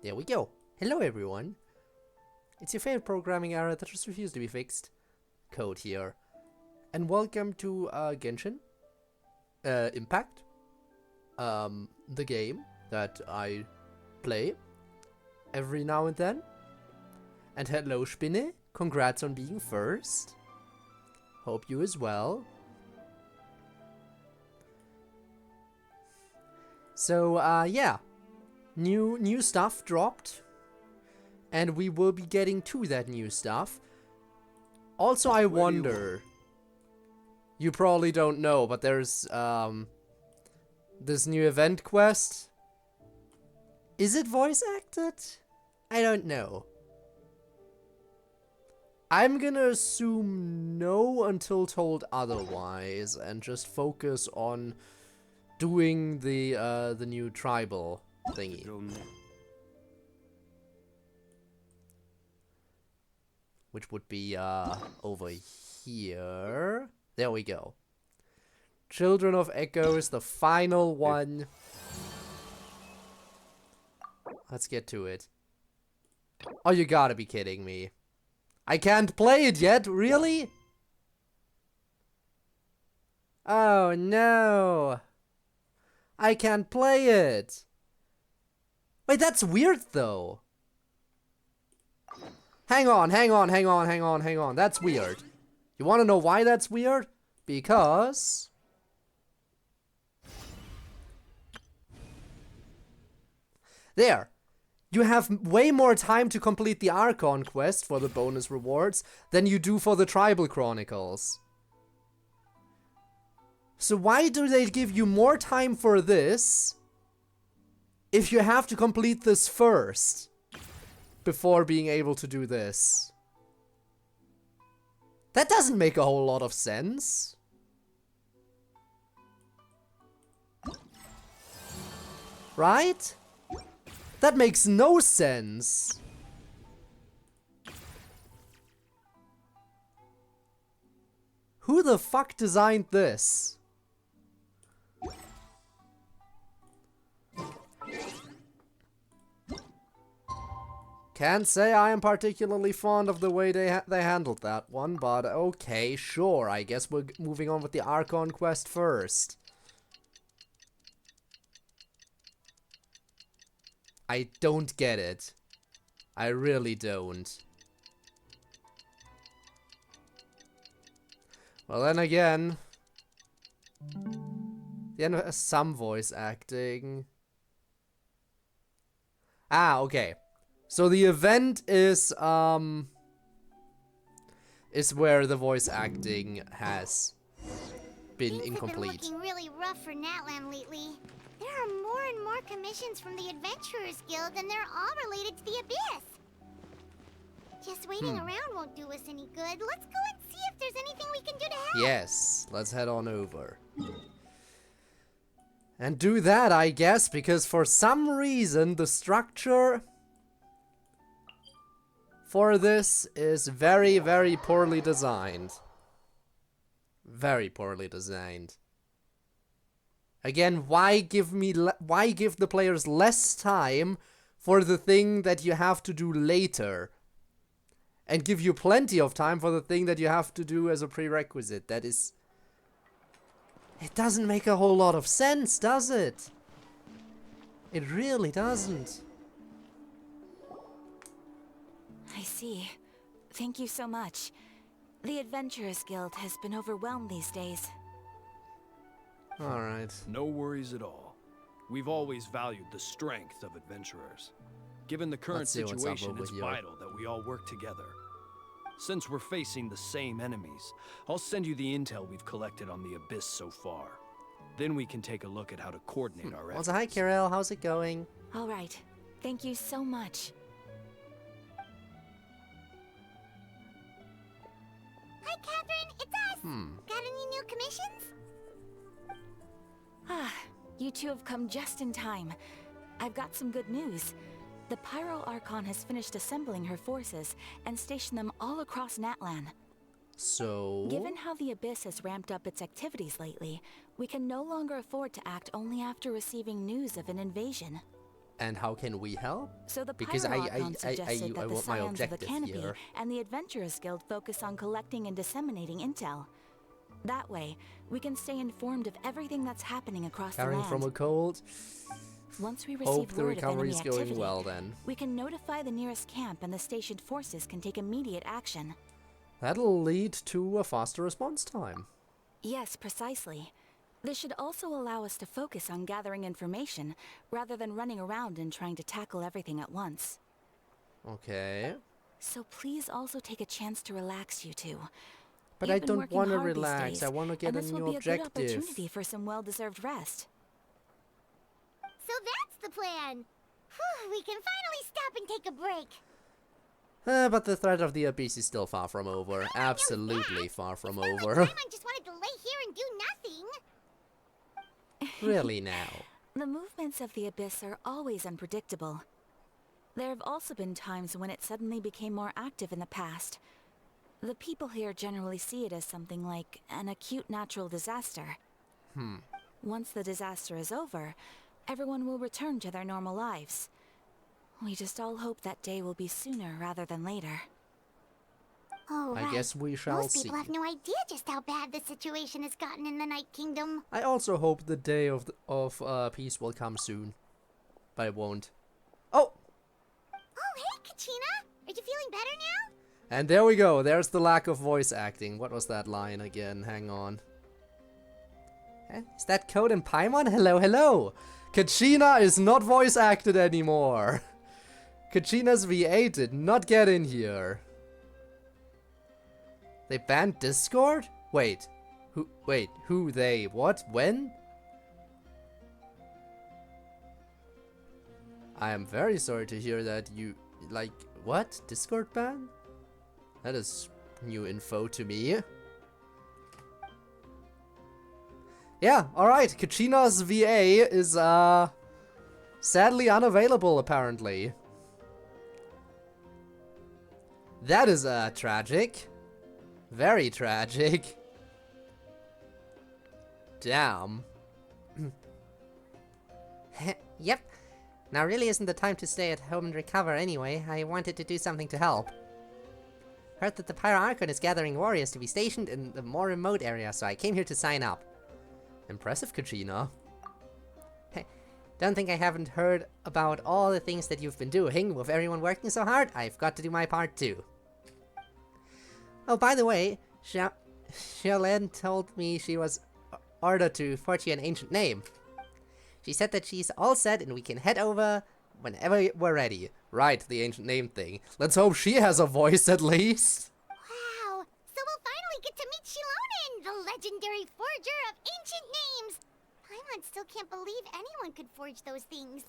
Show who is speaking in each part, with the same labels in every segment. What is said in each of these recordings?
Speaker 1: There we go. Hello everyone. It's your favorite programming error that just refused to be fixed. CodeErr. And welcome to Genshin Impact. The game that I play every now and then. And hello Spinne. Congrats on being first. Hope you as well. So yeah. New stuff dropped, and we will be getting to that new stuff. Also, I wonder, you probably don't know, but there's this new event quest. Is it voice acted? I don't know. I'm gonna assume no until told otherwise, and just focus on doing the new tribal thingy. Which would be over here. There we go. Children of Echoes, the final one. Let's get to it. Oh, you gotta be kidding me. I can't play it yet, really? Oh no. I can't play it. Wait, that's weird though. Hang on. That's weird. You wanna know why that's weird? Because there. You have way more time to complete the Archon Quest for the bonus rewards than you do for the Tribal Chronicles. So why do they give you more time for this if you have to complete this first before being able to do this? That doesn't make a whole lot of sense. Right? That makes no sense. Who the fuck designed this? Can't say I am particularly fond of the way they handled that one, but okay, sure. I guess we're moving on with the Archon Quest first. I don't get it. I really don't. Well, then again, the end has some voice acting. Ah, okay. So the event is where the voice acting has been incomplete.
Speaker 2: Things have been looking really rough for Natlan lately. There are more and more commissions from the Adventurers Guild, and they're all related to the Abyss. Just waiting around won't do us any good. Let's go and see if there's anything we can do to help.
Speaker 1: Yes, let's head on over. And do that, I guess, because for some reason the structure for this is very, very poorly designed. Very poorly designed. Again, why give the players less time for the thing that you have to do later? And give you plenty of time for the thing that you have to do as a prerequisite. That is... It doesn't make a whole lot of sense, does it? It really doesn't.
Speaker 3: I see. Thank you so much. The Adventurers Guild has been overwhelmed these days.
Speaker 1: Alright.
Speaker 4: No worries at all. We've always valued the strength of adventurers. Given the current situation, it's vital that we all work together. Since we're facing the same enemies, I'll send you the intel we've collected on the Abyss so far. Then we can take a look at how to coordinate our efforts.
Speaker 1: Also, hi Karel, how's it going?
Speaker 3: Alright. Thank you so much.
Speaker 2: Hi, Catherine. It's us. Got any new commissions?
Speaker 3: Ah, you two have come just in time. I've got some good news. The Pyro Archon has finished assembling her forces and stationed them all across Natlan.
Speaker 1: So...
Speaker 3: Given how the Abyss has ramped up its activities lately, we can no longer afford to act only after receiving news of an invasion.
Speaker 1: And how can we help?
Speaker 3: So the
Speaker 1: Because
Speaker 3: Pyro-Archon suggested that the
Speaker 1: want my
Speaker 3: Scions of the
Speaker 1: objective
Speaker 3: Canopy
Speaker 1: here.
Speaker 3: and the Adventurers Guild focus on collecting and disseminating intel. That way, we can stay informed of everything that's happening across the
Speaker 1: Carrying
Speaker 3: land.
Speaker 1: from a cold.
Speaker 3: Once we
Speaker 1: Hope
Speaker 3: receive
Speaker 1: the
Speaker 3: word of enemy
Speaker 1: recovery's going
Speaker 3: activity,
Speaker 1: well then.
Speaker 3: we can notify the nearest camp and the stationed forces can take immediate action.
Speaker 1: That'll lead to a faster response time.
Speaker 3: Yes, precisely. This should also allow us to focus on gathering information, rather than running around and trying to tackle everything at once.
Speaker 1: Okay.
Speaker 3: So please also take a chance to relax, you two.
Speaker 1: But
Speaker 3: You've
Speaker 1: I
Speaker 3: been
Speaker 1: don't
Speaker 3: working
Speaker 1: want to
Speaker 3: hard these
Speaker 1: relax.
Speaker 3: days,
Speaker 1: I want to get
Speaker 3: and
Speaker 1: a
Speaker 3: this
Speaker 1: new
Speaker 3: will be a good
Speaker 1: objective.
Speaker 3: opportunity for some well-deserved rest.
Speaker 2: So that's the plan. Whew, we can finally stop and take a break.
Speaker 1: But the threat of the abyss is still far from over. Absolutely far from
Speaker 2: It's not
Speaker 1: over.
Speaker 2: like Paimon just wanted to lay here and do nothing.
Speaker 1: Really now.
Speaker 3: The movements of the Abyss are always unpredictable. There have also been times when it suddenly became more active in the past. The people here generally see it as something like an acute natural disaster. Once the disaster is over, everyone will return to their normal lives. We just all hope that day will be sooner rather than later.
Speaker 2: Oh, right.
Speaker 1: I guess we shall
Speaker 2: Most
Speaker 1: see.
Speaker 2: people have no idea just how bad the situation has gotten in the Night Kingdom.
Speaker 1: I also hope the day of peace will come soon. But it won't. Oh!
Speaker 2: Oh, hey, Kachina! Are you feeling better now?
Speaker 1: And there we go. There's the lack of voice acting. What was that line again? Hang on. Is that Code and Paimon? Hello, hello! Kachina is not voice acted anymore. Kachina's VA did not get in here. They banned Discord? Wait. Who they? What? When? I am very sorry to hear that you, like, what? Discord ban? That is new info to me. Yeah, alright. Kachina's VA is, sadly unavailable, apparently. That is, tragic. Very tragic. Damn.
Speaker 5: Yep. Now really isn't the time to stay at home and recover anyway. I wanted to do something to help. Heard that the Pyro Archon is gathering warriors to be stationed in the more remote area, so I came here to sign up.
Speaker 1: Impressive, Kachina.
Speaker 5: Hey, don't think I haven't heard about all the things that you've been doing. With everyone working so hard, I've got to do my part too. Oh, by the way, Xilonen told me she was ordered to forge you an ancient name. She said that she's all set and we can head over whenever we're ready.
Speaker 1: Right, the ancient name thing. Let's hope she has a voice at least.
Speaker 2: Wow, so we'll finally get to meet Xilonen, the legendary forger of ancient names. Paimon still can't believe anyone could forge those things.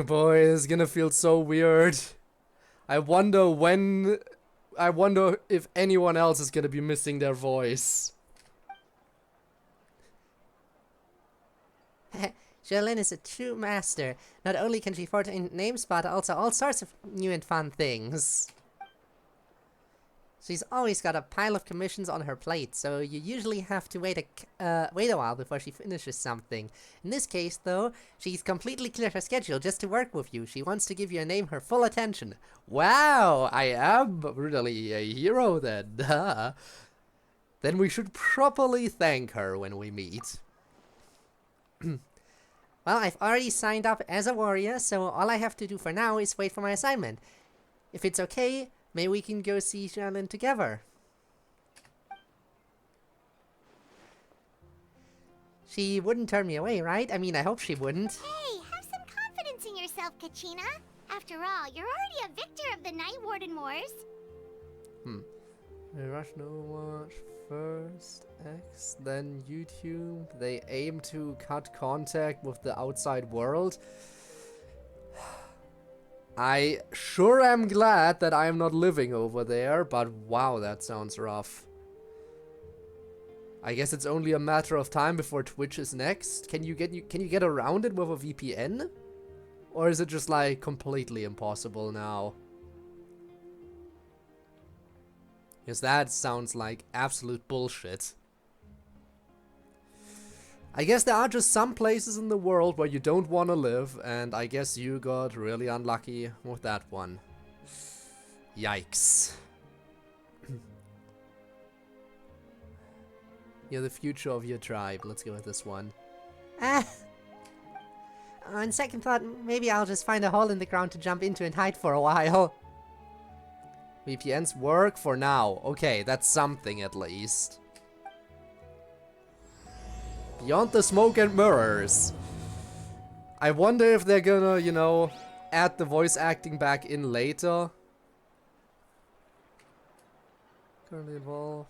Speaker 1: Boy, this is gonna feel so weird. I wonder if anyone else is gonna be missing their voice.
Speaker 5: Xilonen is a true master. Not only can she forge ancient names, but also all sorts of new and fun things. She's always got a pile of commissions on her plate, so you usually have to wait a while before she finishes something. In this case, though, she's completely cleared her schedule just to work with you. She wants to give your name her full attention.
Speaker 1: Wow, I am really a hero then. Then we should properly thank her when we meet.
Speaker 5: Well, I've already signed up as a warrior, so all I have to do for now is wait for my assignment. If it's okay, maybe we can go see Xilonen together. She wouldn't turn me away, right? I mean, I hope she wouldn't.
Speaker 2: Hey, have some confidence in yourself, Kachina. After all, you're already a victor of the Night Warden Wars.
Speaker 1: Rational Watch first, X, then YouTube. They aim to cut contact with the outside world. I sure am glad that I am not living over there, but wow, that sounds rough. I guess it's only a matter of time before Twitch is next. Can you get around it with a VPN? Or is it just like completely impossible now? Because that sounds like absolute bullshit. I guess there are just some places in the world where you don't want to live, and I guess you got really unlucky with that one. Yikes. You're the future of your tribe. Let's go with this one.
Speaker 5: On second thought, maybe I'll just find a hole in the ground to jump into and hide for a while.
Speaker 1: VPNs work for now. Okay, that's something at least. Beyond the smoke and mirrors. I wonder if they're gonna, you know, add the voice acting back in later. Currently involved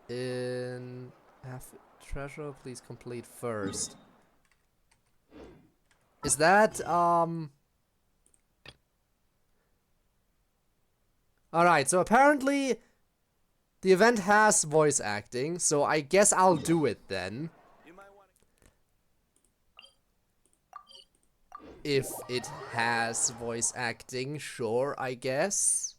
Speaker 1: in have treasure, please complete first. Is that Alright, so apparently the event has voice acting, so I guess I'll do it then. If it has voice acting, sure, I guess.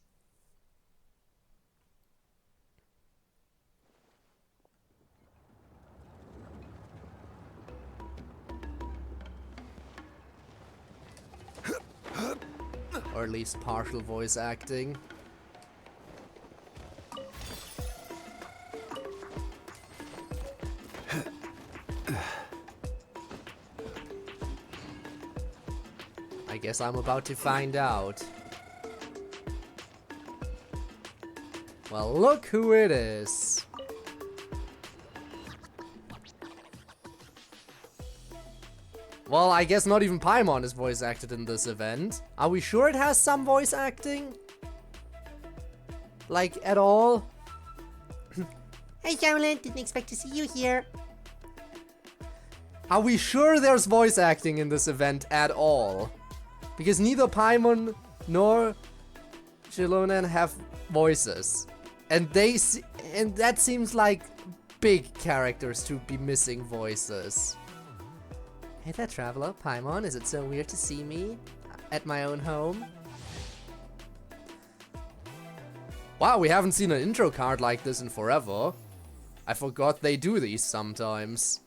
Speaker 1: Or at least partial voice acting. I guess I'm about to find out. Well, look who it is. Well, I guess not even Paimon is voice acted in this event. Are we sure it has some voice acting? Like, at all?
Speaker 5: Hey, Xilonen, didn't expect to see you here.
Speaker 1: Are we sure there's voice acting in this event at all? Because neither Paimon nor Xilonen have voices. And that seems like big characters to be missing voices.
Speaker 5: Hey there, traveler. Paimon, is it so weird to see me at my own home?
Speaker 1: Wow, we haven't seen an intro card like this in forever. I forgot they do these sometimes.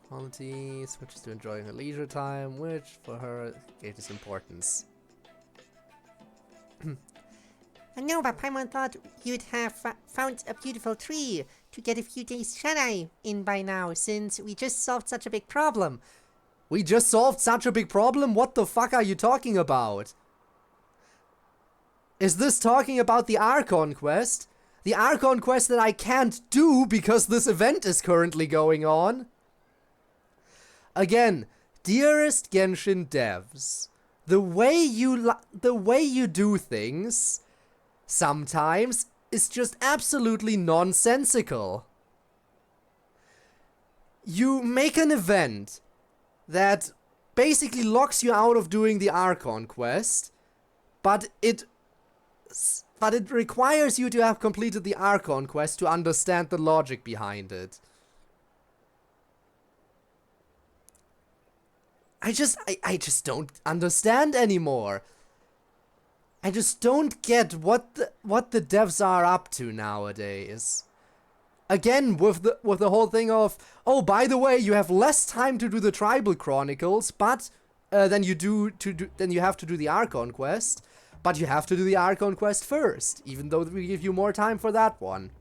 Speaker 1: Quality switches to enjoying her leisure time, which for her gave this importance.
Speaker 5: I know, but Paimon thought you'd have found a beautiful tree to get a few days shut-eye in by now, since we just solved such a big problem.
Speaker 1: We just solved such a big problem? What the fuck are you talking about? Is this talking about the Archon Quest? The Archon Quest that I can't do because this event is currently going on? Again, dearest Genshin devs, the way you do things sometimes is just absolutely nonsensical. You make an event that basically locks you out of doing the Archon Quest, but it requires you to have completed the Archon Quest to understand the logic behind it. I just don't understand anymore. I just don't get what the devs are up to nowadays. Again, with the whole thing of, oh, by the way, you have less time to do the Tribal Chronicles, but then you have to do the Archon Quest, but you have to do the Archon Quest first, even though we give you more time for that one.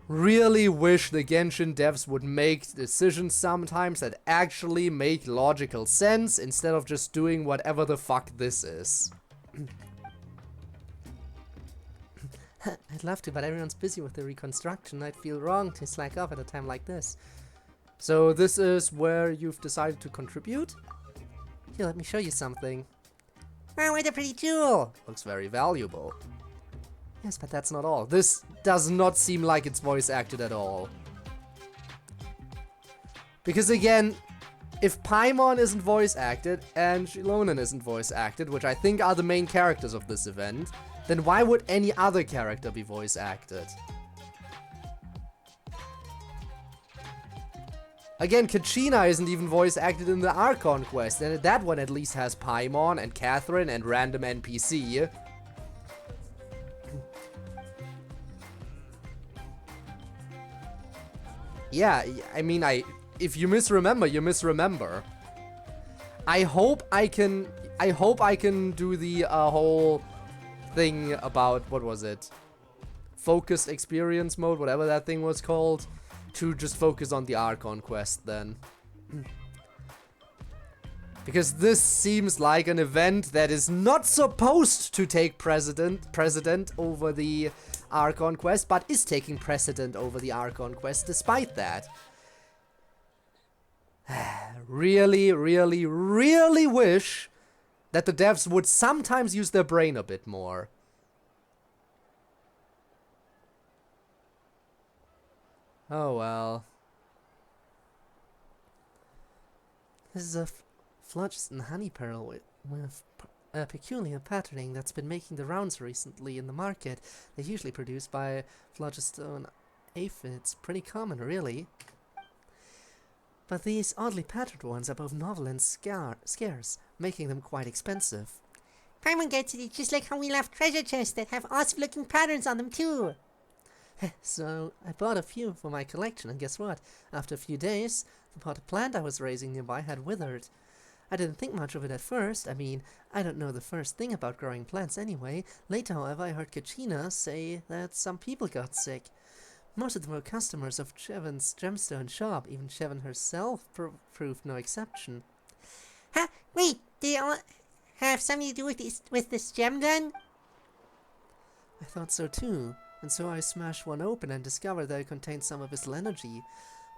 Speaker 1: Really wish the Genshin devs would make decisions sometimes that actually make logical sense instead of just doing whatever the fuck this is.
Speaker 5: I'd love to, but everyone's busy with the reconstruction. I'd feel wrong to slack off at a time like this.
Speaker 1: So this is where you've decided to contribute?
Speaker 5: Here, let me show you something. Wow, what a pretty jewel!
Speaker 1: Looks very valuable.
Speaker 5: Yes, but that's not all.
Speaker 1: This does not seem like it's voice acted at all. Because again, if Paimon isn't voice acted and Xilonen isn't voice acted, which I think are the main characters of this event, then why would any other character be voice acted? Again, Kachina isn't even voice acted in the Archon Quest, and that one at least has Paimon and Catherine and random NPC. Yeah, I mean, if you misremember, you misremember. I hope I can do the whole thing about, what was it? Focused experience mode, whatever that thing was called, to just focus on the Archon Quest then. Because this seems like an event that is not supposed to take precedent over the Archon Quest, but is taking precedent over the Archon Quest despite that. Really, really, really wish that the devs would sometimes use their brain a bit more. Oh well. This is a phlogiston honey pearl with a peculiar patterning that's been making the rounds recently in the market. They're usually produced by phlogiston aphids. Pretty common, really. But these oddly patterned ones are both novel and scarce, making them quite expensive.
Speaker 5: Paimon gets it just like how we love treasure chests that have awesome-looking patterns on them too.
Speaker 1: So, I bought a few for my collection, and guess what? After a few days, the potted plant I was raising nearby had withered. I didn't think much of it at first. I mean, I don't know the first thing about growing plants anyway. Later, however, I heard Kachina say that some people got sick. Most of them were customers of Cheven's gemstone shop. Even Cheven herself proved no exception.
Speaker 5: Huh? Wait, do they all have something to do with this gem then?
Speaker 1: I thought so too. And so I smashed one open and discovered that it contained some abyssal energy.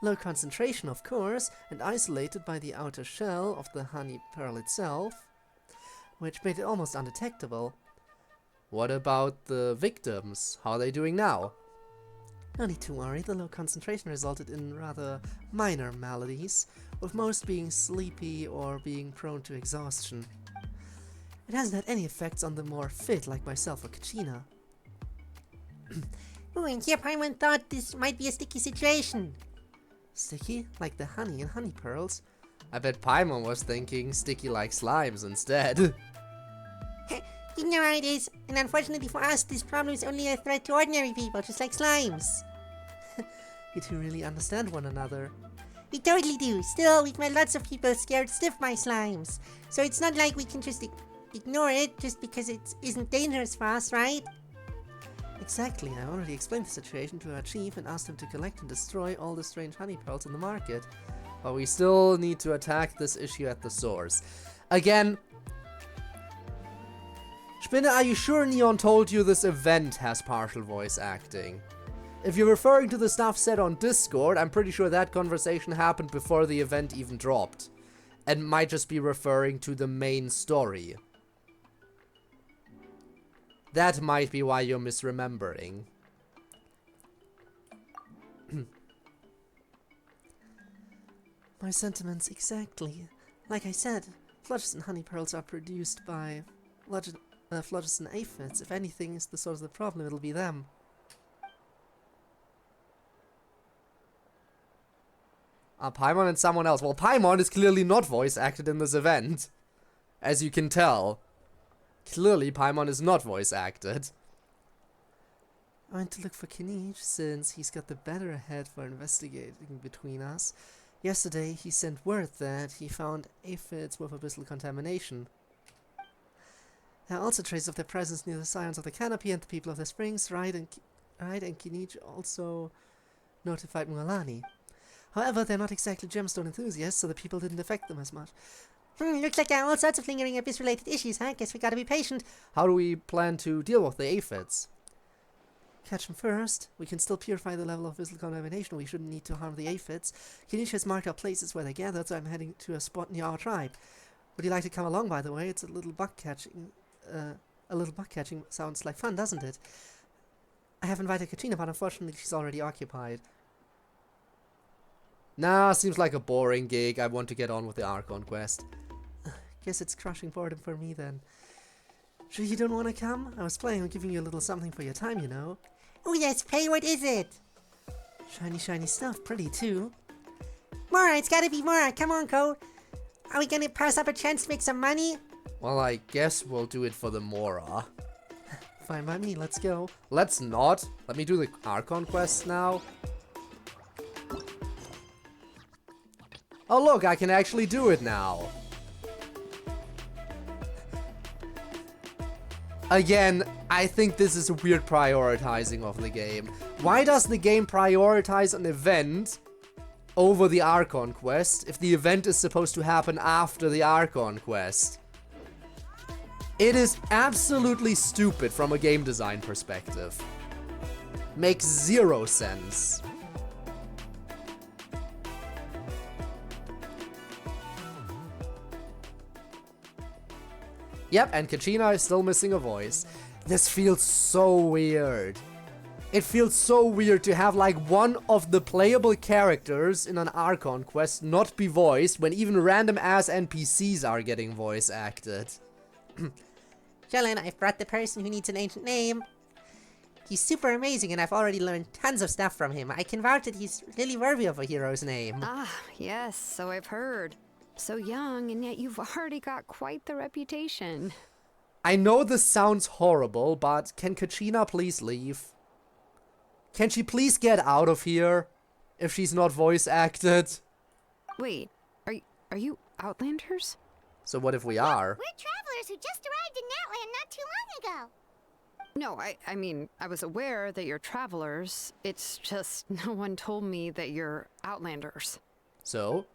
Speaker 1: Low concentration, of course, and isolated by the outer shell of the honey pearl itself, which made it almost undetectable. What about the victims? How are they doing now? No need to worry, the low concentration resulted in rather minor maladies, with most being sleepy or being prone to exhaustion. It hasn't had any effects on the more fit like myself or Kachina.
Speaker 5: Ooh, and here Paimon thought this might be a sticky situation.
Speaker 1: Sticky? Like the honey and honey pearls? I bet Paimon was thinking sticky like slimes instead.
Speaker 5: You know how it is, and unfortunately for us, this problem is only a threat to ordinary people, just like slimes.
Speaker 1: You two really understand one another.
Speaker 5: We totally do. Still, we've met lots of people scared stiff by slimes. So it's not like we can just ignore it just because it isn't dangerous for us, right?
Speaker 1: Exactly, I already explained the situation to our chief and asked him to collect and destroy all the strange honey pearls in the market. But we still need to attack this issue at the source. Again, Spinne, are you sure Neon told you this event has partial voice acting? If you're referring to the stuff said on Discord, I'm pretty sure that conversation happened before the event even dropped. And might just be referring to the main story. That might be why you're misremembering.
Speaker 5: My sentiments exactly. Like I said, phlogiston honey pearls are produced by phlogiston aphids. If anything is the source of the problem, it'll be them.
Speaker 1: Paimon and someone else. Well, Paimon is clearly not voice acted in this event. As you can tell. Clearly, Paimon is not voice acted.
Speaker 5: I went to look for Kinich since he's got the better head for investigating between us. Yesterday, he sent word that he found aphids with abyssal contamination. There are also traces of their presence near the Scions of the Canopy and the people of the Springs. Raid and Kinich also notified Mualani. However, they're not exactly gemstone enthusiasts, so the people didn't affect them as much. Looks like there are all sorts of lingering abyss-related issues, huh? Guess we gotta be patient.
Speaker 1: How do we plan to deal with the aphids?
Speaker 5: Catch them first. We can still purify the level of abyssal contamination. We shouldn't need to harm the aphids. Kinich has marked out places where they gathered, so I'm heading to a spot near our tribe. Would you like to come along, by the way? It's a little bug catching. Sounds like fun, doesn't it? I have invited Katrina, but unfortunately she's already occupied.
Speaker 1: Nah, seems like a boring gig. I want to get on with the Archon Quest.
Speaker 5: Guess it's crushing boredom for me then. Sure you don't want to come? I was planning on giving you a little something for your time, you know. Oh yes, pay, what is it? Shiny, shiny stuff, pretty too. Mora, it's gotta be Mora, come on, Code. Are we gonna pass up a chance to make some money?
Speaker 1: Well, I guess we'll do it for the Mora.
Speaker 5: Fine by me, let's go.
Speaker 1: Let's not. Let me do the Archon Quest now. Oh look, I can actually do it now. Again, I think this is a weird prioritizing of the game. Why does the game prioritize an event over the Archon Quest if the event is supposed to happen after the Archon Quest? It is absolutely stupid from a game design perspective. Makes zero sense. Yep, and Kachina is still missing a voice. This feels so weird. It feels so weird to have like one of the playable characters in an Archon quest not be voiced when even random ass NPCs are getting voice acted.
Speaker 5: Xilonen, I've brought the person who needs an ancient name. He's super amazing and I've already learned tons of stuff from him. I can vouch that he's really worthy of a hero's name.
Speaker 6: Ah, yes, so I've heard. So young, and yet you've already got quite the reputation.
Speaker 1: I know this sounds horrible, but can Kachina please leave? Can she please get out of here if she's not voice acted?
Speaker 6: Wait, are you Outlanders?
Speaker 1: So what if we are?
Speaker 2: We're travelers who just arrived in Natlan not too long ago.
Speaker 6: No, I mean, I was aware that you're travelers. It's just no one told me that you're Outlanders.
Speaker 1: So?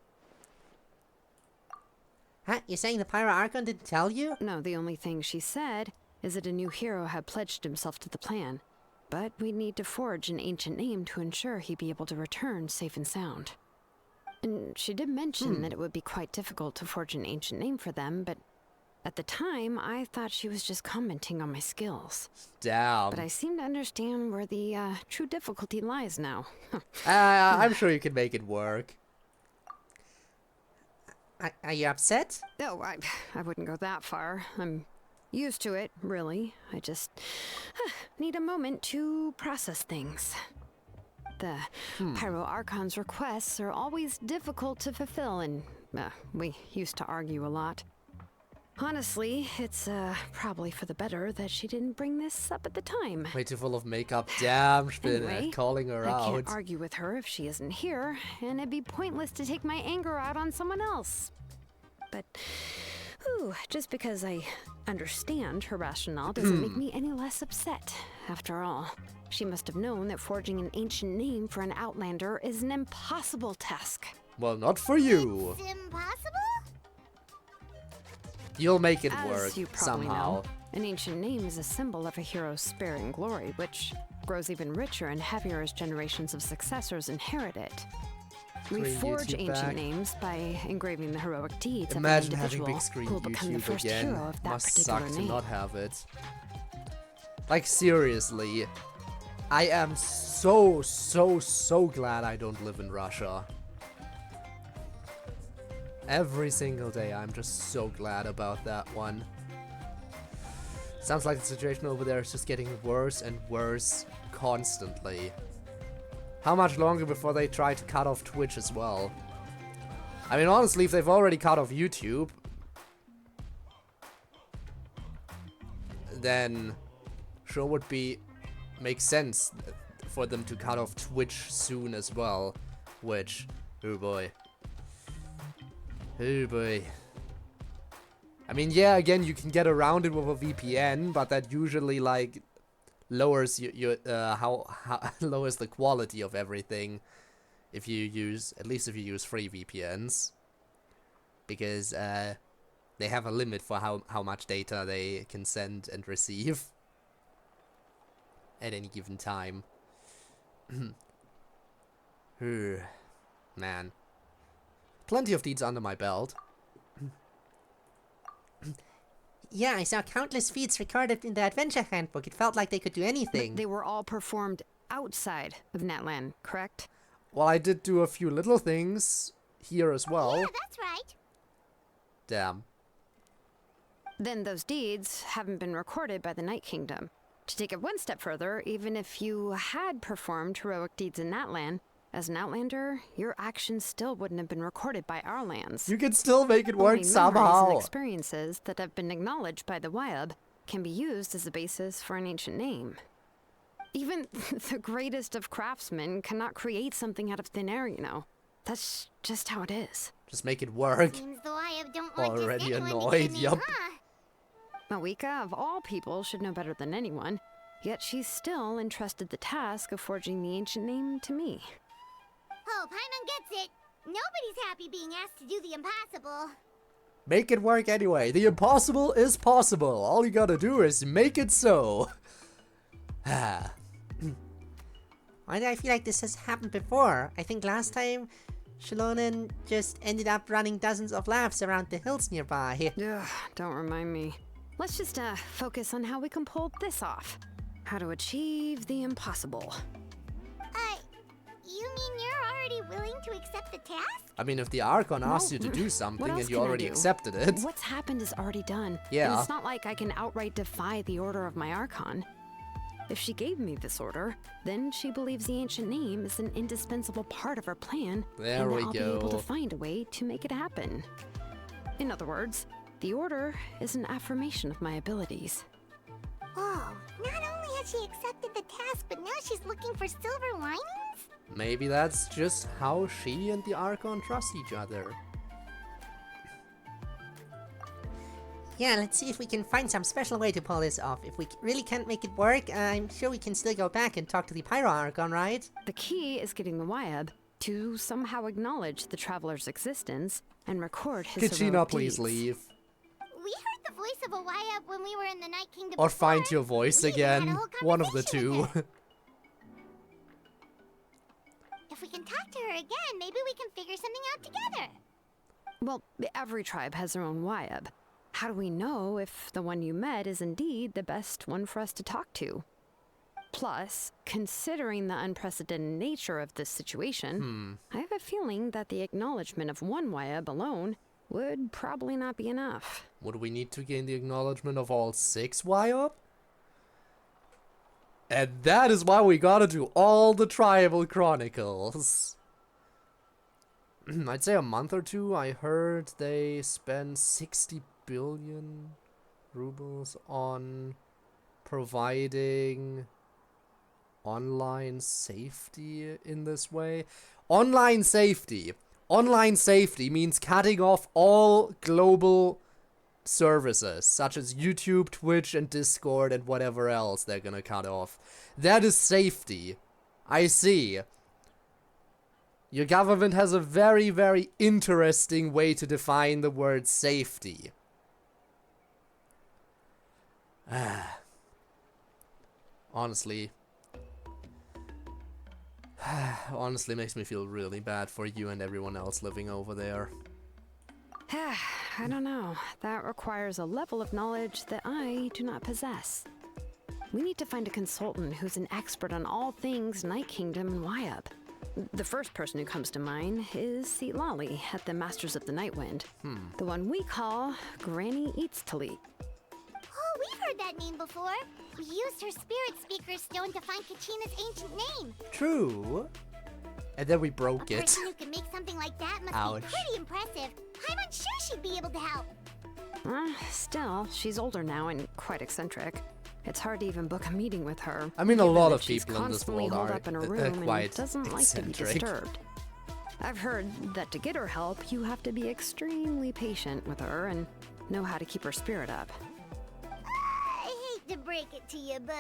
Speaker 5: Huh? You're saying the Pyro Archon didn't tell you?
Speaker 6: No, the only thing she said is that a new hero had pledged himself to the plan. But we'd need to forge an ancient name to ensure he'd be able to return safe and sound. And she did mention that it would be quite difficult to forge an ancient name for them, but at the time, I thought she was just commenting on my skills.
Speaker 1: Damn.
Speaker 6: But I seem to understand where the true difficulty lies now.
Speaker 1: I'm sure you can make it work.
Speaker 5: Are you upset?
Speaker 6: No, I wouldn't go that far. I'm used to it, really. I just need a moment to process things. The Pyro Archon's requests are always difficult to fulfill, and we used to argue a lot. Honestly, it's probably for the better that she didn't bring this up at the time.
Speaker 1: Way too full of makeup. Damn,
Speaker 6: Anyway,
Speaker 1: calling her
Speaker 6: I
Speaker 1: out.
Speaker 6: can't argue with her if she isn't here, and it'd be pointless to take my anger out on someone else. But, just because I understand her rationale doesn't make me any less upset. After all, she must have known that forging an ancient name for an Outlander is an impossible task.
Speaker 1: Well, not for you.
Speaker 2: It's impossible?
Speaker 1: You'll make it
Speaker 6: As
Speaker 1: work
Speaker 6: you probably
Speaker 1: somehow.
Speaker 6: know, an ancient name is a symbol of a hero's spirit and glory, which grows even richer and heavier as generations of successors inherit it. We
Speaker 1: Screen
Speaker 6: forge
Speaker 1: YouTube
Speaker 6: ancient
Speaker 1: back.
Speaker 6: names by engraving the heroic deeds
Speaker 1: Imagine
Speaker 6: of an
Speaker 1: having
Speaker 6: individual
Speaker 1: big screen
Speaker 6: who will become the
Speaker 1: YouTube
Speaker 6: first
Speaker 1: again.
Speaker 6: hero of that
Speaker 1: Must
Speaker 6: particular
Speaker 1: suck to
Speaker 6: name.
Speaker 1: not have it. Like seriously, I am so glad I don't live in Russia. Every single day I'm just so glad about that one. Sounds like the situation over there is just getting worse and worse constantly. How much longer before they try to cut off Twitch as well? I mean, honestly, if they've already cut off YouTube, then sure would make sense for them to cut off Twitch soon as well. Which, oh boy. Oh boy. I mean, yeah, again, you can get around it with a VPN, but that usually like lowers your lowers the quality of everything if you use, at least if you use free VPNs, because they have a limit for how much data they can send and receive at any given time. Man. Plenty of deeds under my belt.
Speaker 5: Yeah, I saw countless feats recorded in the adventure handbook. It felt like they could do anything.
Speaker 6: They were all performed outside of Natlan, correct?
Speaker 1: Well, I did do a few little things here as well.
Speaker 2: Yeah, that's right.
Speaker 1: Damn.
Speaker 6: Then those deeds haven't been recorded by the Night Kingdom. To take it one step further, even if you had performed heroic deeds in Natlan, as an Outlander, your actions still wouldn't have been recorded by our lands.
Speaker 1: You can still make it
Speaker 6: Only
Speaker 1: work
Speaker 6: memories
Speaker 1: somehow.
Speaker 6: and experiences that have been acknowledged by the Wyab can be used as a basis for an ancient name. Even the greatest of craftsmen cannot create something out of thin air, you know. That's just how it is.
Speaker 1: Just make it work.
Speaker 2: Seems the Wyab don't want
Speaker 1: Already
Speaker 2: just anyone
Speaker 1: annoyed,
Speaker 2: to get
Speaker 1: yup.
Speaker 2: me, huh?
Speaker 6: Mawika, of all people, should know better than anyone. Yet she's still entrusted the task of forging the ancient name to me.
Speaker 2: Oh, Paimon gets it. Nobody's happy being asked to do the impossible.
Speaker 1: Make it work anyway. The impossible is possible. All you gotta do is make it so.
Speaker 5: Why do I feel like this has happened before? I think last time Xilonen just ended up running dozens of laps around the hills nearby.
Speaker 6: Ugh, don't remind me. Let's just focus on how we can pull this off. How to achieve the impossible.
Speaker 2: You mean you're already willing to accept the task?
Speaker 1: I mean, if the Archon asks you to do
Speaker 6: what
Speaker 1: something
Speaker 6: else
Speaker 1: and you
Speaker 6: can I
Speaker 1: already
Speaker 6: do?
Speaker 1: accepted it.
Speaker 6: What's happened is already done.
Speaker 1: Yeah.
Speaker 6: And it's not like I can outright defy the order of my Archon. If she gave me this order, then she believes the ancient name is an indispensable part of her plan.
Speaker 1: There
Speaker 6: and
Speaker 1: we
Speaker 6: I'll be able
Speaker 1: go.
Speaker 6: to find a way to make it happen. In other words, the order is an affirmation of my abilities.
Speaker 2: Oh, not only has she accepted the task, but now she's looking for silver linings?
Speaker 1: Maybe that's just how she and the Archon trust each other.
Speaker 5: Yeah, let's see if we can find some special way to pull this off. If we really can't make it work, I'm sure we can still go back and talk to the Pyro Archon, right?
Speaker 6: The key is getting the Wyab to somehow acknowledge the traveler's existence and record his
Speaker 1: Could she
Speaker 6: heroic
Speaker 1: not please
Speaker 6: deeds.
Speaker 1: leave?
Speaker 2: We heard the voice of a Wyab when we were in the Night Kingdom
Speaker 1: Or
Speaker 2: before.
Speaker 1: find your voice
Speaker 2: We even had a
Speaker 1: again.
Speaker 2: whole
Speaker 1: One of the
Speaker 2: conversation with
Speaker 1: two.
Speaker 2: her. If we can talk to her again, maybe we can figure something out together.
Speaker 6: Well, every tribe has their own Wyab. How do we know if the one you met is indeed the best one for us to talk to? Plus, considering the unprecedented nature of this situation, I have a feeling that the acknowledgement of one Wyab alone would probably not be enough.
Speaker 1: Would we need to gain the acknowledgement of all 6 Wyop? And that is why we gotta do all the Tribal Chronicles. I'd say a month or two. I heard they spend 60 billion rubles on providing online safety in this way. Online safety. Online safety means cutting off all global services, such as YouTube, Twitch, and Discord, and whatever else they're gonna cut off. That is safety. I see. Your government has a very, very interesting way to define the word safety. Honestly. Honestly makes me feel really bad for you and everyone else living over there.
Speaker 6: I don't know. That requires a level of knowledge that I do not possess. We need to find a consultant who's an expert on all things Night Kingdom and Wyab. The first person who comes to mind is Xilonen at the Masters of the Nightwind. The one we call Granny Eats to Leap.
Speaker 2: Oh, we've heard that name before. We used her Spirit Speaker Stone to find Kachina's ancient name.
Speaker 1: True. And then we broke
Speaker 2: A
Speaker 1: it.
Speaker 2: person who can make something like that must
Speaker 1: Ouch.
Speaker 2: be pretty impressive. I'm unsure she'd be able to help.
Speaker 6: Still, she's older now and quite eccentric. It's hard to even book a meeting with her.
Speaker 1: I mean, a
Speaker 6: given
Speaker 1: lot
Speaker 6: that
Speaker 1: of
Speaker 6: she's
Speaker 1: people in this
Speaker 6: constantly
Speaker 1: world
Speaker 6: holed
Speaker 1: are
Speaker 6: up in a
Speaker 1: quite
Speaker 6: room and doesn't like to be
Speaker 1: eccentric.
Speaker 6: disturbed. I've heard that to get her help, you have to be extremely patient with her and know how to keep her spirit up.
Speaker 2: I hate to break it to you, but...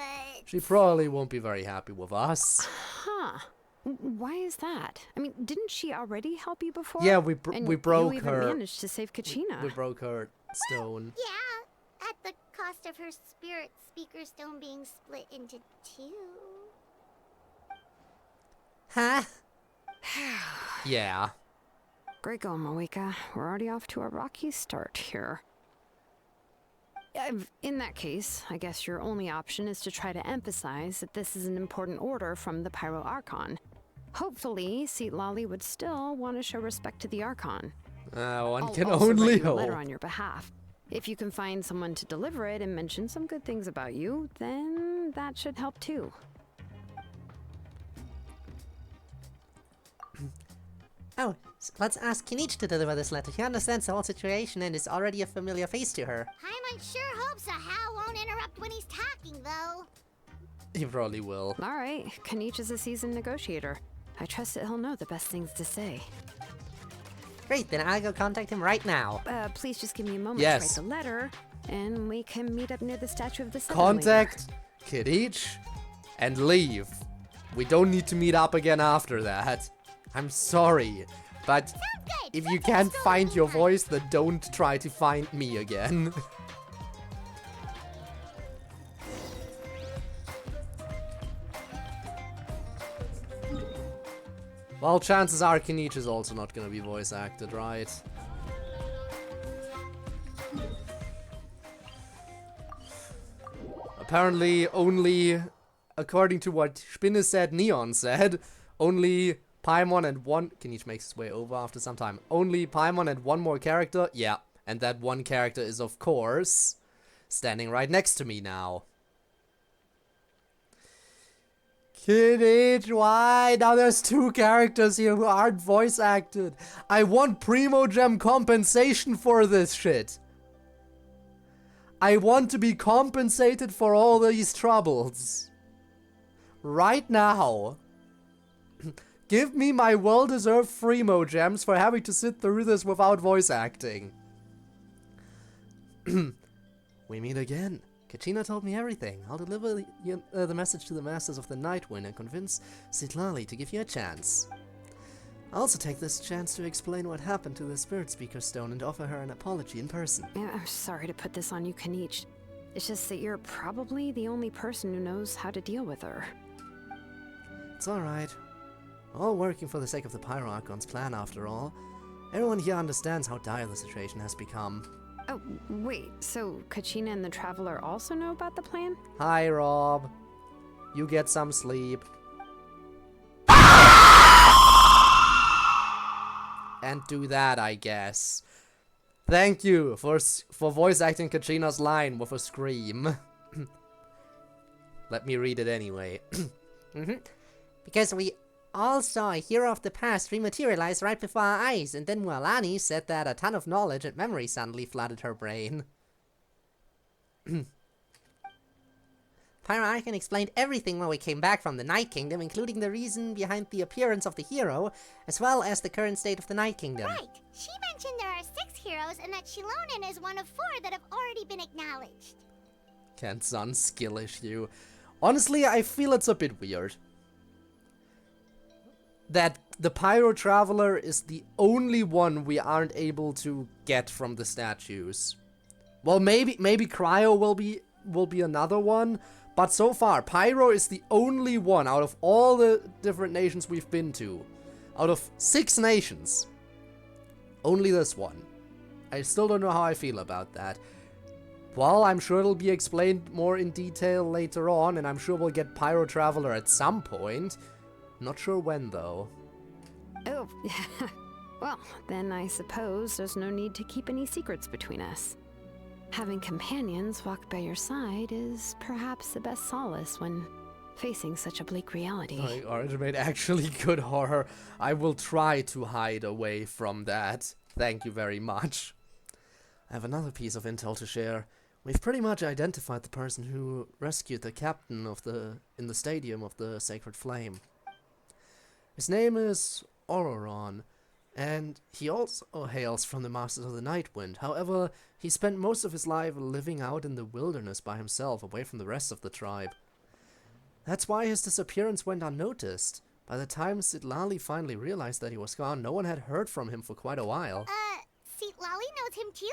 Speaker 1: She probably won't be very happy with us.
Speaker 6: Huh. Why is that? I mean, didn't she already help you before?
Speaker 1: Yeah, we
Speaker 6: And
Speaker 1: broke
Speaker 6: you even
Speaker 1: her.
Speaker 6: managed to save Kachina.
Speaker 1: We broke her stone.
Speaker 2: Yeah, at the cost of her Spirit Speaker Stone being split into 2.
Speaker 5: Huh?
Speaker 1: Yeah.
Speaker 6: Great going, Mawika. We're already off to a rocky start here. In that case, I guess your only option is to try to emphasize that this is an important order from the Pyro Archon. Hopefully, Xilonen would still want to show respect to the Archon.
Speaker 1: One
Speaker 6: I'll
Speaker 1: can
Speaker 6: also
Speaker 1: only
Speaker 6: write you a
Speaker 1: hope.
Speaker 6: letter on your behalf. If you can find someone to deliver it and mention some good things about you, then that should help too.
Speaker 5: Oh, let's ask Kinich to deliver this letter. He understands the whole situation and is already a familiar face to her.
Speaker 2: Paimon sure hopes a Hal won't interrupt when he's talking, though.
Speaker 1: He probably will.
Speaker 6: All right, Kinich is a seasoned negotiator. I trust that he'll know the best things to say.
Speaker 5: Great, then I'll go contact him right now.
Speaker 6: Please just give me a moment
Speaker 1: Yes.
Speaker 6: to write the letter, and we can meet up near the statue of the Sun
Speaker 1: Contact Kidich and leave. We don't need to meet up again after that. I'm sorry, but
Speaker 2: good.
Speaker 1: if you
Speaker 2: Let's
Speaker 1: can't
Speaker 2: go
Speaker 1: find your
Speaker 2: over.
Speaker 1: voice, then don't try to find me again. Well, chances are Kinich is also not gonna be voice acted, right? Apparently, only, according to what Spinne said, Neon said, only Paimon and one... Kinich makes his way over after some time. Only Paimon and one more character? Yeah. And that one character is, of course, standing right next to me now. Kinich, why? Now there's two characters here who aren't voice acted. I want Primo Gem compensation for this shit. I want to be compensated for all these troubles. Right now. Give me my well-deserved Primo Gems for having to sit through this without voice acting. We meet again. Kachina told me everything. I'll deliver the message to the Masters of the Nightwind and convince Citlali to give you a chance. I'll also take this chance to explain what happened to the Spirit Speaker Stone and offer her an apology in person.
Speaker 6: Yeah, I'm sorry to put this on you, Kinich. It's just that you're probably the only person who knows how to deal with her.
Speaker 5: It's alright. All working for the sake of the Pyro Archon's plan, after all. Everyone here understands how dire the situation has become.
Speaker 6: Oh, wait, so Kachina and the Traveler also know about the plan?
Speaker 1: Hi, Rob. You get some sleep. And do that, I guess. Thank you for voice acting Kachina's line with a scream. Let me read it anyway.
Speaker 5: Because we all saw a hero of the past rematerialize right before our eyes, and then Mualani said that a ton of knowledge and memory suddenly flooded her brain. Pyro Archon explained everything when we came back from the Night Kingdom, including the reason behind the appearance of the hero, as well as the current state of the Night Kingdom.
Speaker 2: Right. She mentioned there are 6 heroes and that Xilonen is one of 4 that have already been acknowledged.
Speaker 1: Can't son skill issue. Honestly, I feel it's a bit weird that the Pyro Traveler is the only one we aren't able to get from the statues. Well, maybe Cryo will be another one, but so far Pyro is the only one out of all the different nations we've been to. Out of 6 nations, only this one. I still don't know how I feel about that. Well, I'm sure it'll be explained more in detail later on, and I'm sure we'll get Pyro Traveler at some point. Not sure when, though.
Speaker 6: Oh, well, then I suppose there's no need to keep any secrets between us. Having companions walk by your side is perhaps the best solace when facing such a bleak reality.
Speaker 1: My ultimate actually good horror. I will try to hide away from that. Thank you very much. I have another piece of intel to share. We've pretty much identified the person who rescued the captain in the stadium of the Sacred Flame. His name is Auroron, and he also hails from the Masters of the Nightwind. However, he spent most of his life living out in the wilderness by himself, away from the rest of the tribe. That's why his disappearance went unnoticed. By the time Citlali finally realized that he was gone, no one had heard from him for quite a while.
Speaker 2: Citlali knows him too?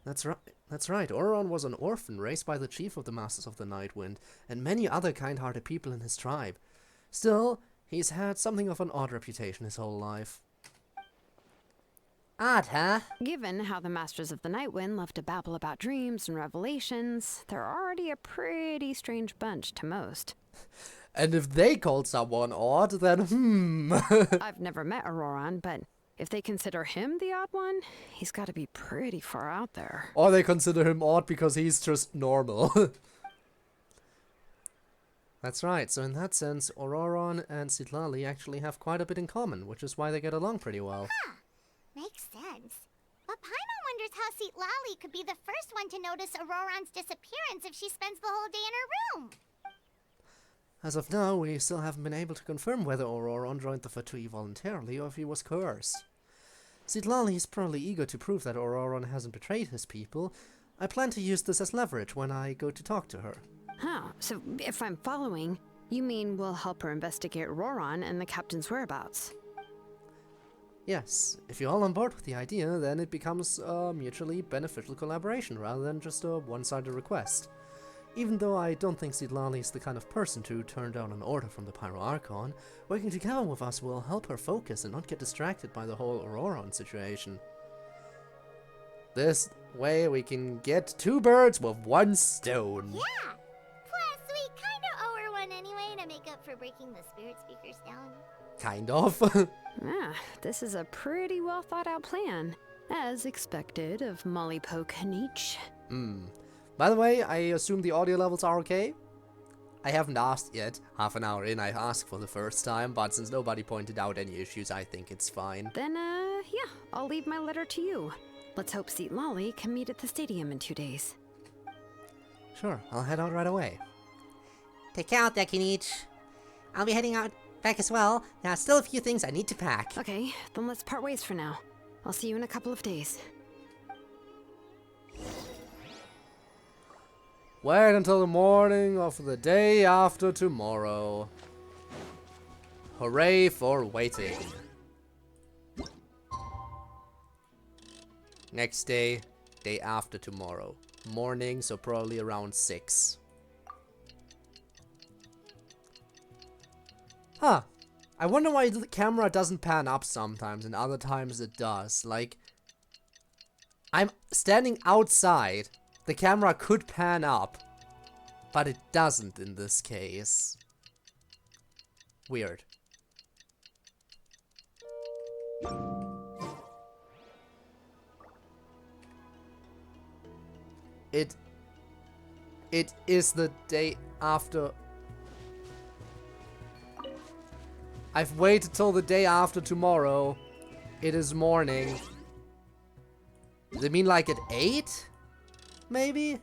Speaker 1: That's right. Auroron was an orphan raised by the chief of the Masters of the Nightwind, and many other kind-hearted people in his tribe. Still, he's had something of an odd reputation his whole life.
Speaker 5: Odd, huh?
Speaker 6: Given how the Masters of the Nightwind love to babble about dreams and revelations, they're already a pretty strange bunch to most.
Speaker 1: And if they called someone odd, then
Speaker 6: I've never met Auroron, but if they consider him the odd one, he's got to be pretty far out there.
Speaker 1: Or they consider him odd because he's just normal. That's right, so in that sense, Auroron and Citlali actually have quite a bit in common, which is why they get along pretty well.
Speaker 2: Huh. Makes sense. But Paimon wonders how Citlali could be the first one to notice Auroron's disappearance if she spends the whole day in her room.
Speaker 1: As of now, we still haven't been able to confirm whether Auroron joined the F2P voluntarily or if he was coerced. Xilonen is probably eager to prove that Auroron hasn't betrayed his people. I plan to use this as leverage when I go to talk to her.
Speaker 6: Huh, so if I'm following, you mean we'll help her investigate Auroron and the captain's whereabouts?
Speaker 1: Yes, if you're all on board with the idea, then it becomes a mutually beneficial collaboration rather than just a one-sided request. Even though I don't think Xilonen is the kind of person to turn down an order from the Pyro Archon, working together with us will help her focus and not get distracted by the whole Auroron situation. This way we can get 2 birds with 1 stone.
Speaker 2: Yeah! Plus, we kinda owe her one anyway to make up for breaking the spirit speakers down.
Speaker 1: Kind of.
Speaker 6: Ah, this is a pretty well thought out plan. As expected of Molly Poke Niche.
Speaker 1: By the way, I assume the audio levels are okay? I haven't asked yet. Half an hour in, I asked for the first time, but since nobody pointed out any issues, I think it's fine.
Speaker 6: Then, yeah, I'll leave my letter to you. Let's hope Seat Lolly can meet at the stadium in 2 days.
Speaker 1: Sure, I'll head out right away.
Speaker 5: Take care out there, Kinich. I'll be heading out back as well. Now, still a few things I need to pack.
Speaker 6: Okay, then let's part ways for now. I'll see you in a couple of days.
Speaker 1: Wait until the morning of the day after tomorrow. Hooray for waiting. Next day, day after tomorrow. Morning, so probably around 6. Huh. I wonder why the camera doesn't pan up sometimes and other times it does. Like, I'm standing outside. The camera could pan up, but it doesn't in this case. Weird. It is the day after. I've waited till the day after tomorrow. It is morning. Does it mean like at 8? Maybe?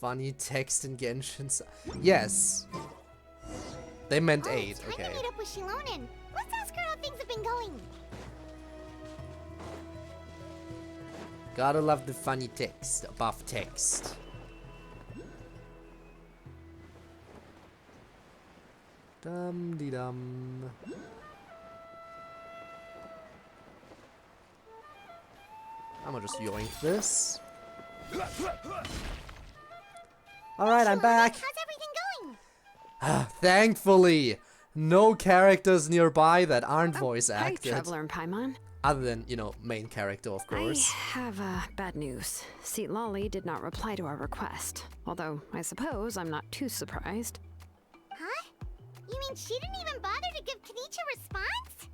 Speaker 1: Funny text in Genshin. Yes. They meant 8,
Speaker 2: Time
Speaker 1: okay.
Speaker 2: to meet up with Xilonen. Let's ask her how things have been going.
Speaker 1: Gotta love the funny text, buff text. Dum de dum. I'm gonna just yoink this. Alright, I'm back.
Speaker 2: How's everything going?
Speaker 1: Thankfully, no characters nearby that aren't voice
Speaker 6: Hi,
Speaker 1: acted.
Speaker 6: Traveler and Paimon.
Speaker 1: Other than, you know, main character, of course.
Speaker 6: I have bad news. Seat Lolly did not reply to our request. Although, I suppose I'm not too surprised.
Speaker 2: Huh? You mean she didn't even bother to give Kenichi a response?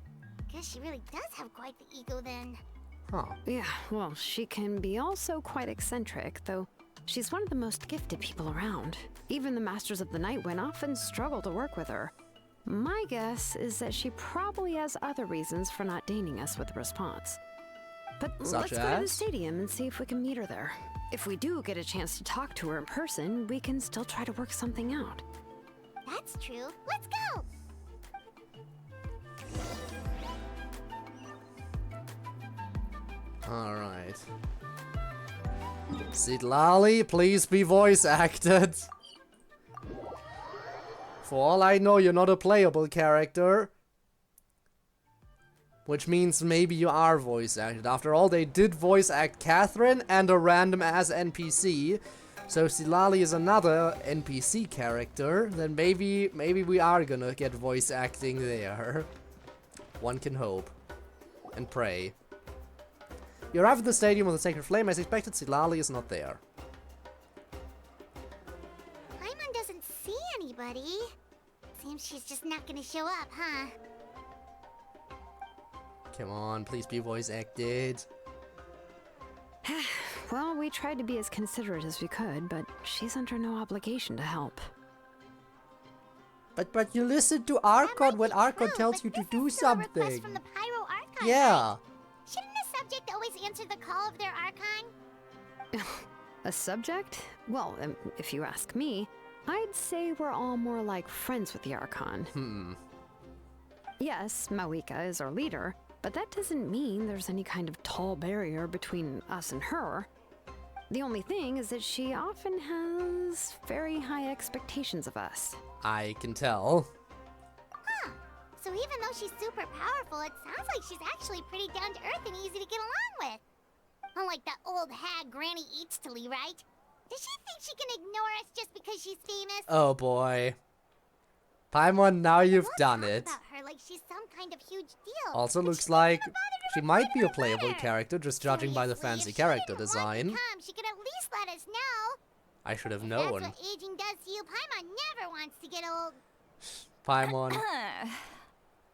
Speaker 2: Guess she really does have quite the ego then.
Speaker 1: Huh.
Speaker 6: Yeah, well, she can be also quite eccentric, though she's one of the most gifted people around. Even the Masters of the Night Wind often struggle to work with her. My guess is that she probably has other reasons for not deigning us with a response. But
Speaker 1: Such
Speaker 6: let's go to the
Speaker 1: as?
Speaker 6: stadium and see if we can meet her there. If we do get a chance to talk to her in person, we can still try to work something out.
Speaker 2: That's true. Let's go!
Speaker 1: Alright. Xilonen, please be voice acted. For all I know, you're not a playable character. Which means maybe you are voice acted. After all, they did voice act Catherine and a random ass NPC. So Xilonen is another NPC character. Then maybe we are gonna get voice acting there. One can hope. And pray. You arrive at the stadium with the Sacred Flame. As expected, Xilonen is not there.
Speaker 2: Paimon doesn't see anybody. Seems she's just not gonna show up, huh?
Speaker 1: Come on, please be voice acted.
Speaker 6: Well, we tried to be as considerate as we could, but she's under no obligation to help.
Speaker 1: But you listen to Archon when Archon
Speaker 2: True,
Speaker 1: tells
Speaker 2: but
Speaker 1: you to
Speaker 2: this
Speaker 1: do
Speaker 2: is still a
Speaker 1: something.
Speaker 2: request from the Pyro Archon,
Speaker 1: Yeah.
Speaker 2: right? Shouldn't the subject always answer the call of their Archon?
Speaker 6: A subject? Well, if you ask me, I'd say we're all more like friends with the Archon. Yes, Mawika is our leader, but that doesn't mean there's any kind of tall barrier between us and her. The only thing is that she often has very high expectations of us.
Speaker 1: I can tell.
Speaker 2: Huh. So even though she's super powerful, it sounds like she's actually pretty down to earth and easy to get along with. Unlike that old hag Granny Eatstily, right? Does she think she can ignore us just because she's famous?
Speaker 1: Oh boy. Paimon, now you've done
Speaker 2: Talk
Speaker 1: it.
Speaker 2: about her like she's some kind of huge deal.
Speaker 1: Also
Speaker 2: And
Speaker 1: looks
Speaker 2: she
Speaker 1: like
Speaker 2: didn't even bother to
Speaker 1: she
Speaker 2: reply
Speaker 1: might
Speaker 2: to
Speaker 1: be a
Speaker 2: her
Speaker 1: playable
Speaker 2: letter.
Speaker 1: character, just judging by the
Speaker 2: Seriously,
Speaker 1: fancy
Speaker 2: if she
Speaker 1: character
Speaker 2: didn't want
Speaker 1: design.
Speaker 2: to come, she could at least let us know.
Speaker 1: I should have
Speaker 2: If
Speaker 1: known.
Speaker 2: that's what aging does to you, Paimon never wants to get old.
Speaker 1: Paimon.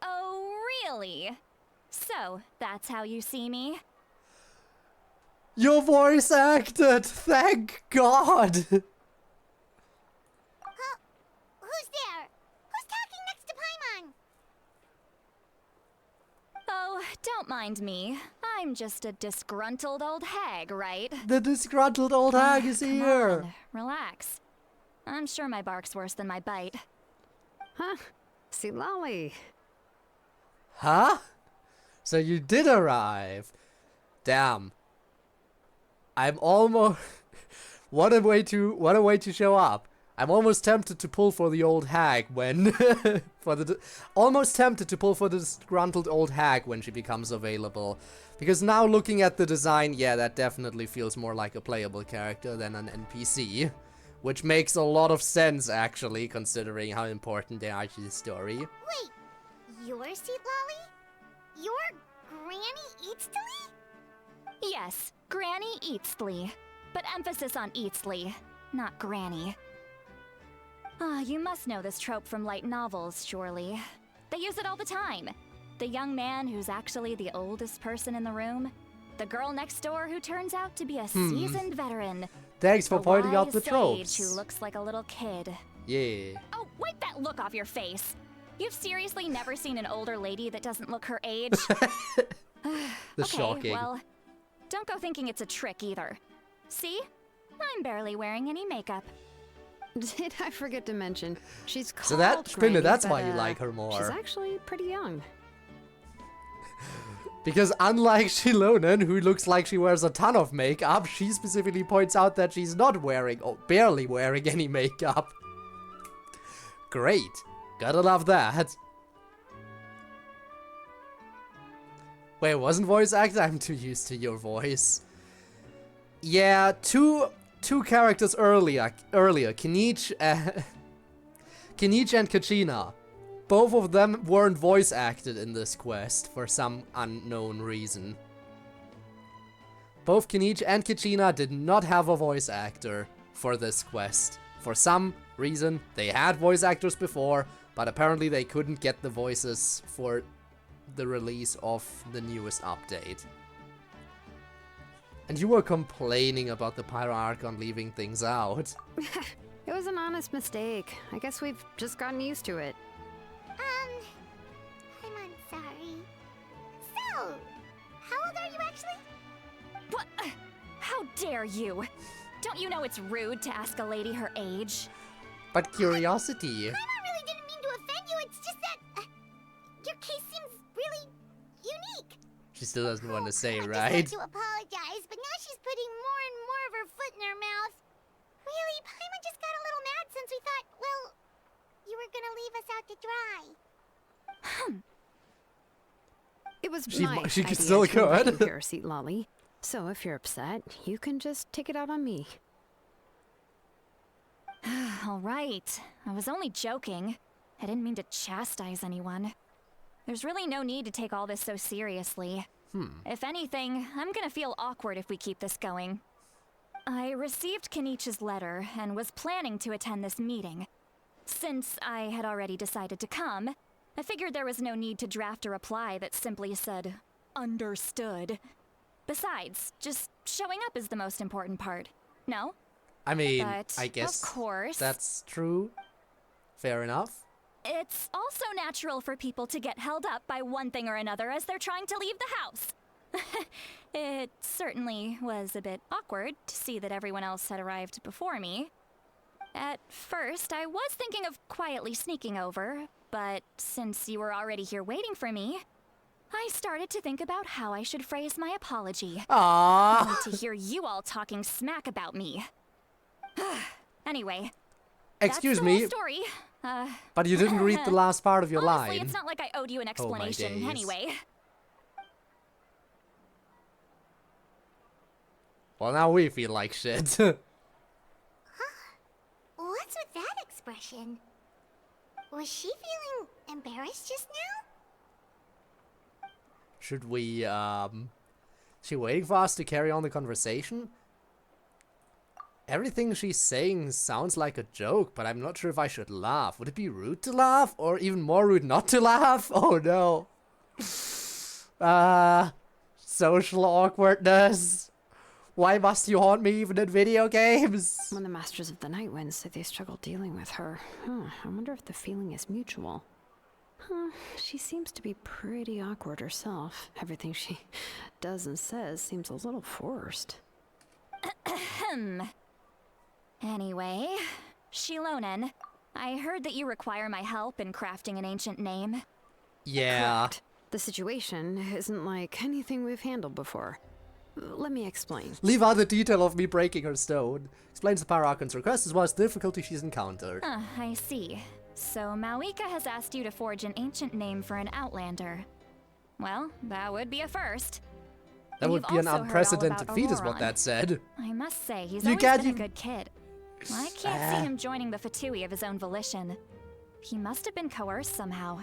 Speaker 3: Oh, really? So, that's how you see me?
Speaker 1: Your voice acted! Thank God!
Speaker 2: Who's there? Who's talking next to Paimon?
Speaker 3: Oh, don't mind me. I'm just a disgruntled old hag, right?
Speaker 1: The disgruntled old hag is
Speaker 3: Come
Speaker 1: here!
Speaker 3: on, relax. I'm sure my bark's worse than my bite.
Speaker 6: Huh? Xilonen.
Speaker 1: Huh? So you did arrive. Damn. I'm almost what a way to show up. I'm almost tempted to pull for the old hag when almost tempted to pull for the disgruntled old hag when she becomes available. Because now looking at the design, yeah, that definitely feels more like a playable character than an NPC. Which makes a lot of sense, actually, considering how important they are to the story.
Speaker 2: Wait, you're Xilonen? You're Granny Eatstily?
Speaker 3: Yes, Granny Eatstly. But emphasis on Eatstly, not Granny. Ah, you must know this trope from light novels, surely. They use it all the time. The young man who's actually the oldest person in the room. The girl next door who turns out to be a seasoned veteran.
Speaker 1: Thanks for pointing out
Speaker 3: wise
Speaker 1: the
Speaker 3: sage
Speaker 1: tropes.
Speaker 3: who looks like a little kid.
Speaker 1: Yeah.
Speaker 3: Oh, wipe that look off your face. You've seriously never seen an older lady that doesn't look her age?
Speaker 1: The
Speaker 3: Okay,
Speaker 1: shocking.
Speaker 3: well, don't go thinking it's a trick either. See? I'm barely wearing any makeup.
Speaker 6: Did I forget to mention, she's called
Speaker 1: So that, Spinner,
Speaker 6: Granny,
Speaker 1: that's
Speaker 6: but,
Speaker 1: why you like her more.
Speaker 6: She's actually pretty young.
Speaker 1: Because unlike Xilonen, who looks like she wears a ton of makeup, she specifically points out that she's not wearing, or barely wearing any makeup. Great. Gotta love that. Wait, wasn't voice acted? I'm too used to your voice. Yeah, two characters earlier, Kinich and Kachina. Both of them weren't voice acted in this quest for some unknown reason. Both Kinich and Kachina did not have a voice actor for this quest. For some reason, they had voice actors before, but apparently they couldn't get the voices for the release of the newest update. And you were complaining about the Pyro Archon leaving things out.
Speaker 6: It was an honest mistake. I guess we've just gotten used to it.
Speaker 2: I'm sorry. So, how old are you actually?
Speaker 3: What? How dare you? Don't you know it's rude to ask a lady her age?
Speaker 1: But curiosity.
Speaker 2: Paimon really didn't mean to offend you, it's just that your case seems really unique.
Speaker 1: She still doesn't want to say,
Speaker 2: I
Speaker 1: right?
Speaker 2: just like to apologize, but now she's putting more and more of her foot in her mouth. Really, Paimon just got a little mad since we thought, well, you were gonna leave us out to dry.
Speaker 6: It was
Speaker 1: She
Speaker 6: my
Speaker 1: could
Speaker 6: idea
Speaker 1: still
Speaker 6: to invite
Speaker 1: could.
Speaker 6: you here, Xilonen. So if you're upset, you can just take it out on me.
Speaker 3: All right. I was only joking. I didn't mean to chastise anyone. There's really no need to take all this so seriously. If anything, I'm gonna feel awkward if we keep this going. I received Kenich's letter and was planning to attend this meeting. Since I had already decided to come, I figured there was no need to draft a reply that simply said, understood. Besides, just showing up is the most important part. No?
Speaker 1: I mean,
Speaker 3: But,
Speaker 1: I guess
Speaker 3: of course,
Speaker 1: that's true. Fair enough.
Speaker 3: it's also natural for people to get held up by one thing or another as they're trying to leave the house. It certainly was a bit awkward to see that everyone else had arrived before me. At first, I was thinking of quietly sneaking over,
Speaker 7: But since you were already here waiting for me, I started to think about how I should phrase my apology.
Speaker 5: Aww.
Speaker 7: Only to hear you all talking smack about me. Anyway,
Speaker 5: Excuse
Speaker 7: that's the
Speaker 5: me,
Speaker 7: whole story.
Speaker 5: but you didn't read the last part of your
Speaker 7: Honestly,
Speaker 5: line.
Speaker 7: it's not like I owed you an
Speaker 5: Oh, my
Speaker 7: explanation
Speaker 5: days.
Speaker 7: anyway.
Speaker 5: Well, now we feel like shit.
Speaker 2: What's with that expression? Was she feeling embarrassed just now?
Speaker 5: Should we, she waiting for us to carry on the conversation? Everything she's saying sounds like a joke, but I'm not sure if I should laugh. Would it be rude to laugh? Or even more rude not to laugh? Oh no. Social awkwardness. Why must you haunt me even in video games?
Speaker 6: When the Masters of the Night Wind say they struggle dealing with her, I wonder if the feeling is mutual. She seems to be pretty awkward herself. Everything she does and says seems a little forced.
Speaker 7: Anyway, Xilonen, I heard that you require my help in crafting an ancient name.
Speaker 5: Yeah.
Speaker 6: Correct. The situation isn't like anything we've handled before. Let me explain.
Speaker 5: Leave out the detail of me breaking her stone. Explains the Power Archon's request as well as the difficulty she's encountered.
Speaker 7: I see. So Mawika has asked you to forge an ancient name for an Outlander. Well, that would be a first.
Speaker 5: That would
Speaker 7: You've
Speaker 5: be an
Speaker 7: also heard all
Speaker 5: unprecedented
Speaker 7: about
Speaker 5: feat is what
Speaker 7: Auroron.
Speaker 5: that said.
Speaker 7: I must say, he's
Speaker 5: You
Speaker 7: always
Speaker 5: can't
Speaker 7: been a
Speaker 5: even-
Speaker 7: good kid. I can't see him joining the Fatui of his own volition. He must have been coerced somehow.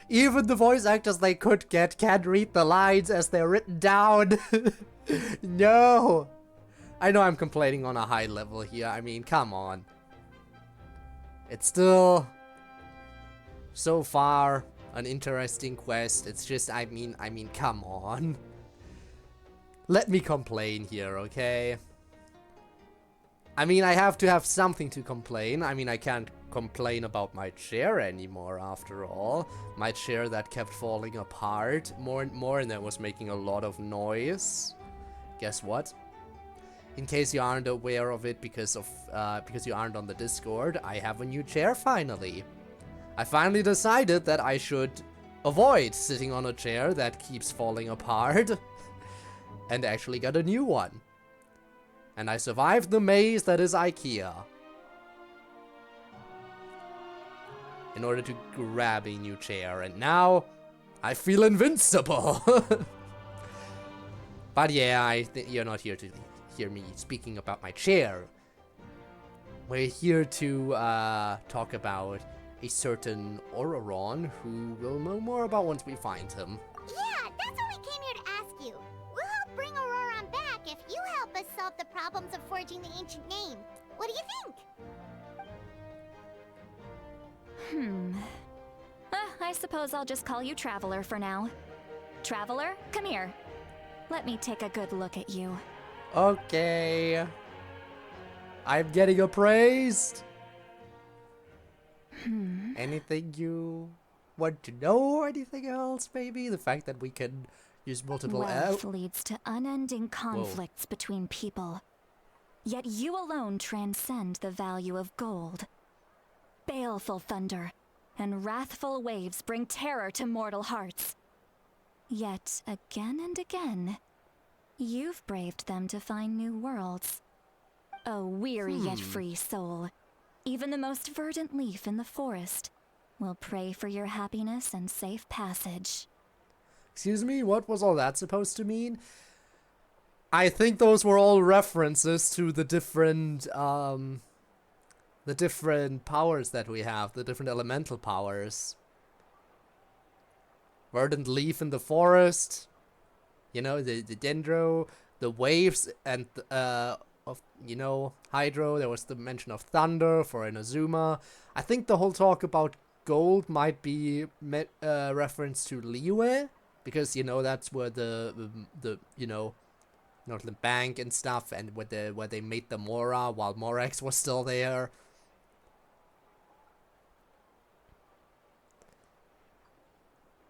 Speaker 5: Even the voice actors they could get can't read the lines as they're written down. No. I know I'm complaining on a high level here. I mean, come on. It's still so far an interesting quest. It's just, I mean, come on. Let me complain here, okay? I mean, I have to have something to complain. I mean, I can't complain about my chair anymore, after all. My chair that kept falling apart more and more, and that was making a lot of noise. Guess what? In case you aren't aware of it because you aren't on the Discord, I have a new chair finally. I finally decided that I should avoid sitting on a chair that keeps falling apart and actually got a new one. And I survived the maze that is IKEA in order to grab a new chair, and now I feel invincible. But yeah, I think you're not here to hear me speaking about my chair. We're here to talk about a certain Auroron who we'll know more about once we find him.
Speaker 2: Yeah, that's what we came here to ask you. We'll help bring Auroron back if you help us solve the problems of forging the ancient name. What do you think?
Speaker 7: I suppose I'll just call you Traveler for now. Traveler, come here. Let me take a good look at you.
Speaker 5: Okay. I'm getting appraised. Anything you want to know or anything else, maybe? The fact that we can use multiple
Speaker 7: Wealth leads to unending conflicts between people. Yet you alone transcend the value of gold. Baleful thunder and wrathful waves bring terror to mortal hearts. Yet again and again, you've braved them to find new worlds. A weary yet free soul, even the most verdant leaf in the forest will pray for your happiness and safe passage.
Speaker 5: Excuse me, what was all that supposed to mean? I think those were all references to the different powers that we have, the different elemental powers. Verdant leaf in the forest, you know, the dendro, the waves, and of, you know, hydro. There was the mention of thunder for Inazuma. I think the whole talk about gold might be reference to Liyue, because, you know, that's where the you know, Northland Bank and stuff, and where they made the Mora while Morax was still there.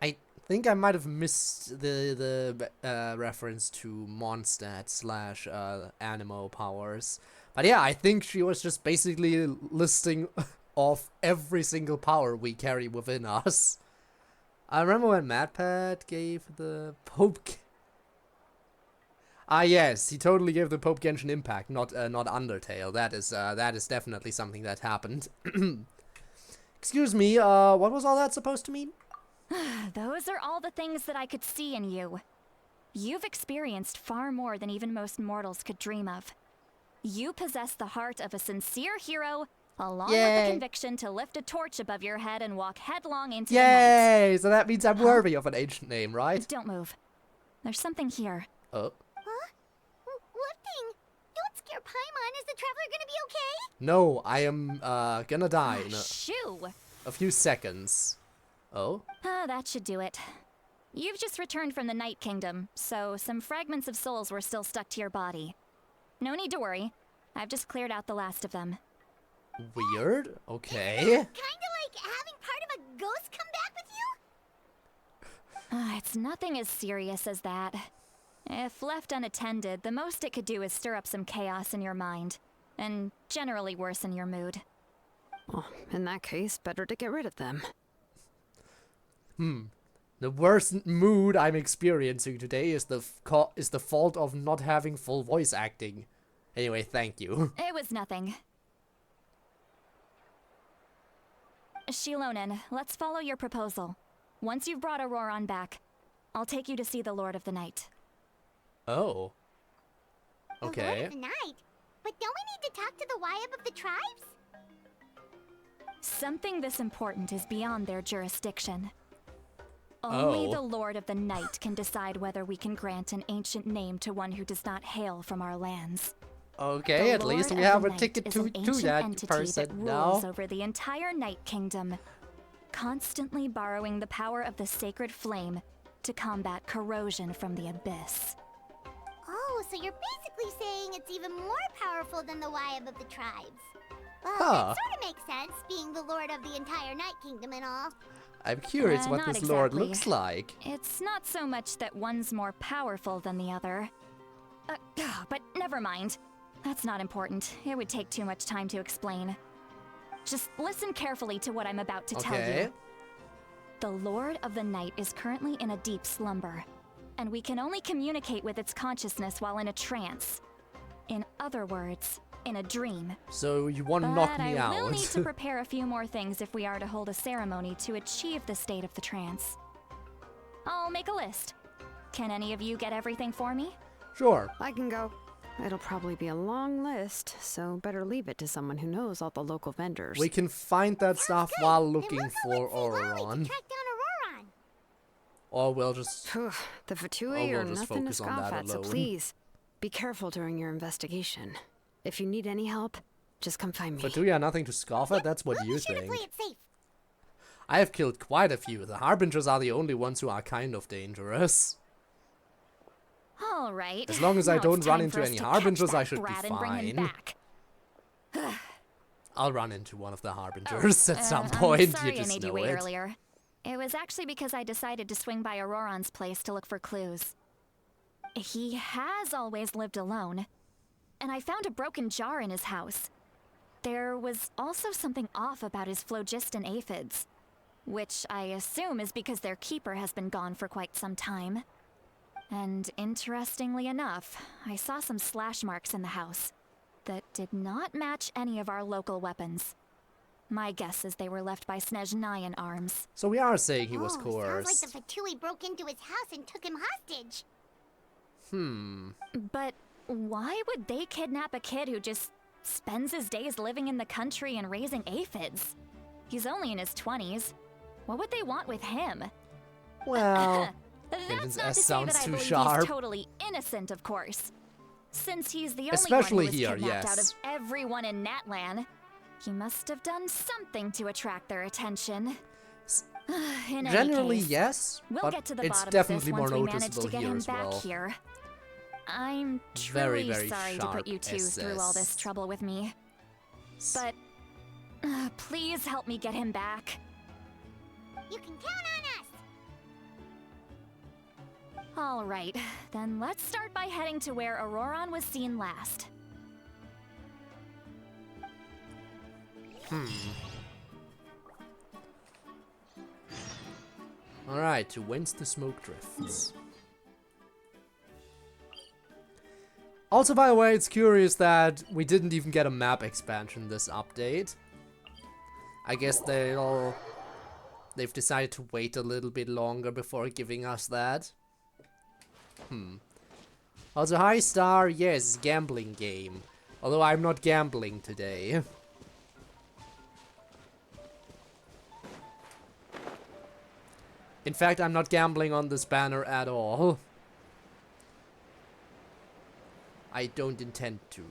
Speaker 5: I think I might have missed the reference to Mondstadt / Animo powers. But yeah, I think she was just basically listing
Speaker 1: of every single power we carry within us. I remember when MadPat gave the Pope... Ah yes, he totally gave the Pope Genshin Impact, not Undertale. That is definitely something that happened. Excuse me, what was all that supposed to mean?
Speaker 7: Those are all the things that I could see in you. You've experienced far more than even most mortals could dream of. You possess the heart of a sincere hero, along with the conviction to lift a torch above your head and walk headlong into the night.
Speaker 1: Yay! So that means I'm worthy of an ancient name, right?
Speaker 7: Don't move. There's something here.
Speaker 1: Oh.
Speaker 2: Huh? What thing? Don't scare Paimon. Is the traveler gonna be okay?
Speaker 1: No, I am gonna die in
Speaker 7: Shoo!
Speaker 1: a few seconds. Oh?
Speaker 7: That should do it. You've just returned from the Night Kingdom, so some fragments of souls were still stuck to your body. No need to worry. I've just cleared out the last of them.
Speaker 1: Weird. Okay.
Speaker 2: Kinda like having part of a ghost come back with you?
Speaker 7: It's nothing as serious as that. If left unattended, the most it could do is stir up some chaos in your mind, and generally worsen your mood.
Speaker 6: Well, in that case, better to get rid of them.
Speaker 1: The worst mood I'm experiencing today is the fault of not having full voice acting. Anyway, thank you.
Speaker 7: It was nothing. Xilonen, let's follow your proposal. Once you've brought Auroran back, I'll take you to see the Lord of the Night.
Speaker 1: Oh.
Speaker 2: The Lord
Speaker 1: Okay.
Speaker 2: of the Night? But don't we need to talk to the Wyab of the tribes?
Speaker 7: Something this important is beyond their jurisdiction. Only
Speaker 1: Oh.
Speaker 7: the Lord of the Night can decide whether we can grant an ancient name to one who does not hail from our lands.
Speaker 1: Okay,
Speaker 7: The
Speaker 1: at least
Speaker 7: Lord
Speaker 1: we
Speaker 7: of
Speaker 1: have
Speaker 7: the
Speaker 1: a
Speaker 7: Night
Speaker 1: ticket
Speaker 7: is
Speaker 1: to
Speaker 7: an ancient
Speaker 1: that
Speaker 7: entity
Speaker 1: person
Speaker 7: that rules
Speaker 1: now.
Speaker 7: over the entire Night Kingdom, constantly borrowing the power of the sacred flame to combat corrosion from the abyss.
Speaker 2: Oh, so you're basically saying it's even more powerful than the Wyab of the tribes. Well,
Speaker 1: Huh.
Speaker 2: that sort of makes sense, being the lord of the entire Night Kingdom and all.
Speaker 1: I'm curious what
Speaker 7: Not
Speaker 1: this lord
Speaker 7: exactly.
Speaker 1: looks like.
Speaker 7: It's not so much that one's more powerful than the other. But never mind. That's not important. It would take too much time to explain. Just listen carefully to what I'm about to tell
Speaker 1: Okay.
Speaker 7: you. The Lord of the Night is currently in a deep slumber, and we can only communicate with its consciousness while in a trance. In other words, in a dream.
Speaker 1: So you want to knock
Speaker 7: But
Speaker 1: me
Speaker 7: I will
Speaker 1: out?
Speaker 7: need to prepare a few more things if we are to hold a ceremony to achieve the state of the trance. I'll make a list. Can any of you get everything for me?
Speaker 1: Sure.
Speaker 6: I can go. It'll probably be a long list, so better leave it to someone who knows all the local vendors.
Speaker 1: We can find that stuff
Speaker 2: Good.
Speaker 1: while
Speaker 2: Then
Speaker 1: looking
Speaker 2: we'll go
Speaker 1: for
Speaker 2: and see Lolly
Speaker 1: Auroran.
Speaker 2: to track down Auroran.
Speaker 1: Or we'll just...
Speaker 6: Phew, the Fatui
Speaker 1: we'll
Speaker 6: are
Speaker 1: just
Speaker 6: nothing to
Speaker 1: focus on
Speaker 6: scoff
Speaker 1: that
Speaker 6: at, so
Speaker 1: alone.
Speaker 6: please, be careful during your investigation. If you need any help, just come find me.
Speaker 1: But do you have nothing to scoff at? That's what
Speaker 2: We'll
Speaker 1: you
Speaker 2: be sure to
Speaker 1: think.
Speaker 2: play it safe.
Speaker 1: I have killed quite a few. The Harbingers are the only ones who are kind of dangerous.
Speaker 7: All right.
Speaker 1: As long as I
Speaker 7: Now
Speaker 1: don't
Speaker 7: it's
Speaker 1: run
Speaker 7: time
Speaker 1: into
Speaker 7: for us
Speaker 1: any
Speaker 7: to
Speaker 1: Harbingers,
Speaker 7: catch
Speaker 1: I
Speaker 7: that
Speaker 1: should be
Speaker 7: brat and bring him
Speaker 1: fine.
Speaker 7: back.
Speaker 1: I'll run into one of the Harbingers at some
Speaker 7: I'm
Speaker 1: point.
Speaker 7: sorry
Speaker 1: You
Speaker 7: I
Speaker 1: just
Speaker 7: made you
Speaker 1: know
Speaker 7: wait
Speaker 1: it.
Speaker 7: earlier. It was actually because I decided to swing by Auroran's place to look for clues. He has always lived alone, and I found a broken jar in his house. There was also something off about his phlogiston aphids, which I assume is because their keeper has been gone for quite some time. And interestingly enough, I saw some slash marks in the house that did not match any of our local weapons. My guess is they were left by Snezhnayan arms.
Speaker 1: So we are saying he was
Speaker 2: Sounds
Speaker 1: coerced.
Speaker 2: like the Fatui broke into his house and took him hostage.
Speaker 7: But why would they kidnap a kid who just spends his days living in the country and raising aphids? He's only in his 20s. What would they want with him?
Speaker 1: Well,
Speaker 7: That's
Speaker 1: Genshin's
Speaker 7: not
Speaker 1: S
Speaker 7: to say
Speaker 1: sounds
Speaker 7: that I
Speaker 1: too
Speaker 7: believe
Speaker 1: sharp.
Speaker 7: he's totally innocent, of course. Since he's the only
Speaker 1: Especially
Speaker 7: one who was
Speaker 1: here,
Speaker 7: kidnapped out
Speaker 1: yes.
Speaker 7: of everyone in Natlan, he must have done something to attract their attention. In any
Speaker 1: generally
Speaker 7: case,
Speaker 1: yes,
Speaker 7: we'll
Speaker 1: but
Speaker 7: get to the
Speaker 1: it's
Speaker 7: bottom
Speaker 1: definitely
Speaker 7: of
Speaker 1: more
Speaker 7: this once we manage
Speaker 1: noticeable
Speaker 7: to get
Speaker 1: here
Speaker 7: him
Speaker 1: as
Speaker 7: back
Speaker 1: well.
Speaker 7: here. I'm
Speaker 1: Very,
Speaker 7: truly
Speaker 1: very
Speaker 7: sorry to put you two
Speaker 1: sharp
Speaker 7: through all this
Speaker 1: SS.
Speaker 7: trouble with me. But please help me get him back.
Speaker 2: You can count on us.
Speaker 7: All right, then let's start by heading to where Auroran was seen last.
Speaker 1: Alright, to whence the smoke drifts. Also, by the way, it's curious that we didn't even get a map expansion this update. I guess they've decided to wait a little bit longer before giving us that. Also, high star, yes, gambling game. Although I'm not gambling today. In fact, I'm not gambling on this banner at all. I don't intend to.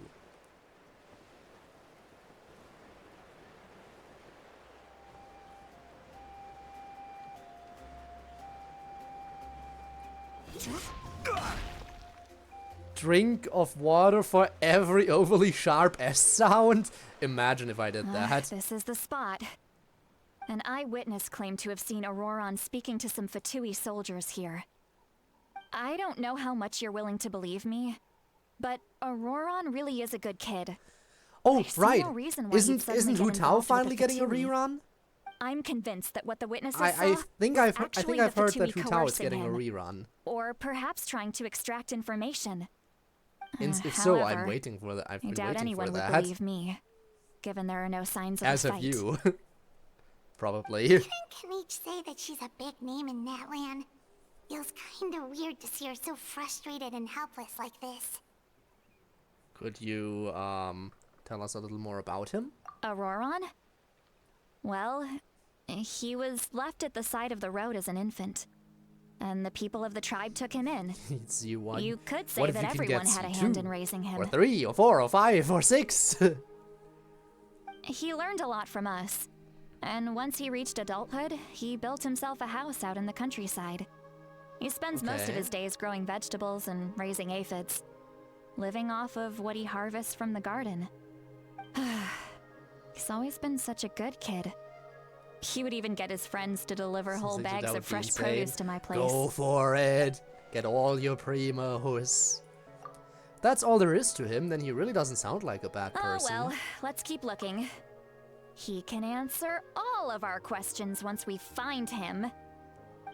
Speaker 1: Drink of water for every overly sharp S sound? Imagine if I did that.
Speaker 7: This is the spot. An eyewitness claimed to have seen Auroron speaking to some F2P soldiers here. I don't know how much you're willing to believe me, but Auroron really is a good kid.
Speaker 1: Oh,
Speaker 7: I see
Speaker 1: right.
Speaker 7: no reason why he'd suddenly
Speaker 1: Isn't
Speaker 7: get
Speaker 1: Hu Tao
Speaker 7: involved with
Speaker 1: finally
Speaker 7: the
Speaker 1: getting a
Speaker 7: F2P.
Speaker 1: rerun?
Speaker 7: I'm convinced that what the witnesses
Speaker 1: I
Speaker 7: saw
Speaker 1: think
Speaker 7: was
Speaker 1: I've heard
Speaker 7: actually
Speaker 1: that
Speaker 7: the
Speaker 1: Hu
Speaker 7: F2P
Speaker 1: Tao is
Speaker 7: coercing
Speaker 1: getting a
Speaker 7: him,
Speaker 1: rerun.
Speaker 7: or perhaps trying to extract information.
Speaker 1: If so, I'm
Speaker 7: However,
Speaker 1: waiting for that. I've
Speaker 7: I
Speaker 1: been
Speaker 7: doubt
Speaker 1: waiting
Speaker 7: anyone
Speaker 1: for
Speaker 7: would
Speaker 1: that.
Speaker 7: believe me, given there are no signs of
Speaker 1: As
Speaker 7: a
Speaker 1: have
Speaker 7: fight.
Speaker 1: you. Probably.
Speaker 2: Didn't Kanich say that she's a big name in Natlan? Feels kinda weird to see her so frustrated and helpless like this.
Speaker 1: Could you tell us a little more about him?
Speaker 7: Auroron? Well, he was left at the side of the road as an infant, and the people of the tribe took him in.
Speaker 1: It's you one.
Speaker 7: You could say
Speaker 1: What if
Speaker 7: that
Speaker 1: you can
Speaker 7: everyone
Speaker 1: get
Speaker 7: had a
Speaker 1: C2?
Speaker 7: hand in raising him.
Speaker 1: Or 3, or 4, or 5, or 6.
Speaker 7: He learned a lot from us, and once he reached adulthood, he built himself a house out in the countryside. He spends most of
Speaker 1: Okay.
Speaker 7: his days growing vegetables and raising aphids, living off of what he harvests from the garden. He's always been such a good kid. He would even get his friends to deliver whole
Speaker 1: That
Speaker 7: bags
Speaker 1: would
Speaker 7: of
Speaker 1: be
Speaker 7: fresh
Speaker 1: insane.
Speaker 7: produce to my place.
Speaker 1: Go for it. Get all your primos. That's all there is to him, then he really doesn't sound like a bad
Speaker 7: Oh
Speaker 1: person.
Speaker 7: well, let's keep looking. He can answer all of our questions once we find him.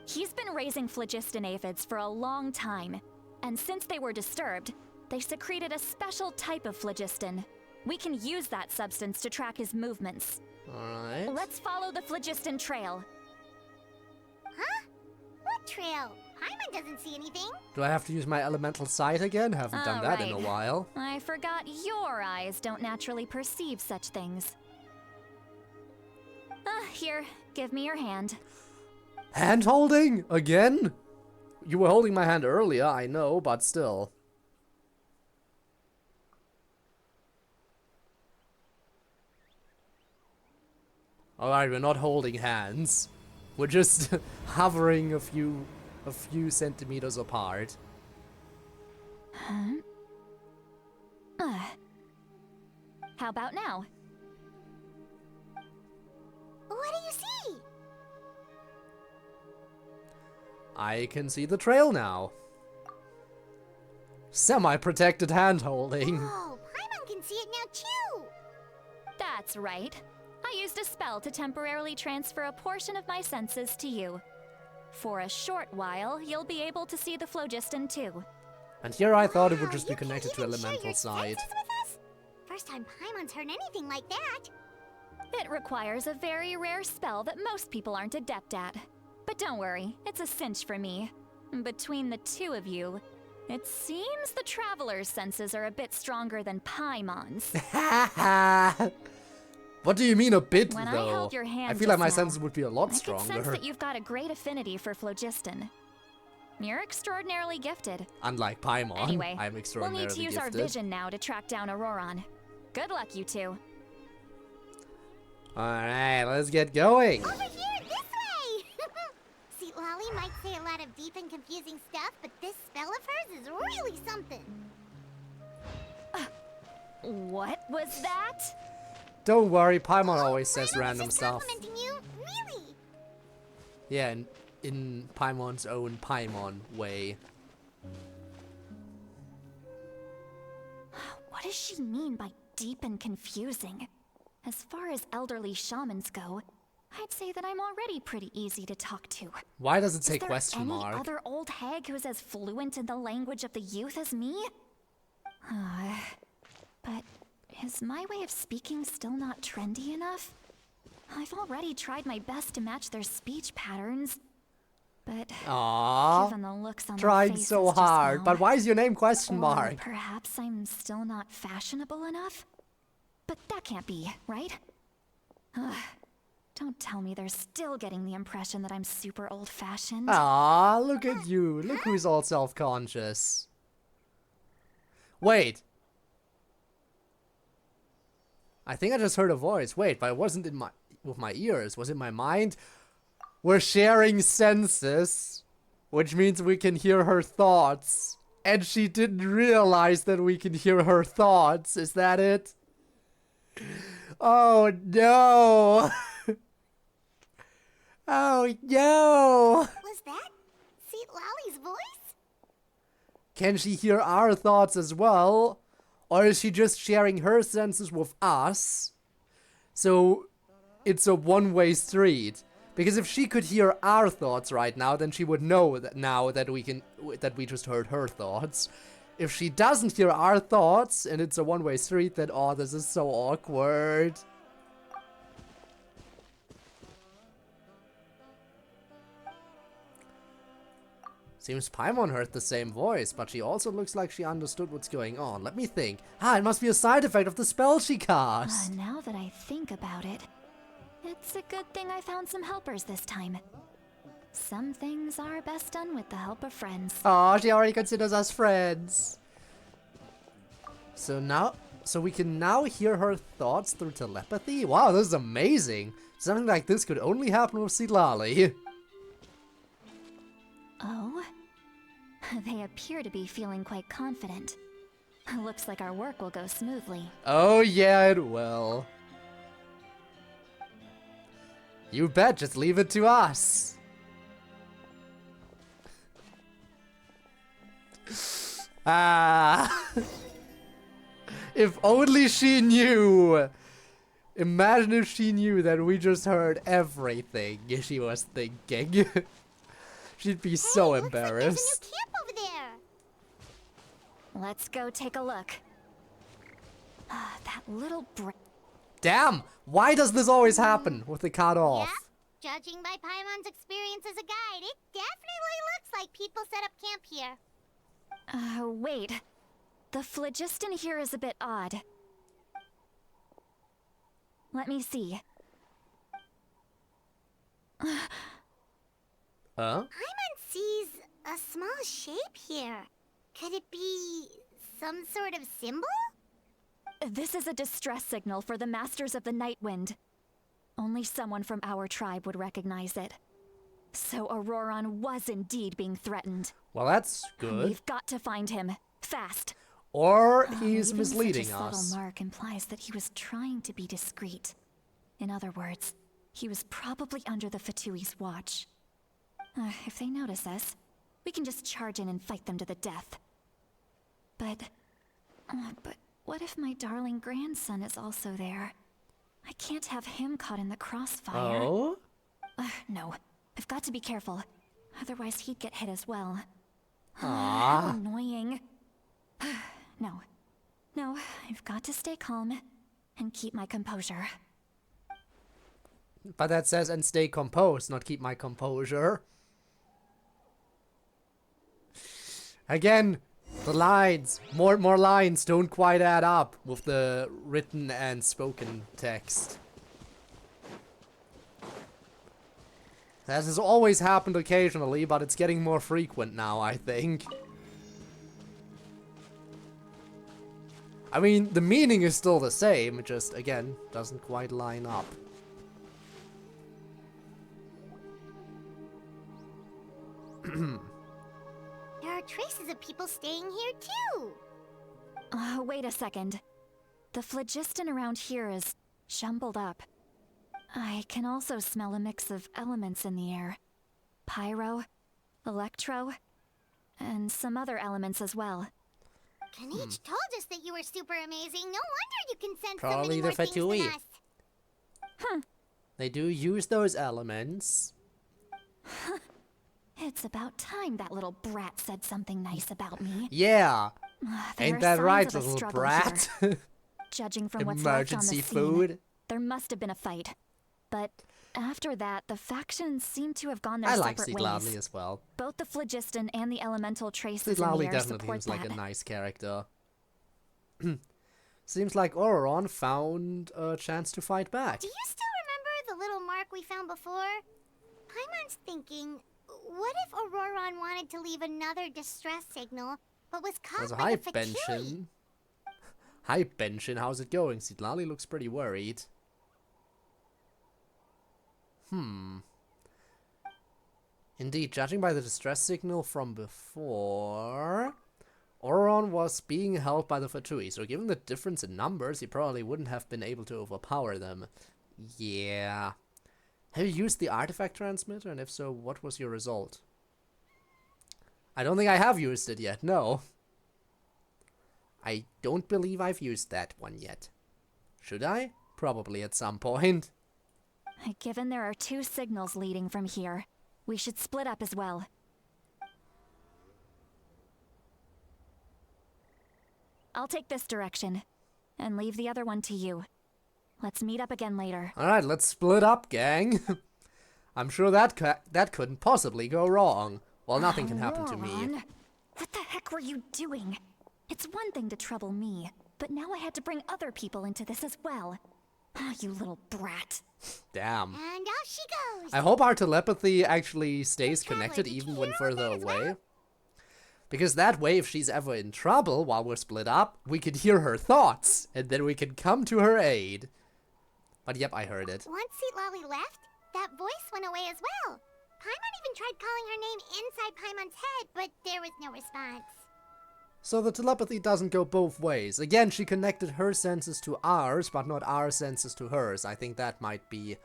Speaker 7: He's been raising phlogiston aphids for a long time, and since they were disturbed, they secreted a special type of phlogiston. We can use that substance to track his movements.
Speaker 1: Alright.
Speaker 7: Let's follow the phlogiston trail.
Speaker 2: Huh? What trail? Paimon doesn't see anything.
Speaker 1: Do I have to use my elemental sight again? Haven't done that in a
Speaker 7: Alright.
Speaker 1: while.
Speaker 7: I forgot your eyes don't naturally perceive such things. Here, give me your hand.
Speaker 1: Hand holding? Again? You were holding my hand earlier, I know, but still. Alright, we're not holding hands. We're just hovering a few centimeters apart.
Speaker 7: How about now?
Speaker 2: What do you see?
Speaker 1: I can see the trail now. Semi-protected hand holding.
Speaker 2: Oh, Paimon can see it now too.
Speaker 7: That's right. I used a spell to temporarily transfer a portion of my senses to you. For a short while, you'll be able to see the phlogiston too.
Speaker 1: And here I thought it would
Speaker 2: Wow,
Speaker 1: just be
Speaker 2: you can
Speaker 1: connected to
Speaker 2: even share
Speaker 1: elemental
Speaker 2: your
Speaker 1: side.
Speaker 2: senses with us? First time Paimon's heard anything like that.
Speaker 7: It requires a very rare spell that most people aren't adept at. But don't worry, it's a cinch for me. Between the two of you, it seems the Traveler's senses are a bit stronger than Paimon's.
Speaker 1: What do you mean a bit,
Speaker 7: When I
Speaker 1: though?
Speaker 7: held your hand
Speaker 1: I feel like
Speaker 7: just
Speaker 1: my
Speaker 7: now,
Speaker 1: senses would be a lot
Speaker 7: I could sense
Speaker 1: stronger.
Speaker 7: that you've got a great affinity for phlogiston. You're extraordinarily gifted.
Speaker 1: Unlike Paimon,
Speaker 7: Anyway,
Speaker 1: I'm
Speaker 7: we'll
Speaker 1: extraordinarily
Speaker 7: need to use
Speaker 1: gifted.
Speaker 7: our vision now to track down Auroron. Good luck, you two.
Speaker 1: Alright, let's get going.
Speaker 2: Over here, this way! See, Lolly might say a lot of deep and confusing stuff, but this spell of hers is really something.
Speaker 7: What was that?
Speaker 1: Don't worry, Paimon always
Speaker 2: Paimon
Speaker 1: says
Speaker 2: was
Speaker 1: random
Speaker 2: just
Speaker 1: stuff.
Speaker 2: complimenting you? Really?
Speaker 1: Yeah, in Paimon's own Paimon way.
Speaker 7: What does she mean by deep and confusing? As far as elderly shamans go, I'd say that I'm already pretty easy to talk to.
Speaker 5: Why does it say
Speaker 7: Is there
Speaker 5: question
Speaker 7: any
Speaker 5: mark?
Speaker 7: other old hag who's as fluent in the language of the youth as me? But is my way of speaking still not trendy enough? I've already tried my best to match their speech patterns. But given the looks on their
Speaker 5: Tried
Speaker 7: faces
Speaker 5: so
Speaker 7: just
Speaker 5: hard.
Speaker 7: now,
Speaker 5: But why is your name question
Speaker 7: or
Speaker 5: mark?
Speaker 7: perhaps I'm still not fashionable enough? But that can't be, right? Don't tell me they're still getting the impression that I'm super old-fashioned.
Speaker 5: Ah, look at you. Look who's all self-conscious. Wait. I think I just heard a voice. Wait, but it wasn't in with my ears. Was it my mind? We're sharing senses, which means we can hear her thoughts. And she didn't realize that we can hear her thoughts. Is that it? Oh no. Oh no.
Speaker 2: Was that Seat Lolly's voice?
Speaker 5: Can she hear our thoughts as well? Or is she just sharing her senses with us? So it's a one-way street. Because if she could hear our thoughts right now, then she would know that now that we just heard her thoughts. If she doesn't hear our thoughts and it's a one-way street, then oh, this is so awkward. Seems Paimon heard the same voice, but she also looks like she understood what's going on. Let me think. It must be a side effect of the spell she cast.
Speaker 7: Now that I think about it, it's a good thing I found some helpers this time. Some things are best done with the help of friends.
Speaker 5: Oh, she already considers us friends. So we can now hear her thoughts through telepathy? Wow, this is amazing. Something like this could only happen with Silali.
Speaker 7: Oh? They appear to be feeling quite confident. Looks like our work will go smoothly.
Speaker 5: Oh yeah, it will. You bet, just leave it to us. If only she knew. Imagine if she knew that we just heard everything she was thinking. She'd be so embarrassed.
Speaker 2: Looks like there's a new camp over there.
Speaker 7: Let's go take a look. That little
Speaker 5: Damn! Why does this always happen with the cut off?
Speaker 2: Yeah, judging by Paimon's experience as a guide, it definitely looks like people set up camp here.
Speaker 7: Wait. The phlogiston here is a bit odd. Let me see.
Speaker 2: Paimon sees a small shape here. Could it be some sort of symbol?
Speaker 7: This is a distress signal for the Masters of the Night Wind. Only someone from our tribe would recognize it. So Auroron was indeed being threatened.
Speaker 5: Well, that's good.
Speaker 7: We've got to find him. Fast.
Speaker 5: Or he's
Speaker 7: Leaving
Speaker 5: misleading
Speaker 7: such a
Speaker 5: us.
Speaker 7: subtle mark implies that he was trying to be discreet. In other words, he was probably under the Fatui's watch. If they notice us, we can just charge in and fight them to the death. But what if my darling grandson is also there? I can't have him caught in the crossfire.
Speaker 5: Oh?
Speaker 7: No, I've got to be careful. Otherwise he'd get hit as well.
Speaker 5: Ah.
Speaker 7: How annoying. No, I've got to stay calm and keep my composure.
Speaker 5: But that says, and stay composed, not keep my composure. Again, the lines, more lines don't quite add up with the written and spoken text. This has always happened occasionally, but it's getting more frequent now, I think. I mean, the meaning is still the same, it just, again, doesn't quite line up.
Speaker 2: There are traces of people staying here too.
Speaker 7: Wait a second. The phlogiston around here is jumbled up. I can also smell a mix of elements in the air. Pyro, electro, and some other elements as well.
Speaker 2: Kanich told us that you were super amazing. No wonder you can sense
Speaker 5: Probably
Speaker 2: so many
Speaker 5: the
Speaker 2: more things than
Speaker 5: Fatui.
Speaker 2: us.
Speaker 1: They do use those elements.
Speaker 7: It's about time that little brat said something nice about me.
Speaker 1: Yeah.
Speaker 7: There
Speaker 1: Ain't
Speaker 7: are
Speaker 1: that
Speaker 7: signs
Speaker 1: right,
Speaker 7: of a
Speaker 1: little
Speaker 7: struggle
Speaker 1: brat?
Speaker 7: here. Judging from what's left on the
Speaker 1: Emergency
Speaker 7: scene,
Speaker 1: food.
Speaker 7: there must have been a fight. But after that, the factions seem to have gone their
Speaker 1: I like
Speaker 7: separate
Speaker 1: Xilonen
Speaker 7: ways.
Speaker 1: as well.
Speaker 7: Both the phlogiston and the elemental traces in the
Speaker 1: Xilonen
Speaker 7: air
Speaker 1: definitely
Speaker 7: support
Speaker 1: seems like
Speaker 7: that.
Speaker 1: a nice character. Seems like Auroron found a chance to fight back.
Speaker 2: Do you still remember the little mark we found before? Paimon's thinking, what if Auroron wanted to leave another distress signal, but was caught
Speaker 1: Also,
Speaker 2: by
Speaker 1: hi,
Speaker 2: the Fatui?
Speaker 1: Benshin. Hi, Benshin. How's it going? Xilonen looks pretty worried. Indeed, judging by the distress signal from before, Auroron was being held by the Fatui, so given the difference in numbers, he probably wouldn't have been able to overpower them. Yeah. Have you used the artifact transmitter, and if so, what was your result? I don't think I have used it yet, no. I don't believe I've used that one yet. Should I? Probably at some point.
Speaker 7: Given there are 2 signals leading from here, we should split up as well. I'll take this direction, and leave the other one to you. Let's meet up again later.
Speaker 1: Alright, let's split up, gang. I'm sure that couldn't possibly go wrong. Well, nothing can happen to me.
Speaker 7: Auroron, what the heck were you doing? It's one thing to trouble me, but now I had to bring other people into this as well. Ah, you little brat.
Speaker 1: Damn.
Speaker 2: And off she goes.
Speaker 1: I hope our telepathy actually stays
Speaker 2: Traveler,
Speaker 1: connected
Speaker 2: did
Speaker 1: even
Speaker 2: you
Speaker 1: when
Speaker 2: hear
Speaker 1: further
Speaker 2: that as
Speaker 1: away.
Speaker 2: well?
Speaker 1: Because that way, if she's ever in trouble while we're split up, we could hear her thoughts, and then we can come to her aid. But yep, I heard it.
Speaker 2: Once Xilonen left, that voice went away as well. Paimon even tried calling her name inside Paimon's head, but there was no response.
Speaker 1: So the telepathy doesn't go both ways. Again, she connected her senses to ours, but not our senses to hers. I think that might be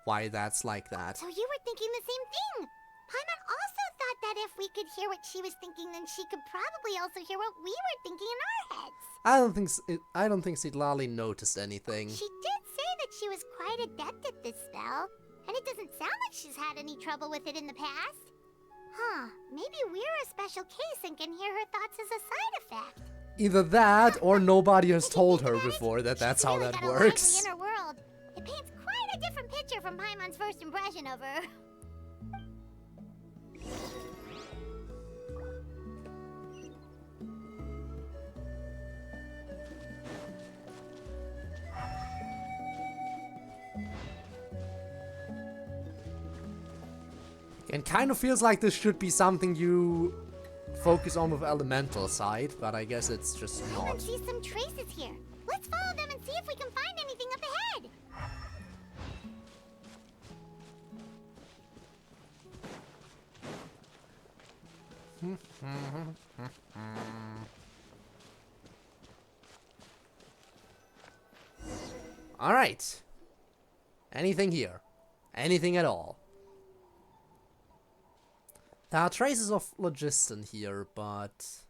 Speaker 1: why that's like that.
Speaker 2: So you were thinking the same thing. Paimon also thought that if we could hear what she was thinking, then she could probably also hear what we were thinking in our heads.
Speaker 1: I don't think Xilonen noticed anything.
Speaker 2: She did say that she was quite adept at this spell, and it doesn't sound like she's had any trouble with it in the past. Huh, maybe we're a special case and can hear her thoughts as a side effect.
Speaker 1: Either that, or nobody has
Speaker 2: If you
Speaker 1: told
Speaker 2: think
Speaker 1: her
Speaker 2: about it,
Speaker 1: before that that's
Speaker 2: she's
Speaker 1: how
Speaker 2: really
Speaker 1: that
Speaker 2: got a
Speaker 1: works.
Speaker 2: lively inner world. It paints quite a different picture from Paimon's first impression of her.
Speaker 1: It kind of feels like this should be something you focus on with elemental side, but I guess it's just
Speaker 2: I
Speaker 1: not.
Speaker 2: see some traces here. Let's follow them and see if we can find anything up ahead.
Speaker 1: Alright. Anything here? Anything at all? There are traces of phlogiston here, but...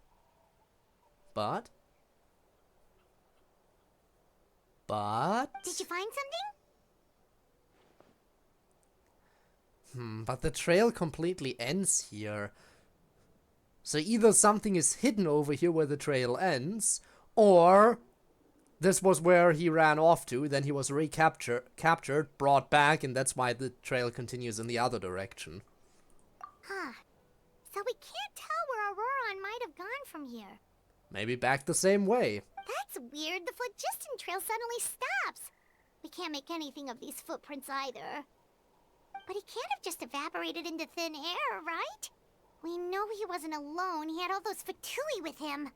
Speaker 1: But?
Speaker 2: Did you find something?
Speaker 1: But the trail completely ends here. So either something is hidden over here where the trail ends, or this was where he ran off to, then he was captured, brought back, and that's why the trail continues in the other direction.
Speaker 2: Huh. So we can't tell where Auroron might have gone from here.
Speaker 1: Maybe back the same way.
Speaker 2: That's weird. The phlogiston trail suddenly stops. We can't make anything of these footprints either. But he can't have just evaporated into thin air, right? We know he wasn't alone. He had all those Fatui with him.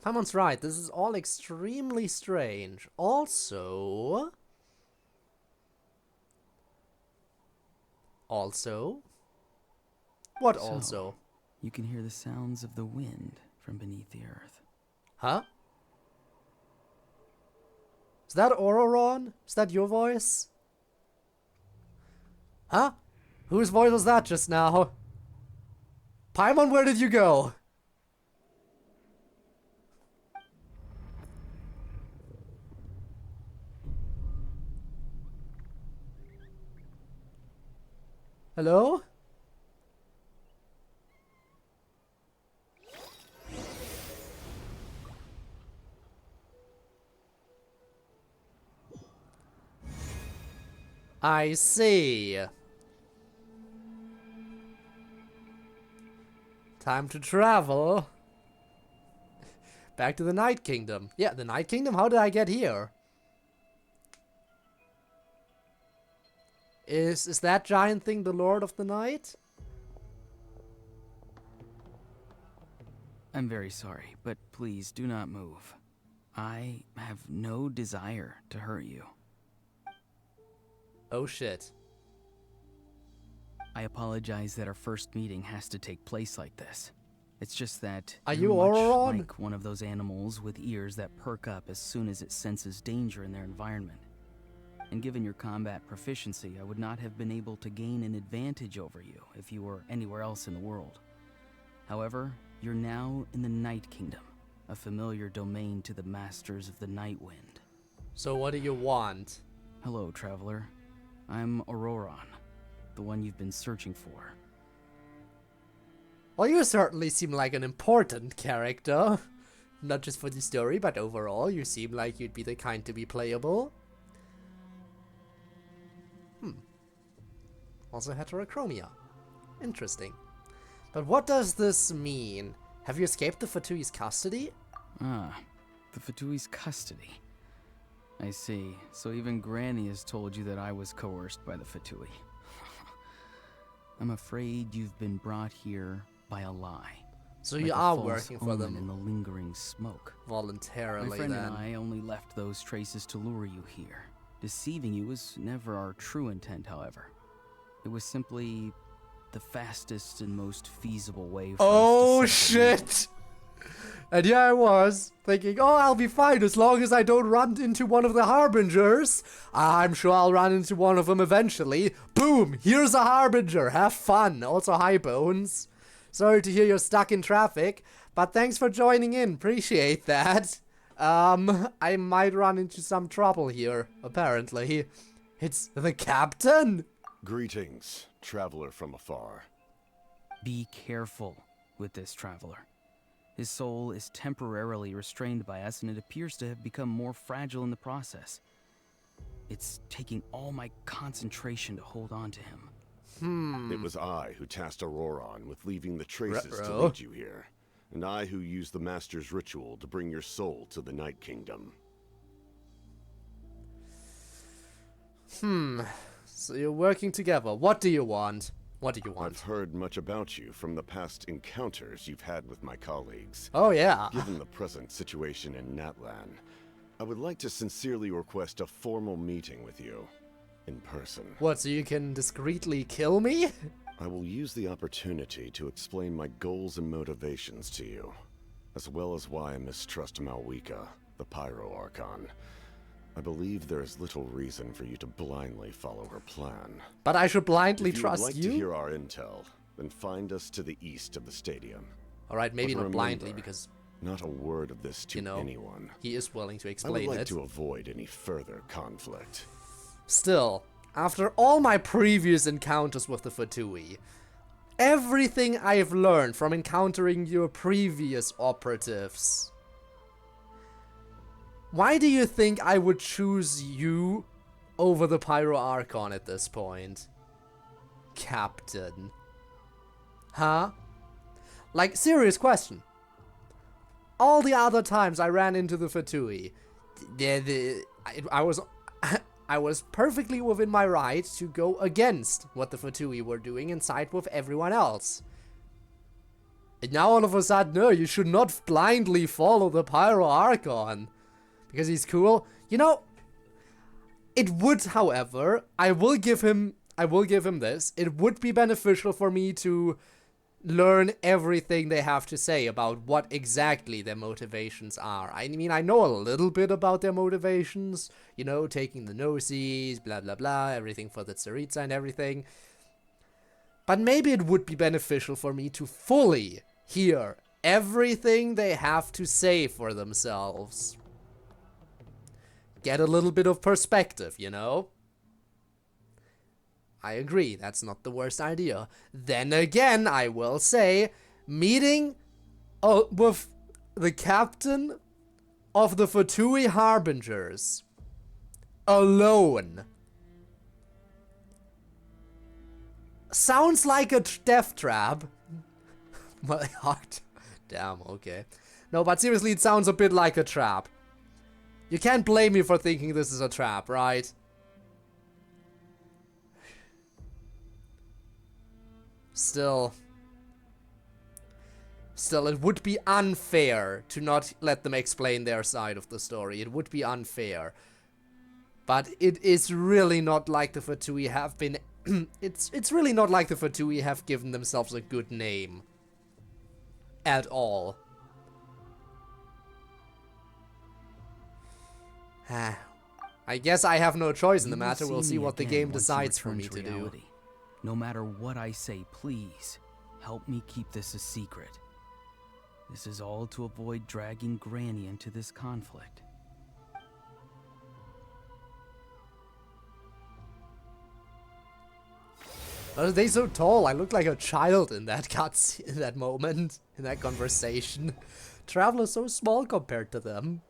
Speaker 1: Paimon's right, this is all extremely strange. Also... What also?
Speaker 8: You can hear the sounds of the wind from beneath the earth.
Speaker 1: Huh? Is that Auroron? Is that your voice? Huh? Whose voice was that just now? Paimon, where did you go? Hello? I see. Time to travel. Back to the Night Kingdom. Yeah, the Night Kingdom? How did I get here? Is that giant thing the Lord of the Night?
Speaker 8: I'm very sorry, but please do not move. I have no desire to hurt you.
Speaker 1: Oh shit.
Speaker 8: I apologize that our first meeting has to take place like this. It's just that
Speaker 1: Are
Speaker 8: you're
Speaker 1: you
Speaker 8: much
Speaker 1: Auron?
Speaker 8: like one of those animals with ears that perk up as soon as it senses danger in their environment. And given your combat proficiency, I would not have been able to gain an advantage over you if you were anywhere else in the world. However, you're now in the Night Kingdom, a familiar domain to the Masters of the Night Wind.
Speaker 1: So what do you want?
Speaker 8: Hello, traveler. I'm Auroron, the one you've been searching for.
Speaker 1: Well, you certainly seem like an important character. Not just for the story, but overall, you seem like you'd be the kind to be playable. Also heterochromia. Interesting. But what does this mean? Have you escaped the Fatui's custody?
Speaker 8: Ah, the Fatui's custody. I see. So even Granny has told you that I was coerced by the Fatui. I'm afraid you've been brought here by a lie.
Speaker 1: So
Speaker 8: like
Speaker 1: you
Speaker 8: a
Speaker 1: are
Speaker 8: false
Speaker 1: working for
Speaker 8: omen
Speaker 1: them
Speaker 8: in the lingering smoke.
Speaker 1: voluntarily
Speaker 8: My friend
Speaker 1: then.
Speaker 8: and I only left those traces to lure you here. Deceiving you was never our true intent, however. It was simply the fastest and most feasible way for
Speaker 1: Oh
Speaker 8: us to settle
Speaker 1: shit! And here I was, thinking, oh, I'll be fine as long as I don't run into one of the Harbingers. I'm sure I'll run into one of them eventually. Boom! Here's a Harbinger. Have fun. Also, hi, Bones. Sorry to hear you're stuck in traffic, but thanks for joining in. Appreciate that. I might run into some trouble here, apparently. It's the captain?
Speaker 9: Greetings, traveler from afar.
Speaker 8: Be careful with this traveler. His soul is temporarily restrained by us, and it appears to have become more fragile in the process. It's taking all my concentration to hold on to him.
Speaker 9: It was I who tasked Auroron with leaving the traces to
Speaker 1: Ruh-roh.
Speaker 9: lead you here, and I who used the Master's ritual to bring your soul to the Night Kingdom.
Speaker 1: So you're working together. What do you want? What do you want?
Speaker 9: I've heard much about you from the past encounters you've had with my colleagues.
Speaker 1: Oh, yeah.
Speaker 9: Given the present situation in Natlan, I would like to sincerely request a formal meeting with you, in person.
Speaker 1: What, so you can discreetly kill me?
Speaker 9: I will use the opportunity to explain my goals and motivations to you, as well as why I mistrust Malwika, the Pyro Archon. I believe there is little reason for you to blindly follow her plan.
Speaker 1: But I should blindly
Speaker 9: If you
Speaker 1: trust
Speaker 9: would like
Speaker 1: you?
Speaker 9: to hear our intel, then find us to the east of the stadium.
Speaker 1: Alright, maybe
Speaker 9: But
Speaker 1: not blindly,
Speaker 9: remember,
Speaker 1: because,
Speaker 9: not a word of this to
Speaker 1: you know,
Speaker 9: anyone.
Speaker 1: he is willing to
Speaker 9: I would
Speaker 1: explain
Speaker 9: like
Speaker 1: it.
Speaker 9: to avoid any further conflict.
Speaker 1: Still, after all my previous encounters with the Fatui, everything I've learned from encountering your previous operatives, why do you think I would choose you over the Pyro Archon at this point? Captain. Huh? Like, serious question. All the other times I ran into the Fatui, I was perfectly within my right to go against what the Fatui were doing and side with everyone else. And now all of a sudden, no, you should not blindly follow the Pyro Archon. Because he's cool. You know, it would, however, I will give him this. It would be beneficial for me to learn everything they have to say about what exactly their motivations are. I mean, I know a little bit about their motivations, you know, taking the Gnosis, blah blah blah, everything for the Tsaritsa and everything. But maybe it would be beneficial for me to fully hear everything they have to say for themselves. Get a little bit of perspective, you know? I agree, that's not the worst idea. Then again, I will say, meeting with the captain of the F2P Harbingers alone sounds like a death trap. My heart. Damn, okay. No, but seriously, it sounds a bit like a trap. You can't blame me for thinking this is a trap, right? Still, it would be unfair to not let them explain their side of the story. It would be unfair. But it is really not like the F2P have been... it's really not like the F2P have given themselves a good name. At all. I guess I have no choice in the matter. We'll see what the game decides for me to do.
Speaker 8: No matter what I say, please, help me keep this a secret. This is all to avoid dragging Granny into this conflict.
Speaker 1: Are they so tall? I look like a child in that cutscene, in that moment, in that conversation. Traveler's so small compared to them.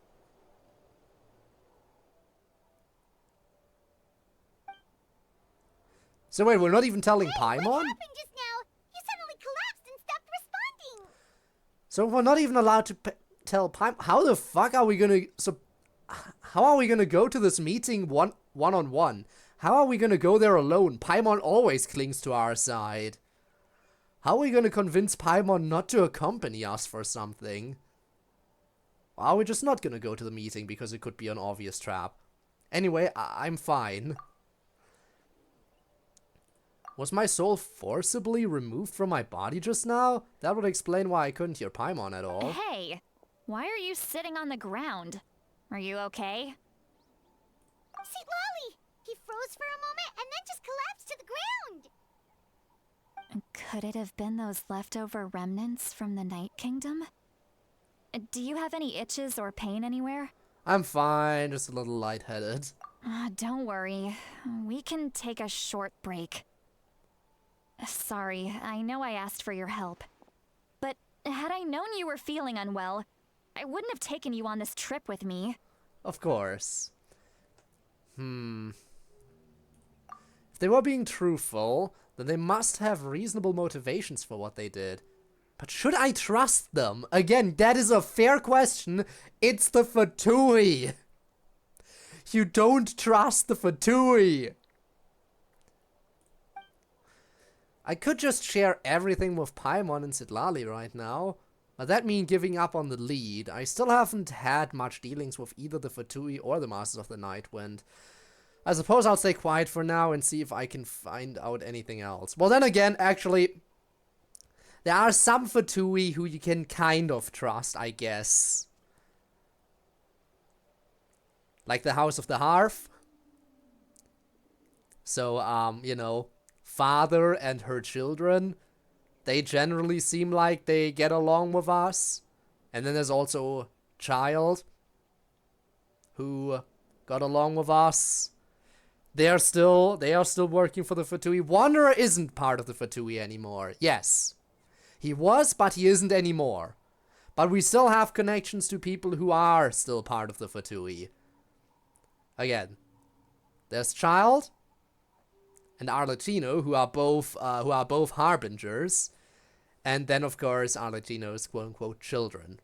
Speaker 1: So wait, we're not even telling Paimon?
Speaker 2: What happened just now? You suddenly collapsed and stopped responding.
Speaker 1: So we're not even allowed to tell Paimon. How the fuck are we gonna... how are we gonna go to this meeting one-on-one? How are we gonna go there alone? Paimon always clings to our side. How are we gonna convince Paimon not to accompany us for something? Or are we just not gonna go to the meeting because it could be an obvious trap? Anyway, I'm fine. Was my soul forcibly removed from my body just now? That would explain why I couldn't hear Paimon at all.
Speaker 7: Hey, why are you sitting on the ground? Are you okay?
Speaker 2: Xilonen! He froze for a moment and then just collapsed to the ground.
Speaker 7: Could it have been those leftover remnants from the Night Kingdom? Do you have any itches or pain anywhere?
Speaker 1: I'm fine, just a little lightheaded.
Speaker 7: Don't worry. We can take a short break. Sorry, I know I asked for your help. But had I known you were feeling unwell, I wouldn't have taken you on this trip with me.
Speaker 1: Of course. If they were being truthful, then they must have reasonable motivations for what they did. But should I trust them? Again, that is a fair question. It's the F2P. You don't trust the F2P. I could just share everything with Paimon and Xilonen right now, but that means giving up on the lead. I still haven't had much dealings with either the F2P or the Masters of the Nightwind. I suppose I'll stay quiet for now and see if I can find out anything else. Well, then again, actually, there are some F2P who you can kind of trust, I guess. Like the House of the Hearth. So, you know, father and her children, they generally seem like they get along with us. And then there's also child who got along with us. They are still working for the F2P. Wanderer isn't part of the F2P anymore. Yes. He was, but he isn't anymore. But we still have connections to people who are still part of the F2P. Again, there's Child and Arlecchino, who are both harbingers, and then of course Arlecchino's quote-unquote children.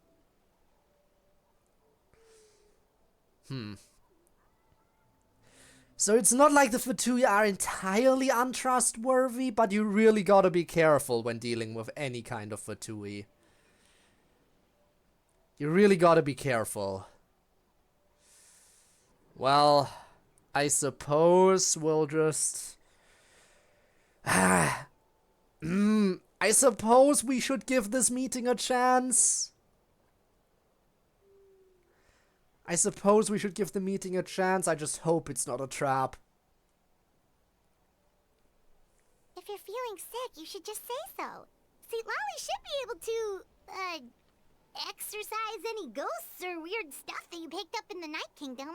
Speaker 1: So it's not like the F2P are entirely untrustworthy, but you really gotta be careful when dealing with any kind of F2P. You really gotta be careful. Well, I suppose we'll just... I suppose we should give this meeting a chance. I suppose we should give the meeting a chance. I just hope it's not a trap.
Speaker 2: If you're feeling sick, you should just say so. Xilonen should be able to, exorcise any ghosts or weird stuff that you picked up in the Night Kingdom.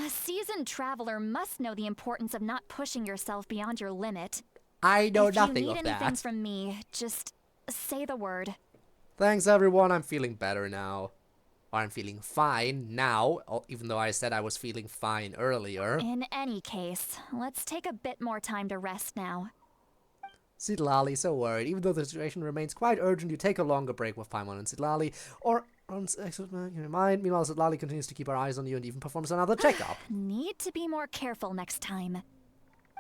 Speaker 7: See seasoned traveler must know the importance of not pushing yourself beyond your limit.
Speaker 1: I know
Speaker 7: If
Speaker 1: nothing
Speaker 7: you
Speaker 1: of
Speaker 7: need anything
Speaker 1: that.
Speaker 7: from me, just say the word.
Speaker 1: Thanks, everyone. I'm feeling better now. Or I'm feeling fine now, even though I said I was feeling fine earlier.
Speaker 7: In any case, let's take a bit more time to rest now.
Speaker 1: Citlali, so worried. Even though the situation remains quite urgent, you take a longer break with Paimon and Citlali, or on your mind. Meanwhile, Citlali continues to keep her eyes on you and even performs another checkup.
Speaker 7: Need to be more careful next time.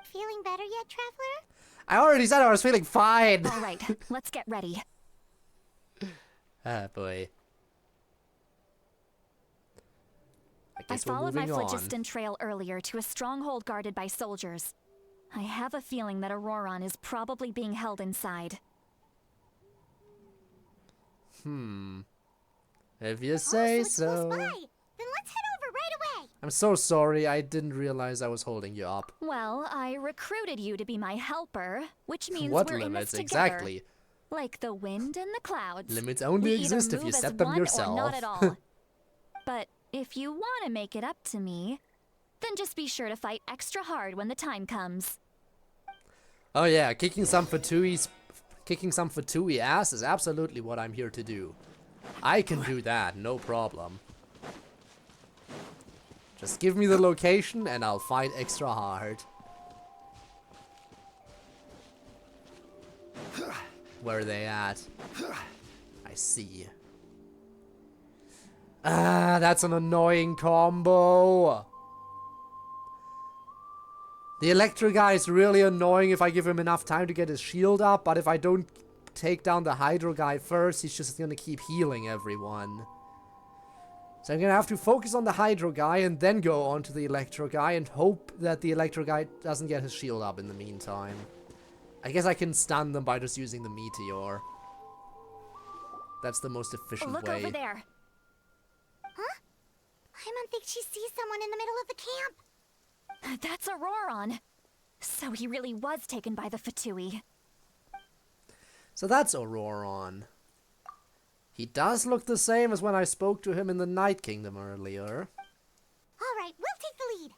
Speaker 2: Feeling better yet, Traveler?
Speaker 1: I already said I was feeling fine!
Speaker 7: All right, let's get ready.
Speaker 1: Ah, boy.
Speaker 7: I followed my phlogiston trail earlier to a stronghold guarded by soldiers. I have a feeling that Auroron is probably being held inside.
Speaker 1: If you say
Speaker 2: It's close
Speaker 1: so.
Speaker 2: by. Then let's head over right away.
Speaker 1: I'm so sorry, I didn't realize I was holding you up.
Speaker 7: Well, I recruited you to be my helper, which means
Speaker 1: What
Speaker 7: we're
Speaker 1: limits,
Speaker 7: in this together.
Speaker 1: exactly?
Speaker 7: Like the wind and the clouds.
Speaker 1: Limits only
Speaker 7: We either
Speaker 1: exist if you
Speaker 7: move
Speaker 1: set
Speaker 7: as
Speaker 1: them
Speaker 7: one
Speaker 1: yourself.
Speaker 7: Or not at all. But if you want to make it up to me, then just be sure to fight extra hard when the time comes.
Speaker 1: Oh yeah, kicking some Fatui ass is absolutely what I'm here to do. I can do that, no problem. Just give me the location and I'll fight extra hard. Where are they at? I see. Ah, that's an annoying combo. The Electro guy is really annoying if I give him enough time to get his shield up, but if I don't take down the Hydro guy first, he's just gonna keep healing everyone. So I'm gonna have to focus on the Hydro guy and then go on to the Electro guy and hope that the Electro guy doesn't get his shield up in the meantime. I guess I can stun them by just using the Meteor. That's the most efficient
Speaker 7: Look
Speaker 1: way.
Speaker 7: over there.
Speaker 2: Huh? Paimon thinks she sees someone in the middle of the camp.
Speaker 7: That's Auroron. So he really was taken by the Fatui.
Speaker 1: So that's Auroron. He does look the same as when I spoke to him in the Night Kingdom earlier.
Speaker 2: All right, we'll take the lead.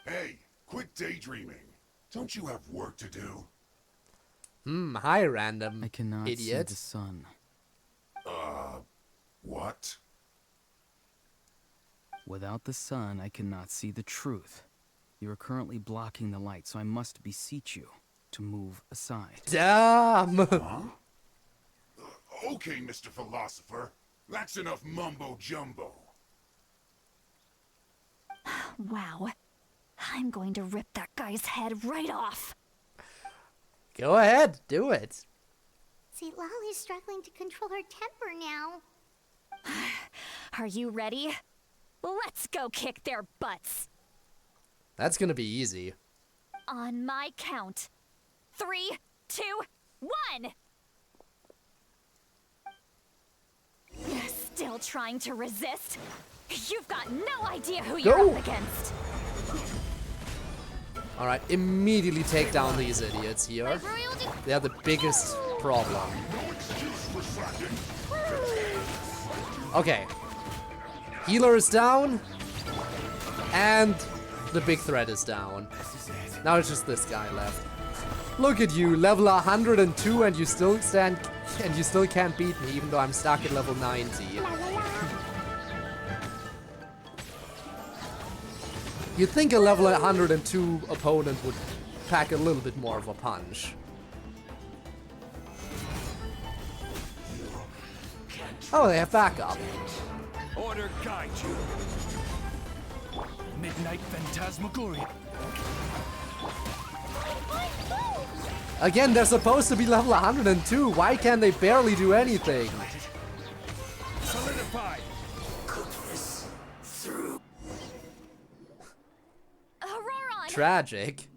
Speaker 10: Hey, quit daydreaming. Don't you have work to do?
Speaker 1: Hi, random
Speaker 8: I cannot
Speaker 1: idiot.
Speaker 8: see the sun.
Speaker 10: What?
Speaker 8: Without the sun, I cannot see the truth. You are currently blocking the light, so I must beseech you to move aside.
Speaker 1: Damn!
Speaker 10: Huh? Okay, Mr. Philosopher. That's enough mumbo-jumbo.
Speaker 7: Wow. I'm going to rip that guy's head right off.
Speaker 1: Go ahead, do it.
Speaker 2: See, Lolly's struggling to control her temper now.
Speaker 7: Are you ready? Let's go kick their butts.
Speaker 1: That's gonna be easy.
Speaker 7: On my count. 3, 2, 1! Still trying to resist? You've got no idea who you're up against.
Speaker 1: Alright, immediately take down these idiots here. They are the biggest problem. Okay. Healer is down. And the big threat is down. Now it's just this guy left. Look at you, level 102 and you still can't beat me even though I'm stuck at level 90. You'd think a level 102 opponent would pack a little bit more of a punch. Oh, they have backup.
Speaker 4: Order guide you. Midnight Phantasmagoria.
Speaker 1: Again, they're supposed to be level 102. Why can't they barely do anything?
Speaker 4: Solidified.
Speaker 7: Auroron!
Speaker 1: Tragic.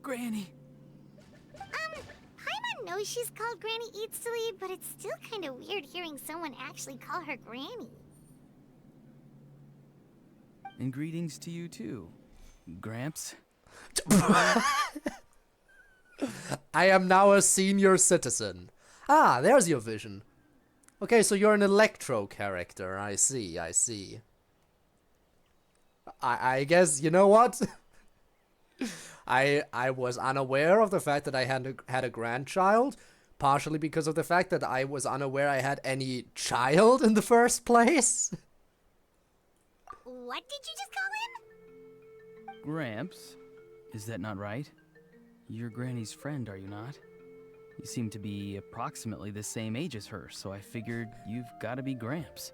Speaker 8: Granny!
Speaker 2: Paimon knows she's called Granny Eats Sleep, but it's still kind of weird hearing someone actually call her Granny.
Speaker 8: And greetings to you too, Gramps.
Speaker 1: I am now a senior citizen. Ah, there's your vision. Okay, so you're an Electro character. I see, I see. I guess, you know what? I was unaware of the fact that I had a grandchild, partially because of the fact that I was unaware I had any child in the first place.
Speaker 2: What did you just call him?
Speaker 8: Gramps? Is that not right? You're Granny's friend, are you not? You seem to be approximately the same age as her, so I figured you've got to be Gramps.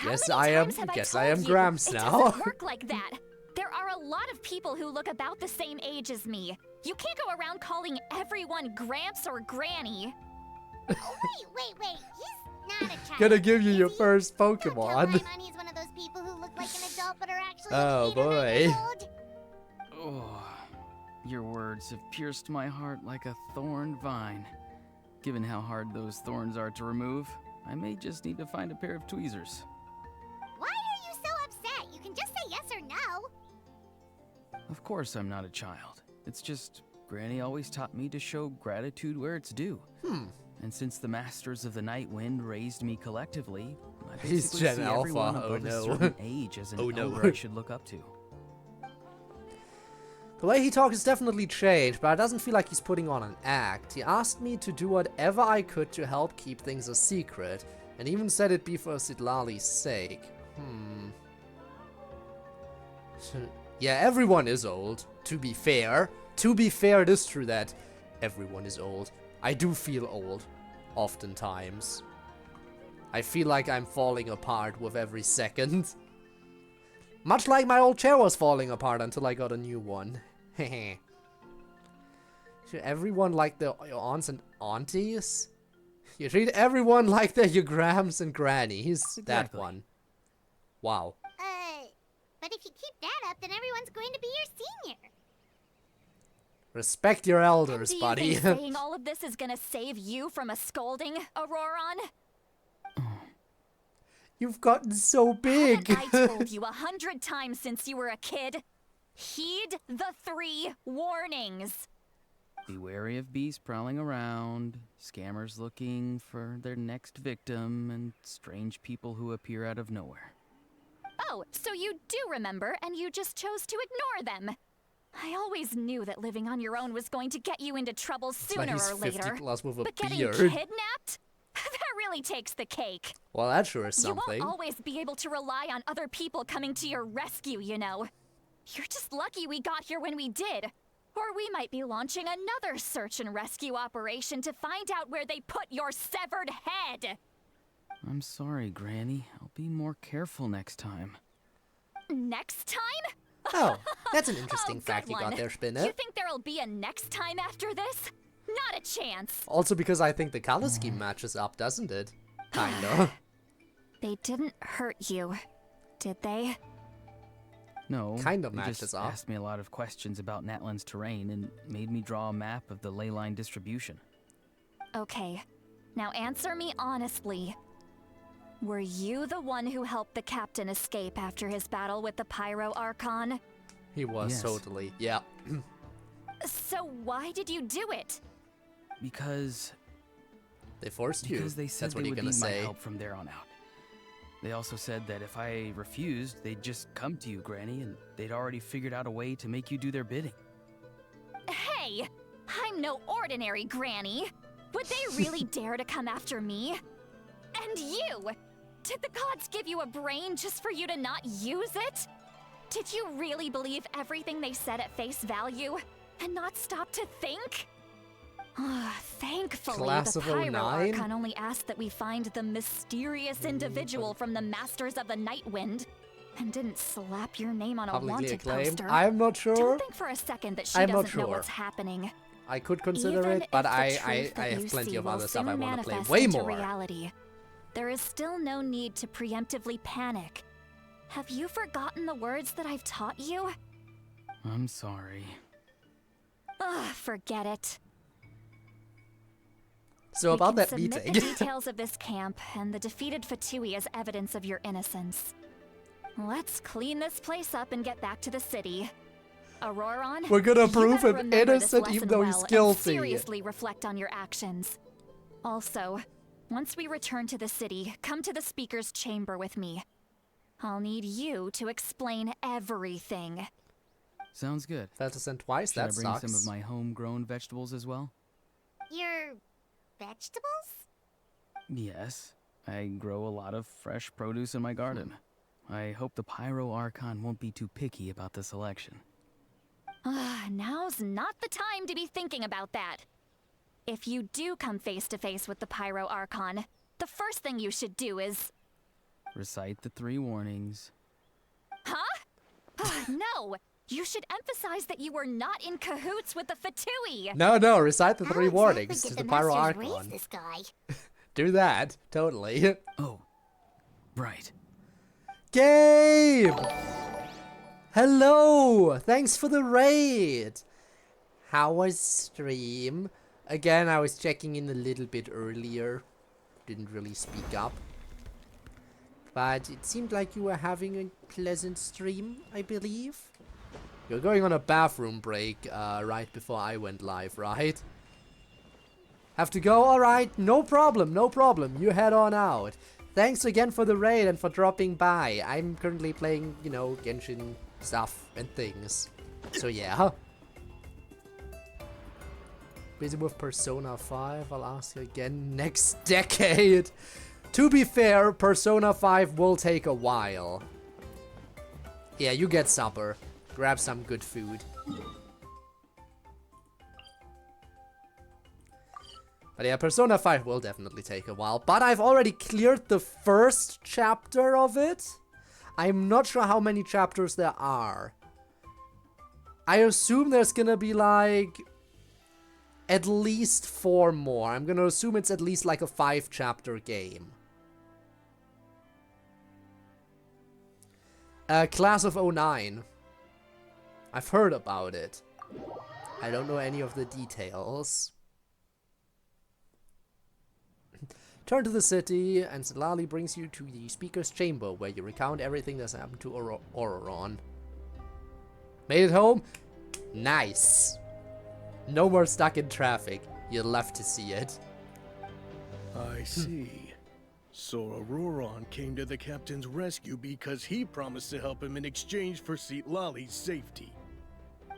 Speaker 1: Yes, I am. Guess I am Gramps now.
Speaker 7: It doesn't work like that. There are a lot of people who look about the same age as me. You can't go around calling everyone Gramps or Granny.
Speaker 2: Oh, wait. He's not a child.
Speaker 1: Gonna give you your
Speaker 2: he?
Speaker 1: first
Speaker 2: Don't
Speaker 1: Pokemon.
Speaker 2: tell Paimon he's one of those people who look like an adult but are actually
Speaker 1: Oh,
Speaker 2: like 8 or 9
Speaker 1: boy.
Speaker 2: years old.
Speaker 8: Oh, your words have pierced my heart like a thorned vine. Given how hard those thorns are to remove, I may just need to find a pair of tweezers.
Speaker 2: Why are you so upset? You can just say yes or no.
Speaker 8: Of course I'm not a child. It's just Granny always taught me to show gratitude where it's due. And since the Masters of the Night Wind raised me collectively, I
Speaker 1: He's
Speaker 8: basically
Speaker 1: Gen
Speaker 8: see
Speaker 1: Alpha.
Speaker 8: everyone
Speaker 1: Oh,
Speaker 8: above a
Speaker 1: no.
Speaker 8: certain age as an
Speaker 1: Oh, no.
Speaker 8: elder I should look up to.
Speaker 1: The way he talks has definitely changed, but it doesn't feel like he's putting on an act. He asked me to do whatever I could to help keep things a secret, and even said it'd be for Sidlali's sake. Yeah, everyone is old, to be fair. To be fair, it is true that everyone is old. I do feel old, oftentimes. I feel like I'm falling apart with every second. Much like my old chair was falling apart until I got a new one. Hehe. Should everyone like their aunts and aunties? You treat everyone like they're your grams and grannies. That
Speaker 8: Exactly.
Speaker 1: one. Wow.
Speaker 2: But if you keep that up, then everyone's going to be your senior.
Speaker 1: Respect your elders,
Speaker 7: Do you
Speaker 1: buddy.
Speaker 7: think saying all of this is gonna save you from a scolding, Auroron?
Speaker 1: You've gotten so big.
Speaker 7: Haven't I told you 100 times since you were a kid? Heed the 3 warnings.
Speaker 8: Be wary of beasts prowling around, scammers looking for their next victim, and strange people who appear out of nowhere.
Speaker 7: Oh, so you do remember, and you just chose to ignore them. I always knew that living on your own was going to get you into trouble
Speaker 1: Like
Speaker 7: sooner
Speaker 1: he's
Speaker 7: or
Speaker 1: 50
Speaker 7: later.
Speaker 1: plus with a
Speaker 7: But getting
Speaker 1: beard.
Speaker 7: kidnapped? That really takes the cake.
Speaker 1: Well, that sure is
Speaker 7: You
Speaker 1: something.
Speaker 7: won't always be able to rely on other people coming to your rescue, you know. You're just lucky we got here when we did. Or we might be launching another search and rescue operation to find out where they put your severed head.
Speaker 8: I'm sorry, Granny. I'll be more careful next time.
Speaker 7: Next time?
Speaker 1: Oh, that's an interesting
Speaker 7: Oh,
Speaker 1: fact
Speaker 7: good
Speaker 1: you got
Speaker 7: one.
Speaker 1: there,
Speaker 7: You
Speaker 1: Spinner.
Speaker 7: think there'll be a next time after this? Not a chance.
Speaker 1: Also because I think the color scheme matches up, doesn't it? Kinda.
Speaker 7: They didn't hurt you, did they?
Speaker 8: No,
Speaker 1: Kind of
Speaker 8: they
Speaker 1: matches
Speaker 8: just
Speaker 1: up.
Speaker 8: asked me a lot of questions about Natlan's terrain and made me draw a map of the ley line distribution.
Speaker 7: Okay, now answer me honestly. Were you the one who helped the captain escape after his battle with the Pyro Archon?
Speaker 1: He was
Speaker 8: Yes.
Speaker 1: totally. Yeah.
Speaker 7: So why did you do it?
Speaker 8: Because
Speaker 1: They forced you.
Speaker 8: they said
Speaker 1: That's what
Speaker 8: they
Speaker 1: you're
Speaker 8: would
Speaker 1: gonna
Speaker 8: need my
Speaker 1: say.
Speaker 8: help from there on out. They also said that if I refused, they'd just come to you, Granny, and they'd already figured out a way to make you do their bidding.
Speaker 7: Hey, I'm no ordinary granny. Would they really dare to come after me? And you! Did the gods give you a brain just for you to not use it? Did you really believe everything they said at face value and not stop to think? Thankfully,
Speaker 1: Class
Speaker 7: the
Speaker 1: of
Speaker 7: Pyro
Speaker 1: 09?
Speaker 7: Archon only asked that we find the mysterious individual from the Masters of the Night Wind and didn't slap your name on a
Speaker 1: Publicly
Speaker 7: wanted
Speaker 1: acclaimed.
Speaker 7: poster.
Speaker 1: I'm not sure.
Speaker 7: Don't think for a second that she
Speaker 1: I'm not
Speaker 7: doesn't know
Speaker 1: sure.
Speaker 7: what's happening.
Speaker 1: I could consider
Speaker 7: Even
Speaker 1: it, but
Speaker 7: if the
Speaker 1: I
Speaker 7: truth that
Speaker 1: have
Speaker 7: you
Speaker 1: plenty
Speaker 7: see
Speaker 1: of
Speaker 7: will
Speaker 1: other stuff I
Speaker 7: soon
Speaker 1: want to play
Speaker 7: manifest
Speaker 1: way
Speaker 7: into
Speaker 1: more.
Speaker 7: reality, there is still no need to preemptively panic. Have you forgotten the words that I've taught you?
Speaker 8: I'm sorry.
Speaker 7: Ugh, forget it.
Speaker 1: So
Speaker 7: We
Speaker 1: about
Speaker 7: can
Speaker 1: that
Speaker 7: submit
Speaker 1: meeting.
Speaker 7: the details of this camp and the defeated Fatui as evidence of your innocence. Let's clean this place up and get back to the city. Auroron,
Speaker 5: We're gonna
Speaker 7: you
Speaker 5: prove
Speaker 7: better
Speaker 5: him
Speaker 7: remember this
Speaker 5: innocent even
Speaker 7: lesson
Speaker 5: though he's
Speaker 7: well and
Speaker 5: guilty.
Speaker 7: seriously reflect on your actions. Also, once we return to the city, come to the speaker's chamber with me. I'll need you to explain everything.
Speaker 8: Sounds good.
Speaker 5: Failed to send twice,
Speaker 8: Should I
Speaker 5: that
Speaker 8: bring
Speaker 5: sucks.
Speaker 8: some of my homegrown vegetables as well?
Speaker 2: Your vegetables?
Speaker 8: Yes. I grow a lot of fresh produce in my garden. I hope the Pyro Archon won't be too picky about the selection.
Speaker 7: Now's not the time to be thinking about that. If you do come face to face with the Pyro Archon, the first thing you should do is...
Speaker 8: Recite the 3 warnings.
Speaker 7: Huh? No! You should emphasize that you were not in cahoots with the Fatui!
Speaker 5: No, recite the 3
Speaker 2: How exactly
Speaker 5: warnings
Speaker 2: did
Speaker 5: to the
Speaker 2: the
Speaker 5: Pyro
Speaker 2: masters raise
Speaker 5: Archon.
Speaker 2: this guy?
Speaker 5: Do that, totally.
Speaker 8: Oh, right.
Speaker 5: Gabe! Hello! Thanks for the raid! How was stream? Again, I was checking in a little bit earlier. Didn't really speak up. But it seemed like you were having a pleasant stream, I believe. You're going on a bathroom break right before I went live, right? Have to go? Alright, no problem, no problem. You head on out. Thanks again for the raid and for dropping by. I'm currently playing, you know, Genshin stuff and things. So yeah. Busy with Persona 5, I'll ask you again next decade. To be fair, Persona 5 will take a while. Yeah, you get supper. Grab some good food. But yeah, Persona 5 will definitely take a while. But I've already cleared the first chapter of it. I'm not sure how many chapters there are. I assume there's gonna be like... at least 4 more. I'm gonna assume it's at least like a 5-chapter game. Class of 09. I've heard about it. I don't know any of the details. Turn to the city, and Lali brings you to the speaker's chamber, where you recount everything that's happened to Auroron. Made it home? Nice. No more stuck in traffic. You'll love to see it.
Speaker 11: I see. So Auroron came to the captain's rescue because he promised to help him in exchange for Lali's safety.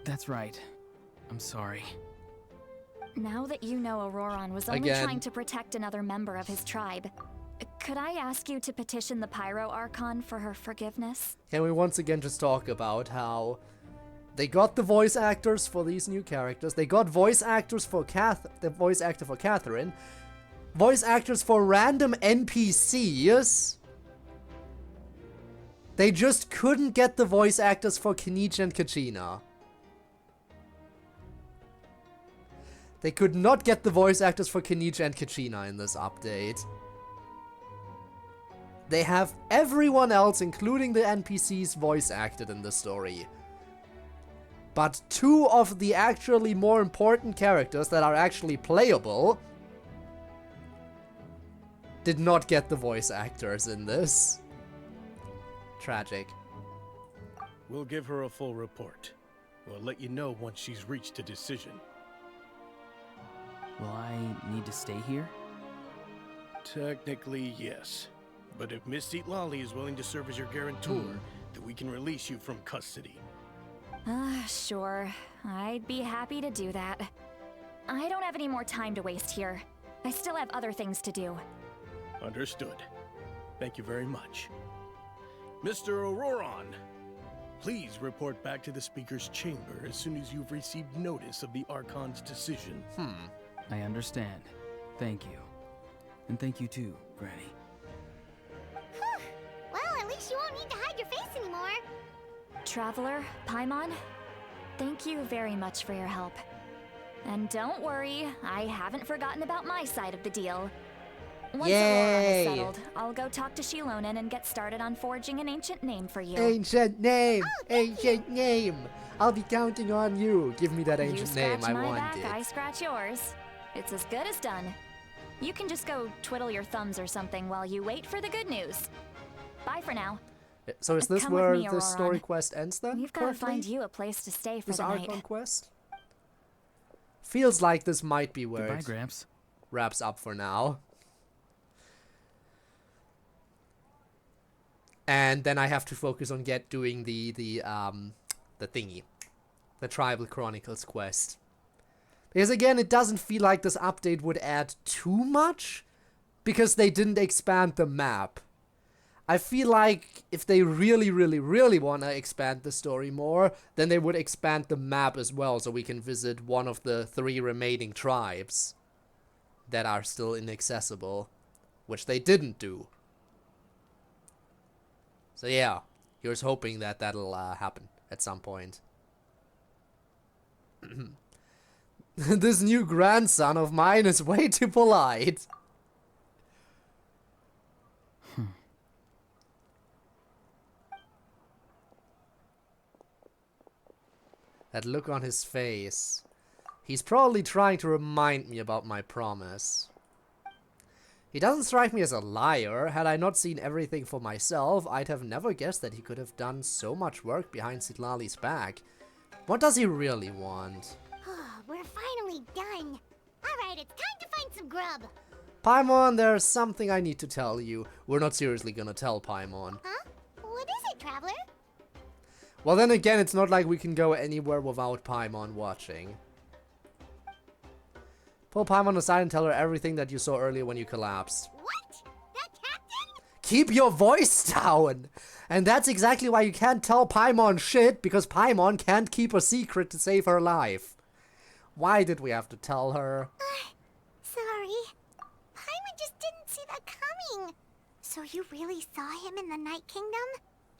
Speaker 8: That's right. I'm sorry.
Speaker 7: Now that you know Auroron was only trying to protect another member of his tribe, could I ask you to petition the Pyro Archon for her forgiveness?
Speaker 5: Can we once again just talk about how they got the voice actors for these new characters, they got voice actors for the voice actor for Catherine, voice actors for random NPCs. They just couldn't get the voice actors for Kenichi and Kachina. They could not get the voice actors for Kenichi and Kachina in this update. They have everyone else, including the NPCs, voice acted in the story. But 2 of the actually more important characters that are actually playable did not get the voice actors in this. Tragic.
Speaker 11: We'll give her a full report. We'll let you know once she's reached a decision.
Speaker 8: Will I need to stay here?
Speaker 11: Technically, yes. But if Miss Lali is willing to serve as your guarantor, then we can release you from custody.
Speaker 7: Sure. I'd be happy to do that. I don't have any more time to waste here. I still have other things to do.
Speaker 11: Understood. Thank you very much. Mr. Auroron, please report back to the speaker's chamber as soon as you've received notice of the Archon's decision.
Speaker 8: I understand. Thank you. And thank you too, Granny.
Speaker 2: Well, at least you won't need to hide your face anymore.
Speaker 7: Traveler, Paimon, thank you very much for your help. And don't worry, I haven't forgotten about my side of the deal. Once Auroron is settled, I'll go talk to Xilonen and get started on forging an ancient name for you.
Speaker 5: Ancient name! Ancient name! I'll be counting on you. Give me that
Speaker 7: You
Speaker 5: ancient name.
Speaker 7: scratch
Speaker 5: I
Speaker 7: my
Speaker 5: want
Speaker 7: back,
Speaker 5: it.
Speaker 7: I scratch yours. It's as good as done. You can just go twiddle your thumbs or something while you wait for the good news. Bye for now.
Speaker 1: So is this
Speaker 7: Come with
Speaker 1: where
Speaker 7: me,
Speaker 1: the story
Speaker 7: Auroron.
Speaker 1: quest ends then?
Speaker 7: We've got to
Speaker 1: currently?
Speaker 7: find you a place to stay for
Speaker 1: This
Speaker 7: the night.
Speaker 1: Archon quest? Feels like this might be where
Speaker 8: Goodbye,
Speaker 1: it
Speaker 8: Gramps.
Speaker 1: wraps up for now. And then I have to focus on doing the thingy. The Tribal Chronicles quest. Because again, it doesn't feel like this update would add too much. Because they didn't expand the map. I feel like if they really, really, really want to expand the story more, then they would expand the map as well, so we can visit one of the 3 remaining tribes that are still inaccessible, which they didn't do. So yeah, here's hoping that that'll happen at some point. This new grandson of mine is way too polite. That look on his face. He's probably trying to remind me about my promise. He doesn't strike me as a liar. Had I not seen everything for myself, I'd have never guessed that he could have done so much work behind Citlali's back. What does he really want?
Speaker 2: We're finally done. Alright, it's time to find some grub.
Speaker 1: Paimon, there's something I need to tell you. We're not seriously gonna tell Paimon.
Speaker 2: Huh? What is it, Traveler?
Speaker 1: Well, then again, it's not like we can go anywhere without Paimon watching. Pull Paimon aside and tell her everything that you saw earlier when you collapsed.
Speaker 2: What? That captain?
Speaker 1: Keep your voice down! And that's exactly why you can't tell Paimon shit, because Paimon can't keep a secret to save her life. Why did we have to tell her?
Speaker 2: Sorry. Paimon just didn't see that coming. So you really saw him in the Night Kingdom?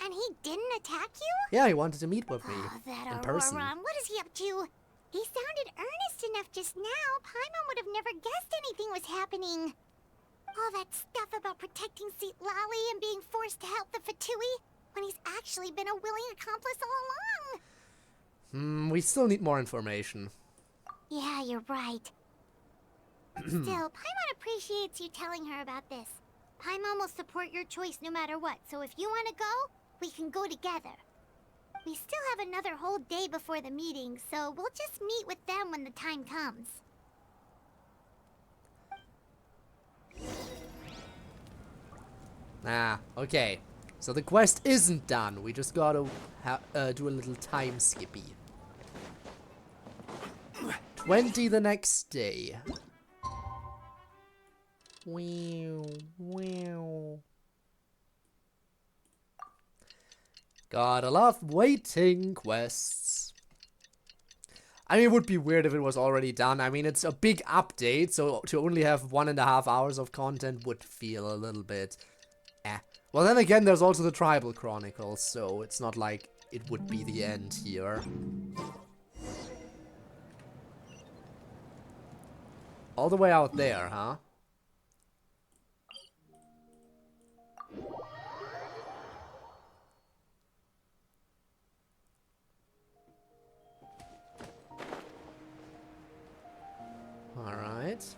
Speaker 2: And he didn't attack you?
Speaker 1: Yeah, he wanted to meet with me
Speaker 2: That
Speaker 1: in person.
Speaker 2: Auroron, what is he up to? He sounded earnest enough just now. Paimon would have never guessed anything was happening. All that stuff about protecting Citlali and being forced to help the Fatui, when he's actually been a willing accomplice all along.
Speaker 1: We still need more information.
Speaker 2: Yeah, you're right. Still, Paimon appreciates you telling her about this. Paimon will support your choice no matter what, so if you want to go, we can go together. We still have another whole day before the meeting, so we'll just meet with them when the time comes.
Speaker 1: Okay. So the quest isn't done. We just gotta do a little time skippy. 20 the next day. Gotta love waiting quests. I mean, it would be weird if it was already done. I mean, it's a big update, so to only have 1.5 hours of content would feel a little bit Well, then again, there's also the Tribal Chronicles, so it's not like it would be the end here. All the way out there, huh? Alright.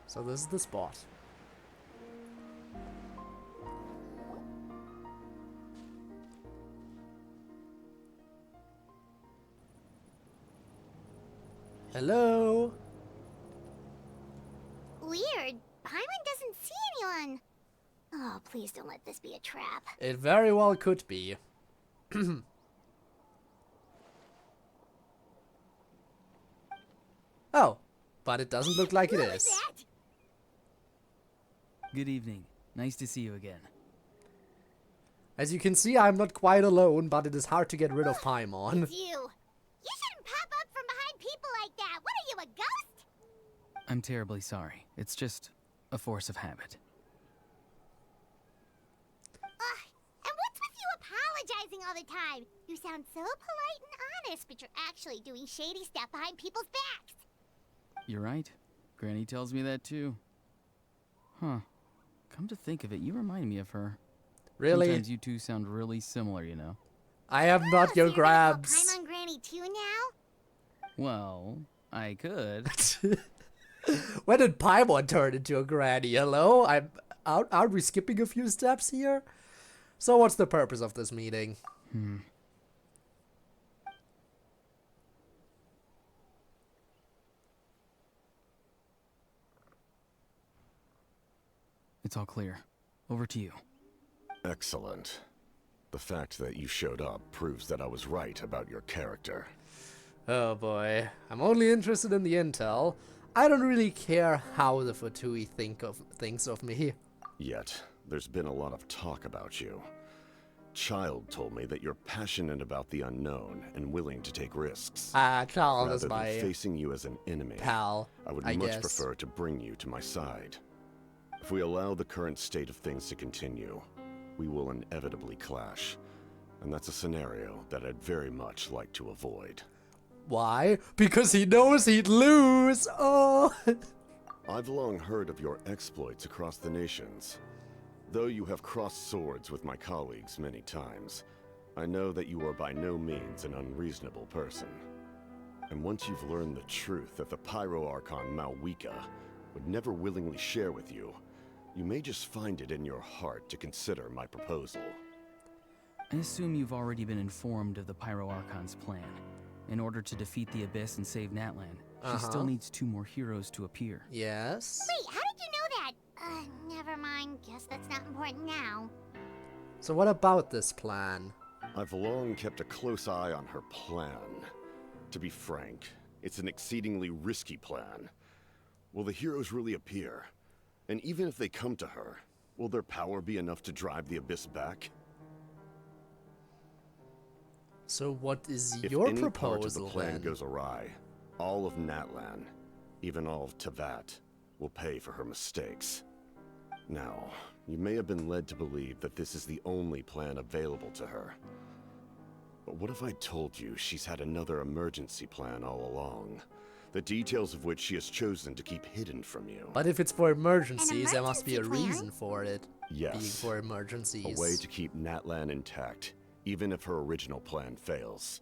Speaker 1: So this is the spot. Hello?
Speaker 2: Weird. Paimon doesn't see anyone. Oh, please don't let this be a trap.
Speaker 1: It very well could be. Oh, but it doesn't look like it
Speaker 2: What
Speaker 1: is.
Speaker 2: was that?
Speaker 8: Good evening. Nice to see you again.
Speaker 1: As you can see, I'm not quite alone, but it is hard to get rid of Paimon.
Speaker 2: It's you. You shouldn't pop up from behind people like that. What are you, a ghost?
Speaker 8: I'm terribly sorry. It's just a force of habit.
Speaker 2: And what's with you apologizing all the time? You sound so polite and honest, but you're actually doing shady stuff behind people's backs.
Speaker 8: You're right. Granny tells me that too. Huh. Come to think of it, you remind me of her.
Speaker 1: Really?
Speaker 8: Sometimes you two sound really similar, you know.
Speaker 1: I am not
Speaker 2: So
Speaker 1: your
Speaker 2: you're gonna call
Speaker 1: grabs.
Speaker 2: Paimon Granny too now?
Speaker 8: Well, I could.
Speaker 1: When did Paimon turn into a granny? Hello? Aren't we skipping a few steps here? So what's the purpose of this meeting?
Speaker 8: It's all clear. Over to you.
Speaker 9: Excellent. The fact that you showed up proves that I was right about your character.
Speaker 1: Oh boy. I'm only interested in the intel. I don't really care how the F2P thinks of me.
Speaker 9: Yet, there's been a lot of talk about you. Child told me that you're passionate about the unknown and willing to take risks.
Speaker 1: Child is
Speaker 9: Rather
Speaker 1: my
Speaker 9: than facing you as an enemy,
Speaker 1: pal,
Speaker 9: I would
Speaker 1: I
Speaker 9: much
Speaker 1: guess.
Speaker 9: prefer to bring you to my side. If we allow the current state of things to continue, we will inevitably clash. And that's a scenario that I'd very much like to avoid.
Speaker 1: Why? Because he knows he'd lose! Oh!
Speaker 9: I've long heard of your exploits across the nations. Though you have crossed swords with my colleagues many times, I know that you are by no means an unreasonable person. And once you've learned the truth that the Pyro Archon Malwika would never willingly share with you, you may just find it in your heart to consider my proposal.
Speaker 8: I assume you've already been informed of the Pyro Archon's plan. In order to defeat the Abyss and save Natlan, she still needs 2 more heroes to appear.
Speaker 2: Wait,
Speaker 1: Yes?
Speaker 2: how did you know that? Never mind. Guess that's not important now.
Speaker 1: So what about this plan?
Speaker 9: I've long kept a close eye on her plan. To be frank, it's an exceedingly risky plan. Will the heroes really appear? And even if they come to her, will their power be enough to drive the Abyss back?
Speaker 1: So what is
Speaker 9: If
Speaker 1: your
Speaker 9: any
Speaker 1: proposal
Speaker 9: part of the plan
Speaker 1: then?
Speaker 9: goes awry, all of Natlan, even all of Teyvat, will pay for her mistakes. Now, you may have been led to believe that this is the only plan available to her. But what if I told you she's had another emergency plan all along, the details of which she has chosen to keep hidden from you?
Speaker 1: But if it's for emergencies, there must be a
Speaker 2: emergency plan?
Speaker 1: reason for it.
Speaker 9: Yes.
Speaker 1: Being for emergencies.
Speaker 9: A way to keep Natlan intact, even if her original plan fails.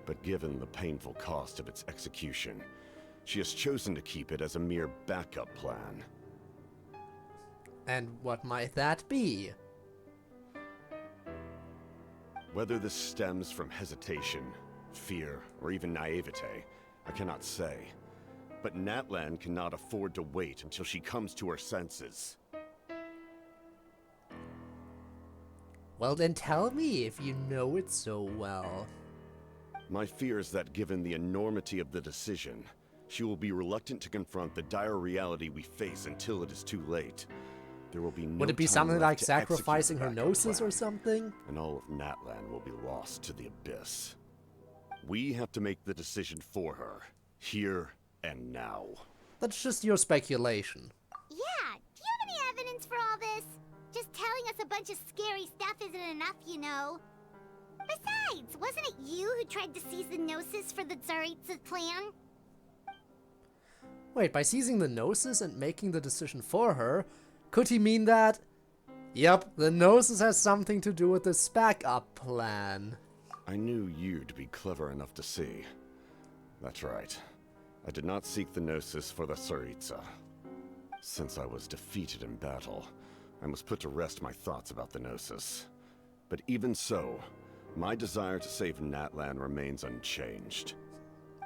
Speaker 9: But given the painful cost of its execution, she has chosen to keep it as a mere backup plan.
Speaker 1: And what might that be?
Speaker 9: Whether this stems from hesitation, fear, or even naivete, I cannot say. But Natlan cannot afford to wait until she comes to her senses.
Speaker 1: Well then tell me if you know it so well.
Speaker 9: My fear is that given the enormity of the decision, she will be reluctant to confront the dire reality we face until it is too late. There will be no
Speaker 1: Would it be
Speaker 9: time
Speaker 1: something
Speaker 9: left
Speaker 1: like
Speaker 9: to execute the
Speaker 1: sacrificing her
Speaker 9: backup
Speaker 1: gnosis
Speaker 9: plan,
Speaker 1: or something?
Speaker 9: and all of Natlan will be lost to the Abyss. We have to make the decision for her, here and now.
Speaker 1: That's just your speculation.
Speaker 2: Yeah, do you have any evidence for all this? Just telling us a bunch of scary stuff isn't enough, you know. Besides, wasn't it you who tried to seize the Gnosis for the Tsaritsa plan?
Speaker 1: Wait, by seizing the Gnosis and making the decision for her, could he mean that? Yep, the Gnosis has something to do with this backup plan.
Speaker 9: I knew you'd be clever enough to see. That's right. I did not seek the Gnosis for the Tsaritsa. Since I was defeated in battle, I must put to rest my thoughts about the Gnosis. But even so, my desire to save Natlan remains unchanged.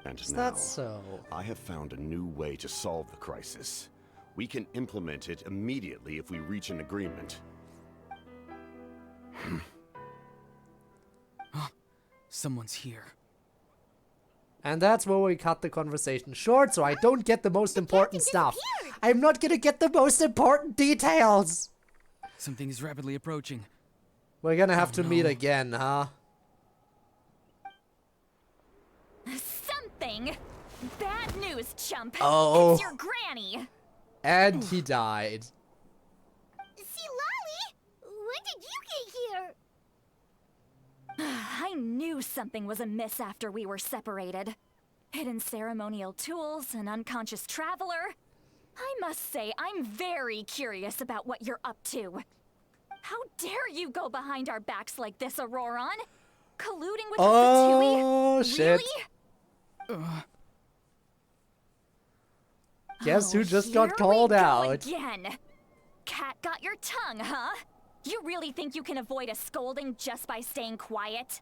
Speaker 9: And
Speaker 1: Is
Speaker 9: now,
Speaker 1: that so?
Speaker 9: I have found a new way to solve the crisis. We can implement it immediately if we reach an agreement.
Speaker 8: Someone's here.
Speaker 1: And that's where we cut the conversation short, so I don't get the most important stuff. I'm not gonna get the most important details!
Speaker 8: Something is rapidly approaching.
Speaker 1: We're gonna have to meet again, huh?
Speaker 7: Something! Bad news, chump!
Speaker 1: Oh.
Speaker 7: It's your granny!
Speaker 1: And he died.
Speaker 2: See, Lolly, when did you get here?
Speaker 7: I knew something was amiss after we were separated. Hidden ceremonial tools, an unconscious traveler. I must say, I'm very curious about what you're up to. How dare you go behind our backs like this, Auroron? Colluding with the F2P?
Speaker 1: Oh, shit.
Speaker 7: Really?
Speaker 1: Guess who just
Speaker 3: here
Speaker 1: got called
Speaker 3: we go
Speaker 1: out?
Speaker 3: Again. Cat got your tongue, huh? You really think you can avoid a scolding just by staying quiet?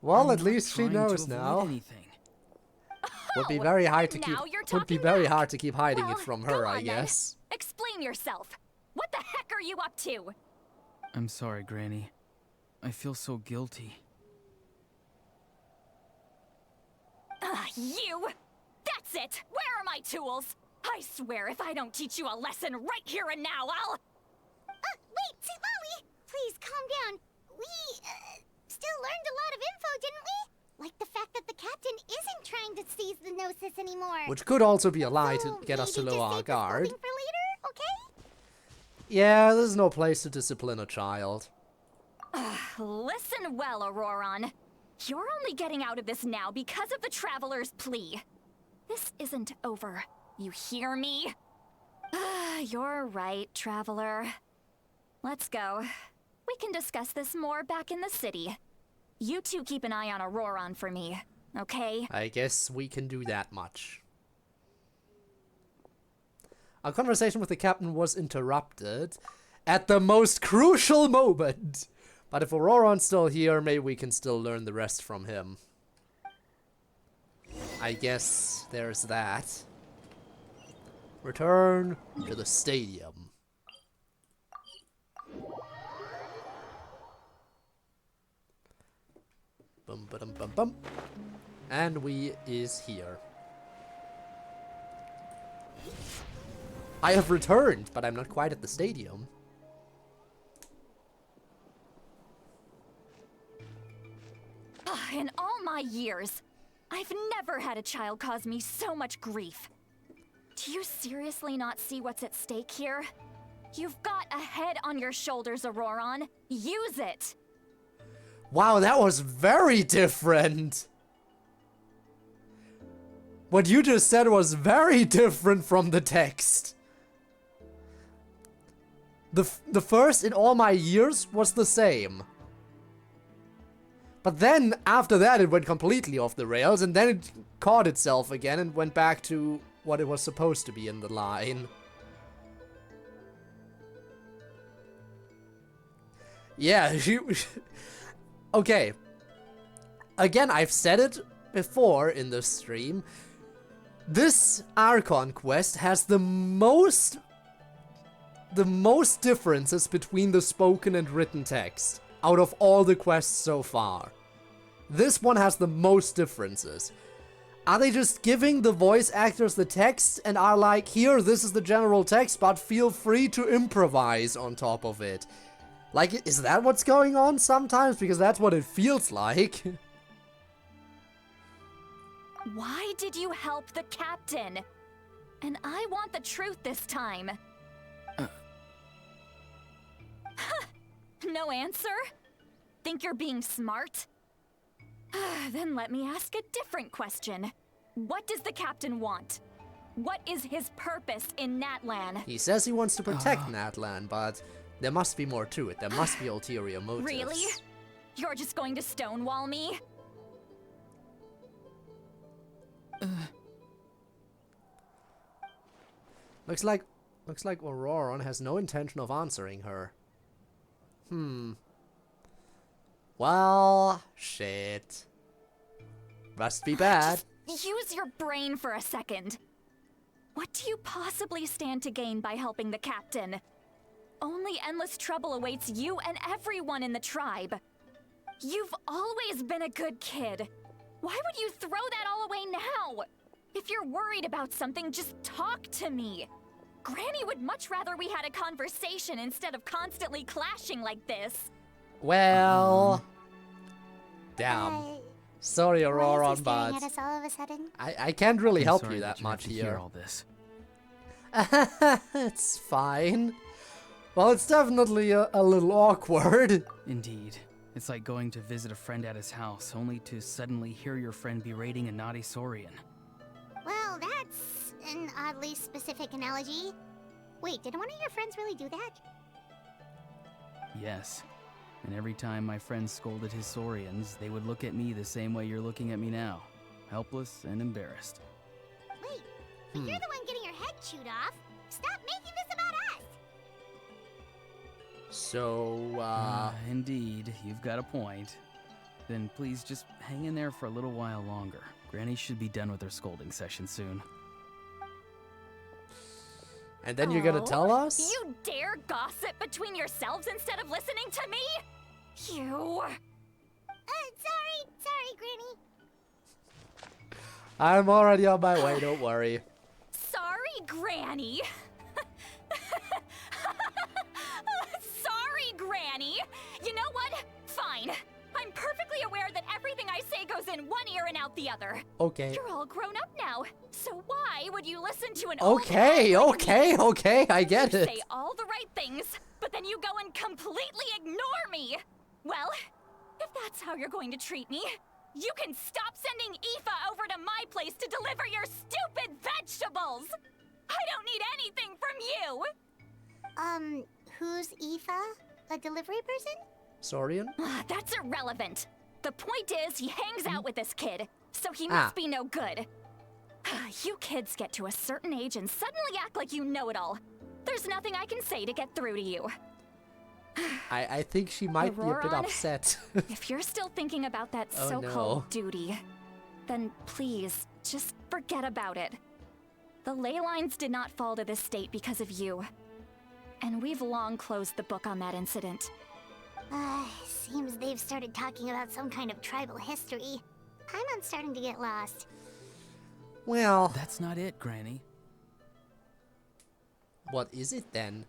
Speaker 1: Well,
Speaker 8: I'm
Speaker 1: at
Speaker 8: not
Speaker 1: least she
Speaker 8: trying to
Speaker 1: knows
Speaker 8: avoid
Speaker 1: now.
Speaker 8: anything.
Speaker 1: Would be very hard to
Speaker 3: and
Speaker 1: keep.
Speaker 3: now you're
Speaker 1: Would be
Speaker 3: talking
Speaker 1: very
Speaker 3: back.
Speaker 1: hard to keep hiding
Speaker 3: Well,
Speaker 1: it from
Speaker 3: go
Speaker 1: her,
Speaker 3: on
Speaker 1: I
Speaker 3: then.
Speaker 1: guess.
Speaker 3: Explain yourself. What the heck are you up to?
Speaker 8: I'm sorry, Granny. I feel so guilty.
Speaker 3: You! That's it! Where are my tools? I swear if I don't teach you a lesson right here and now, I'll...
Speaker 2: Wait, Molly! Please, calm down. We, still learned a lot of info, didn't we? Like the fact that the captain isn't trying to seize the Gnosis anymore.
Speaker 1: Which could also be a lie
Speaker 2: So
Speaker 1: to get us to
Speaker 2: maybe
Speaker 1: lower
Speaker 2: just
Speaker 1: our
Speaker 2: save the
Speaker 1: guard.
Speaker 2: scolding for later, okay?
Speaker 1: Yeah, there's no place to discipline a child.
Speaker 3: Listen well, Auroron. You're only getting out of this now because of the Traveler's plea. This isn't over. You hear me? You're right, Traveler. Let's go. We can discuss this more back in the city. You two keep an eye on Auroron for me, okay?
Speaker 1: I guess we can do that much. Our conversation with the captain was interrupted at the most crucial moment. But if Auroron's still here, maybe we can still learn the rest from him. I guess there's that. Return to the stadium. Bum ba dum bum bum. And we is here. I have returned, but I'm not quite at the stadium.
Speaker 3: In all my years, I've never had a child cause me so much grief. Do you seriously not see what's at stake here? You've got a head on your shoulders, Auroron. Use it!
Speaker 1: Wow, that was very different. What you just said was very different from the text. The first in all my years was the same. But then, after that, it went completely off the rails, and then it caught itself again and went back to what it was supposed to be in the line. Yeah, okay. Again, I've said it before in the stream. This Archon quest has the most differences between the spoken and written text out of all the quests so far. This one has the most differences. Are they just giving the voice actors the text and are like, here, this is the general text, but feel free to improvise on top of it? Like, is that what's going on sometimes? Because that's what it feels like.
Speaker 3: Why did you help the captain? And I want the truth this time. No answer? Think you're being smart? Then let me ask a different question. What does the captain want? What is his purpose in Natlan?
Speaker 1: He says he wants to protect Natlan, but there must be more to it. There must be ulterior motives.
Speaker 3: Really? You're just going to stonewall me?
Speaker 1: Looks like Auroron has no intention of answering her. Well, shit. Must be bad.
Speaker 3: Just use your brain for a second. What do you possibly stand to gain by helping the captain? Only endless trouble awaits you and everyone in the tribe. You've always been a good kid. Why would you throw that all away now? If you're worried about something, just talk to me. Granny would much rather we had a conversation instead of constantly clashing like this.
Speaker 1: Well, damn. Sorry,
Speaker 2: Why is he
Speaker 1: Auroron,
Speaker 2: staring
Speaker 1: but
Speaker 2: at us all of a sudden?
Speaker 1: I can't really
Speaker 8: I'm
Speaker 1: help
Speaker 8: sorry
Speaker 1: you that
Speaker 8: you have
Speaker 1: much
Speaker 8: to hear
Speaker 1: here.
Speaker 8: all this.
Speaker 1: It's fine. Well, it's definitely a little awkward.
Speaker 8: Indeed. It's like going to visit a friend at his house, only to suddenly hear your friend berating a naughty Saurian.
Speaker 2: Well, that's an oddly specific analogy. Wait, did one of your friends really do that?
Speaker 8: Yes. And every time my friend scolded his Saurians, they would look at me the same way you're looking at me now. Helpless and embarrassed.
Speaker 2: Wait, But you're the one getting your head chewed off. Stop making this about us!
Speaker 1: So,
Speaker 8: Indeed, you've got a point. Then please just hang in there for a little while longer. Granny should be done with her scolding session soon.
Speaker 1: And then you're gonna tell us?
Speaker 7: You dare gossip between yourselves instead of listening to me? You...
Speaker 2: Sorry, Granny.
Speaker 1: I'm already on my way, don't worry.
Speaker 7: Sorry, Granny. Sorry, Granny. You know what? Fine. I'm perfectly aware that everything I say goes in one ear and out the other.
Speaker 1: Okay.
Speaker 7: You're all grown up now, so why would you listen to an
Speaker 1: Okay, I get
Speaker 7: you
Speaker 1: it.
Speaker 7: say all the right things, but then you go and completely ignore me. Well, if that's how you're going to treat me, you can stop sending Aoife over to my place to deliver your stupid vegetables. I don't need anything from you.
Speaker 2: Who's Aoife? A delivery person?
Speaker 1: Saurian?
Speaker 7: That's irrelevant. The point is, he hangs out with this kid, so he must be no good. You kids get to a certain age and suddenly act like you know it all. There's nothing I can say to get through to you.
Speaker 1: I think she might be a bit
Speaker 7: Auroron,
Speaker 1: upset.
Speaker 7: If you're still thinking about that
Speaker 1: Oh,
Speaker 7: so-called
Speaker 1: no.
Speaker 7: duty, then please, just forget about it. The ley lines did not fall to this state because of you. And we've long closed the book on that incident.
Speaker 2: Seems they've started talking about some kind of tribal history. I'm starting to get lost.
Speaker 1: Well,
Speaker 8: That's not it, Granny.
Speaker 1: what is it then?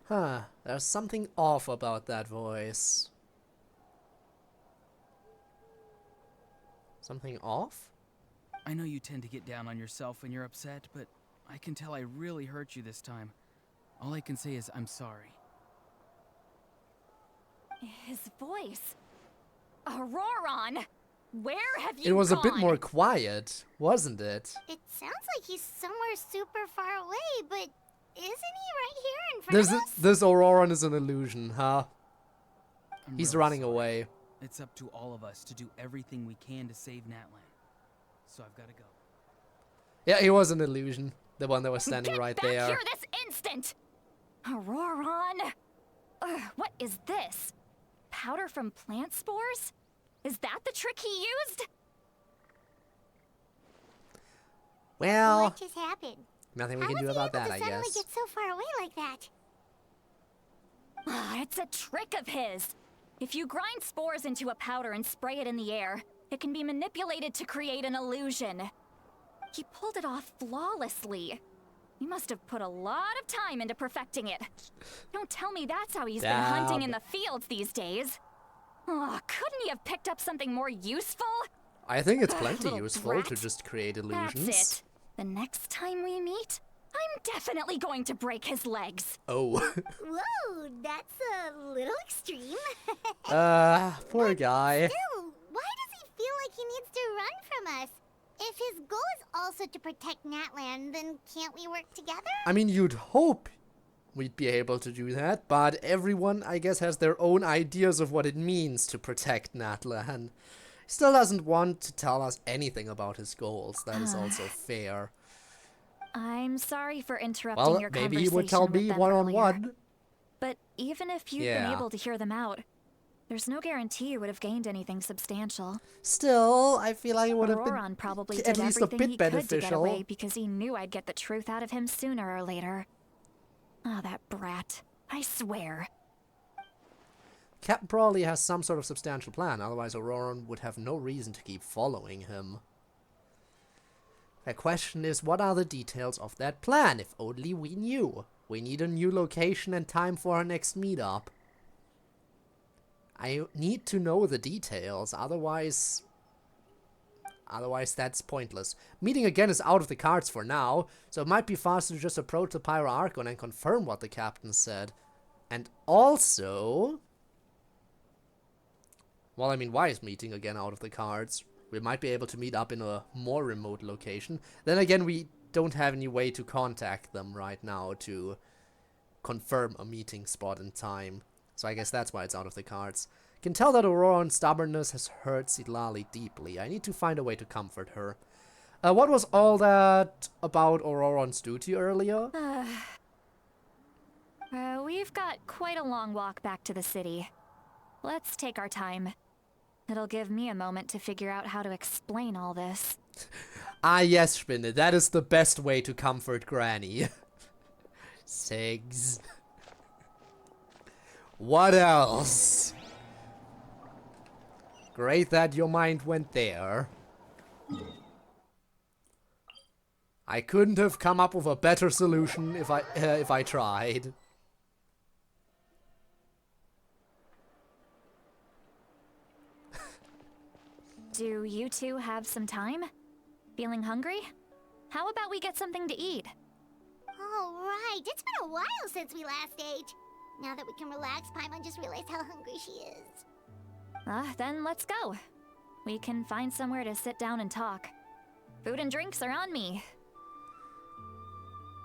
Speaker 1: Huh, there's something off about that voice. Something off?
Speaker 8: I know you tend to get down on yourself when you're upset, but I can tell I really hurt you this time. All I can say is I'm sorry.
Speaker 7: His voice. Auroron! Where have you
Speaker 1: It was
Speaker 7: gone?
Speaker 1: a bit more quiet, wasn't it?
Speaker 2: It sounds like he's somewhere super far away, but isn't he right here in front of us?
Speaker 1: This Auroron is an illusion, huh?
Speaker 8: I'm
Speaker 1: He's
Speaker 8: really
Speaker 1: running
Speaker 8: sorry.
Speaker 1: away.
Speaker 8: It's up to all of us to do everything we can to save Natlan. So I've got to go.
Speaker 1: Yeah, he was an illusion. The one that was standing
Speaker 7: Get
Speaker 1: right
Speaker 7: back
Speaker 1: there.
Speaker 7: here this instant! Auroron! What is this? Powder from plant spores? Is that the trick he used?
Speaker 1: Well,
Speaker 2: What just happened?
Speaker 1: nothing we
Speaker 2: How
Speaker 1: can do
Speaker 2: was he
Speaker 1: about
Speaker 2: able
Speaker 1: that,
Speaker 2: to
Speaker 1: I
Speaker 2: suddenly
Speaker 1: guess.
Speaker 2: get so far away like that?
Speaker 7: It's a trick of his. If you grind spores into a powder and spray it in the air, it can be manipulated to create an illusion. He pulled it off flawlessly. He must have put a lot of time into perfecting it. Don't tell me that's how he's been hunting in the fields these days. Oh, couldn't he have picked up something more useful?
Speaker 1: I think it's plenty
Speaker 7: Little
Speaker 1: useful
Speaker 7: brat.
Speaker 1: to just create illusions.
Speaker 7: That's it. The next time we meet, I'm definitely going to break his legs.
Speaker 1: Oh.
Speaker 2: Whoa, that's a little extreme.
Speaker 1: Poor guy.
Speaker 2: Still, why does he feel like he needs to run from us? If his goal is also to protect Natlan, then can't we work together?
Speaker 1: I mean, you'd hope we'd be able to do that, but everyone, I guess, has their own ideas of what it means to protect Natlan. He still doesn't want to tell us anything about his goals. That is also fair.
Speaker 7: I'm sorry for interrupting
Speaker 1: Well,
Speaker 7: your
Speaker 1: maybe
Speaker 7: conversation
Speaker 1: he would tell
Speaker 7: with
Speaker 1: me
Speaker 7: them
Speaker 1: one-on-one.
Speaker 7: earlier. But even if you'd
Speaker 1: Yeah.
Speaker 7: been able to hear them out, there's no guarantee you would have gained anything substantial.
Speaker 1: Still, I feel like it would have
Speaker 7: Auroron
Speaker 1: been
Speaker 7: probably
Speaker 1: at
Speaker 7: did
Speaker 1: least a
Speaker 7: everything
Speaker 1: bit
Speaker 7: he could to get
Speaker 1: beneficial.
Speaker 7: away because he knew I'd get the truth out of him sooner or later. Oh, that brat. I swear.
Speaker 1: Captain probably has some sort of substantial plan, otherwise Auroron would have no reason to keep following him. The question is, what are the details of that plan? If only we knew. We need a new location and time for our next meetup. I need to know the details, otherwise that's pointless. Meeting again is out of the cards for now, so it might be faster to just approach the Pyro Archon and confirm what the captain said. And also... well, I mean, why is meeting again out of the cards? We might be able to meet up in a more remote location. Then again, we don't have any way to contact them right now to confirm a meeting spot and time. So I guess that's why it's out of the cards. Can tell that Auroron's stubbornness has hurt Citlali deeply. I need to find a way to comfort her. What was all that about Auroron's duty earlier?
Speaker 7: We've got quite a long walk back to the city. Let's take our time. It'll give me a moment to figure out how to explain all this.
Speaker 1: Ah yes, Spinne, that is the best way to comfort Granny. Segs. What else? Great that your mind went there. I couldn't have come up with a better solution if I tried.
Speaker 7: Do you two have some time? Feeling hungry? How about we get something to eat?
Speaker 2: Oh, right. It's been a while since we last ate. Now that we can relax, Paimon just realized how hungry she is.
Speaker 7: Then let's go. We can find somewhere to sit down and talk. Food and drinks are on me.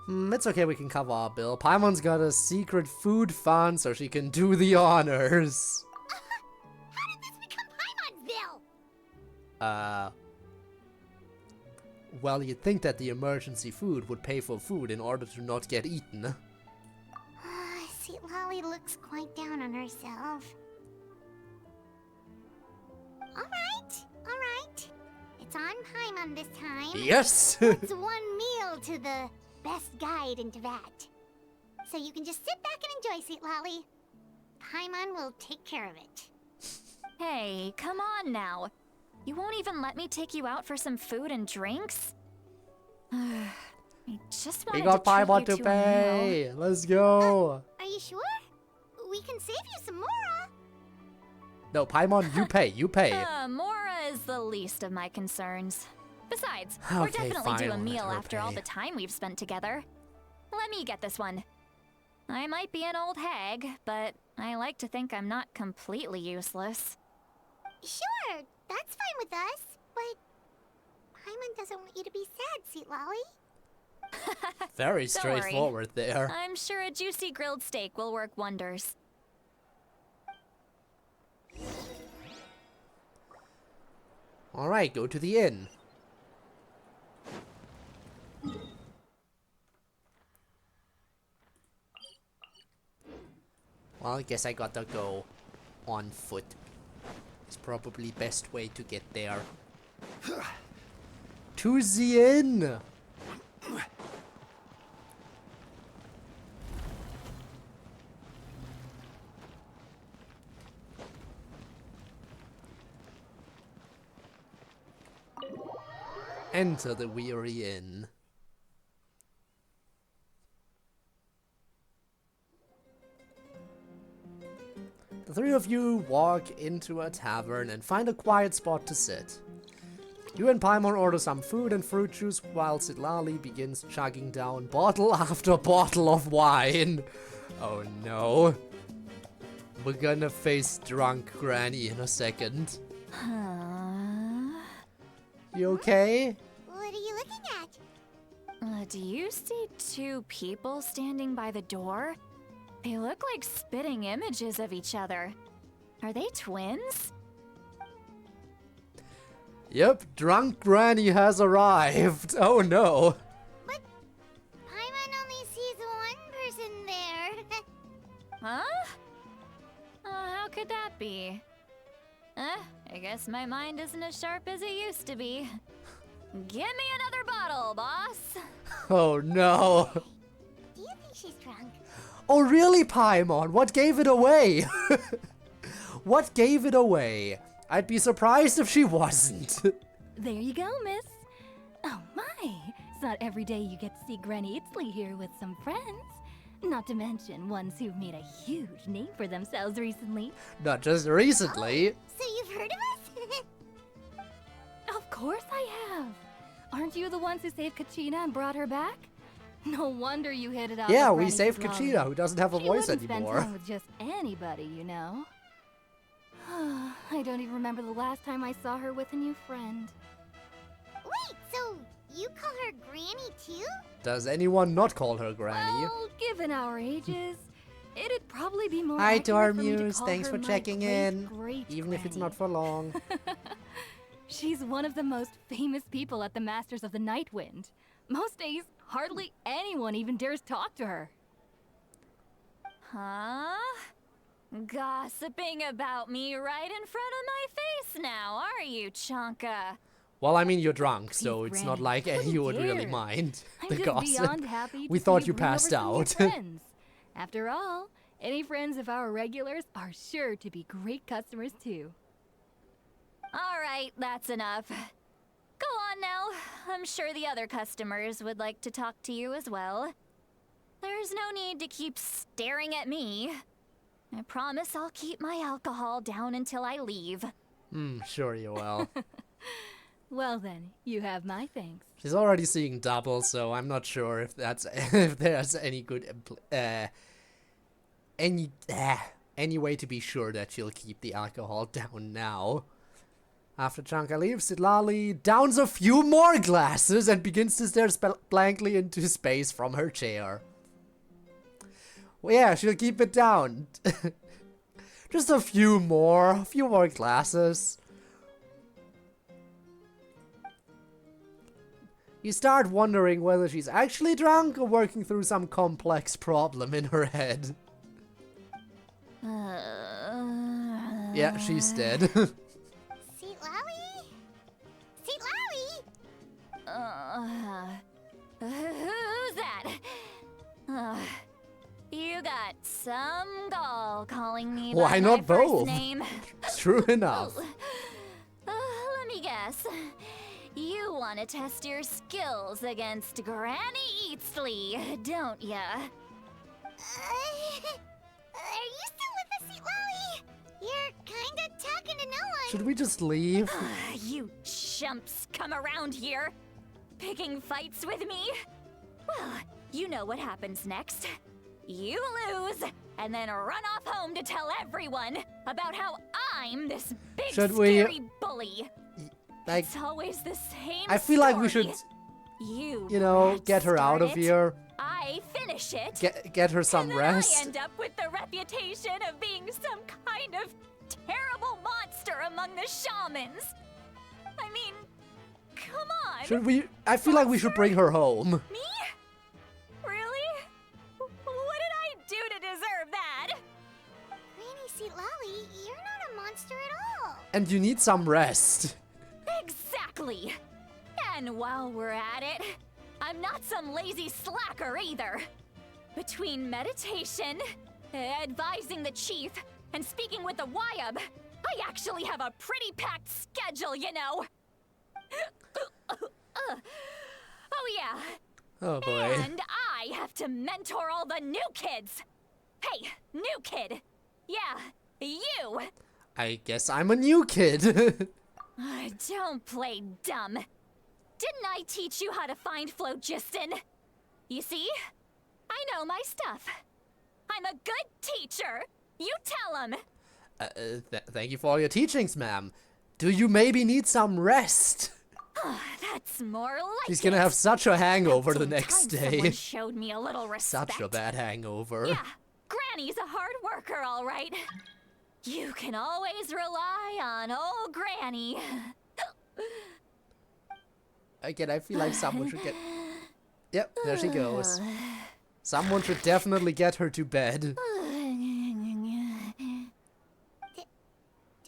Speaker 1: It's okay, we can cover our bill. Paimon's got a secret food fund so she can do the honors.
Speaker 2: How did this become Paimon's bill?
Speaker 1: Well, you'd think that the emergency food would pay for food in order to not get eaten.
Speaker 2: Sweet Lolly looks quite down on herself. Alright. It's on Paimon this time.
Speaker 1: Yes!
Speaker 2: It's one meal to the best guide into that. So you can just sit back and enjoy, Sweet Lolly. Paimon will take care of it.
Speaker 7: Hey, come on now. You won't even let me take you out for some food and drinks? I just wanted
Speaker 1: We got
Speaker 7: to treat
Speaker 1: Paimon
Speaker 7: you
Speaker 1: to
Speaker 7: to a
Speaker 1: pay!
Speaker 7: meal.
Speaker 1: Let's go!
Speaker 2: Are you sure? We can save you some more.
Speaker 1: No, Paimon, you pay, you pay.
Speaker 7: Mora is the least of my concerns. Besides, we're
Speaker 1: Okay,
Speaker 7: definitely
Speaker 1: fine,
Speaker 7: due a
Speaker 1: I'll let
Speaker 7: meal
Speaker 1: her
Speaker 7: after all
Speaker 1: pay.
Speaker 7: the time we've spent together. Let me get this one. I might be an old hag, but I like to think I'm not completely useless.
Speaker 2: Sure, that's fine with us. But Paimon doesn't want you to be sad, Sweet Lolly.
Speaker 1: Very
Speaker 7: Don't worry.
Speaker 1: straightforward there.
Speaker 7: I'm sure a juicy grilled steak will work wonders.
Speaker 1: Alright, go to the inn. Well, I guess I gotta go on foot. It's probably best way to get there. To the inn! Enter the weary inn. The three of you walk into a tavern and find a quiet spot to sit. You and Paimon order some food and fruit juice while Sitlali begins chugging down bottle after bottle of wine. Oh no. We're gonna face drunk Granny in a second. You okay?
Speaker 2: What are you looking at?
Speaker 7: Do you see two people standing by the door? They look like spitting images of each other. Are they twins?
Speaker 1: Yep, drunk Granny has arrived. Oh no.
Speaker 2: But Paimon only sees one person there.
Speaker 7: Huh? How could that be? I guess my mind isn't as sharp as it used to be. Give me another bottle, boss.
Speaker 1: Oh no.
Speaker 2: Do you think she's drunk?
Speaker 1: Oh really, Paimon? What gave it away? What gave it away? I'd be surprised if she wasn't.
Speaker 12: There you go, miss. Oh my, it's not every day you get to see Granny Itzley here with some friends. Not to mention ones who've made a huge name for themselves recently.
Speaker 1: Not just recently.
Speaker 2: So you've heard of us?
Speaker 12: Of course I have. Aren't you the ones who saved Kachina and brought her back? No wonder you hit it out.
Speaker 1: Yeah,
Speaker 12: with
Speaker 1: we
Speaker 12: Granny
Speaker 1: saved
Speaker 12: Itzley.
Speaker 1: Kachina, who doesn't have a
Speaker 12: She
Speaker 1: voice
Speaker 12: wouldn't
Speaker 1: anymore.
Speaker 12: spend time with just anybody, you know. I don't even remember the last time I saw her with a new friend.
Speaker 2: Wait, so you call her Granny too?
Speaker 1: Does anyone not call her Granny?
Speaker 12: Well, given our ages, it'd probably be more
Speaker 1: Hi,
Speaker 12: accurate for me to
Speaker 1: Dormuse.
Speaker 12: call
Speaker 1: Thanks
Speaker 12: her
Speaker 1: for
Speaker 12: my
Speaker 1: checking in.
Speaker 12: great
Speaker 1: Even if it's
Speaker 12: granny.
Speaker 1: not for long.
Speaker 12: She's one of the most famous people at the Masters of the Night Wind. Most days, hardly anyone even dares talk to her.
Speaker 7: Huh? Gossiping about me right in front of my face now, are you, Chonka?
Speaker 1: Well, I mean, you're drunk, so it's not
Speaker 12: Granny.
Speaker 1: like you would really mind
Speaker 12: I'm
Speaker 1: the
Speaker 12: just
Speaker 1: gossip.
Speaker 12: beyond happy
Speaker 1: We
Speaker 12: to
Speaker 1: thought
Speaker 12: see
Speaker 1: you
Speaker 12: bring over
Speaker 1: passed
Speaker 12: some new
Speaker 1: out.
Speaker 12: friends. After all, any friends of our regulars are sure to be great customers too.
Speaker 7: All right, that's enough. Go on now. I'm sure the other customers would like to talk to you as well. There's no need to keep staring at me. I promise I'll keep my alcohol down until I leave.
Speaker 1: Sure you will.
Speaker 12: Well then, you have my thanks.
Speaker 1: She's already seeing double, so I'm not sure if that's if there's any good any way to be sure that she'll keep the alcohol down now. After Chanka leaves, Sitlali downs a few more glasses and begins to stare blankly into space from her chair. Well, yeah, she'll keep it down. Just a few more glasses. You start wondering whether she's actually drunk or working through some complex problem in her head. Yeah, she's dead.
Speaker 2: Seatlawi? Seatlawi?
Speaker 7: Who's that? You got some gall calling me
Speaker 1: Why
Speaker 7: by
Speaker 1: not
Speaker 7: my first
Speaker 1: both?
Speaker 7: name.
Speaker 1: True enough.
Speaker 7: Let me guess. You want to test your skills against Granny Eatsley, don't ya?
Speaker 2: Are you still with us, Seatlawi? You're kinda talking to no one.
Speaker 1: Should we just leave?
Speaker 7: You chumps come around here, picking fights with me? Well, you know what happens next. You lose, and then run off home to tell everyone about how I'm this big scary bully.
Speaker 1: Like,
Speaker 7: it's always the same
Speaker 1: I feel like we
Speaker 7: story.
Speaker 1: should,
Speaker 7: You
Speaker 1: get her out of
Speaker 7: start it,
Speaker 1: here.
Speaker 7: I finish it.
Speaker 1: Get her some
Speaker 7: and then
Speaker 1: rest.
Speaker 7: I end up with the reputation of being some kind of terrible monster among the shamans. I mean, come on.
Speaker 1: Should we? I feel like we should bring her home.
Speaker 7: Me? Really? What did I do to deserve that?
Speaker 2: Granny Seatlawi, you're not a monster at all.
Speaker 1: And you need some rest.
Speaker 7: Exactly. And while we're at it, I'm not some lazy slacker either. Between meditation, advising the chief, and speaking with the Wyab, I actually have a pretty packed schedule, you know. Oh yeah.
Speaker 1: Oh boy.
Speaker 7: And I have to mentor all the new kids. Hey, new kid. Yeah, you.
Speaker 1: I guess I'm a new kid.
Speaker 7: Don't play dumb. Didn't I teach you how to find phlogiston? You see? I know my stuff. I'm a good teacher. You tell him.
Speaker 1: Thank you for all your teachings, ma'am. Do you maybe need some rest?
Speaker 7: That's more like
Speaker 1: She's gonna have such a hangover the next
Speaker 7: Someone
Speaker 1: day.
Speaker 7: showed me a little respect.
Speaker 1: Such a bad hangover.
Speaker 7: Yeah, Granny's a hard worker, all right. You can always rely on old Granny.
Speaker 2: Again,
Speaker 1: I feel like someone should get... Yep, there she goes. Someone should definitely get her to bed.
Speaker 2: Did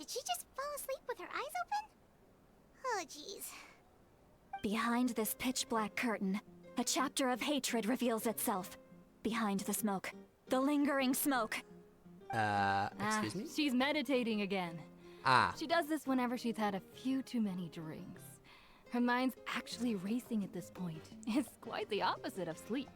Speaker 2: she just fall asleep with her eyes open? Oh, jeez.
Speaker 7: Behind this pitch-black curtain, a chapter of hatred reveals itself. Behind the smoke. The lingering smoke.
Speaker 1: Excuse me?
Speaker 12: She's meditating again. She does this whenever she's had a few too many drinks. Her mind's actually racing at this point. It's quite the opposite of sleep.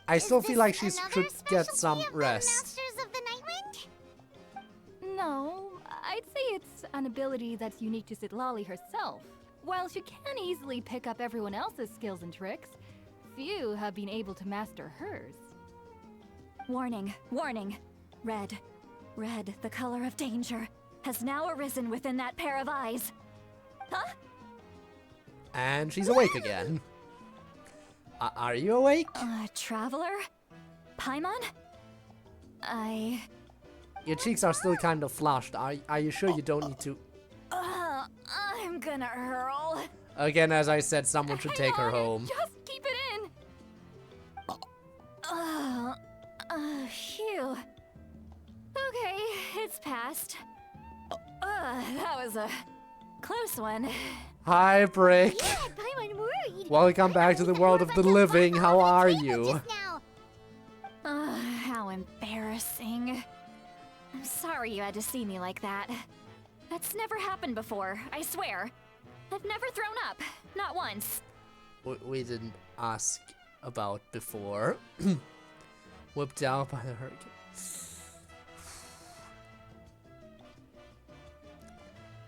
Speaker 1: I still feel like she should get some
Speaker 2: Of the
Speaker 1: rest.
Speaker 2: Masters of the Nightwind?
Speaker 12: No, I'd say it's an ability that's unique to Sitlali herself. While she can easily pick up everyone else's skills and tricks, few have been able to master hers.
Speaker 7: Warning, warning. Red, the color of danger, has now arisen within that pair of eyes. Huh?
Speaker 1: And she's awake again. Are you awake?
Speaker 7: Traveler? Paimon?
Speaker 1: Your cheeks are still kind of flushed. Are you sure you don't need to...
Speaker 3: gonna hurl.
Speaker 1: Again, as I said, someone should take her home.
Speaker 12: Just keep it in.
Speaker 3: Phew. Okay, it's passed. That was a close one.
Speaker 1: Hi, Brick.
Speaker 2: Yeah, I'm worried.
Speaker 1: Welcome back to the world of the living. How are you?
Speaker 3: How embarrassing. I'm sorry you had to see me like that. That's never happened before, I swear. I've never thrown up. Not once.
Speaker 1: We didn't ask about before. Whipped out by the hurricane.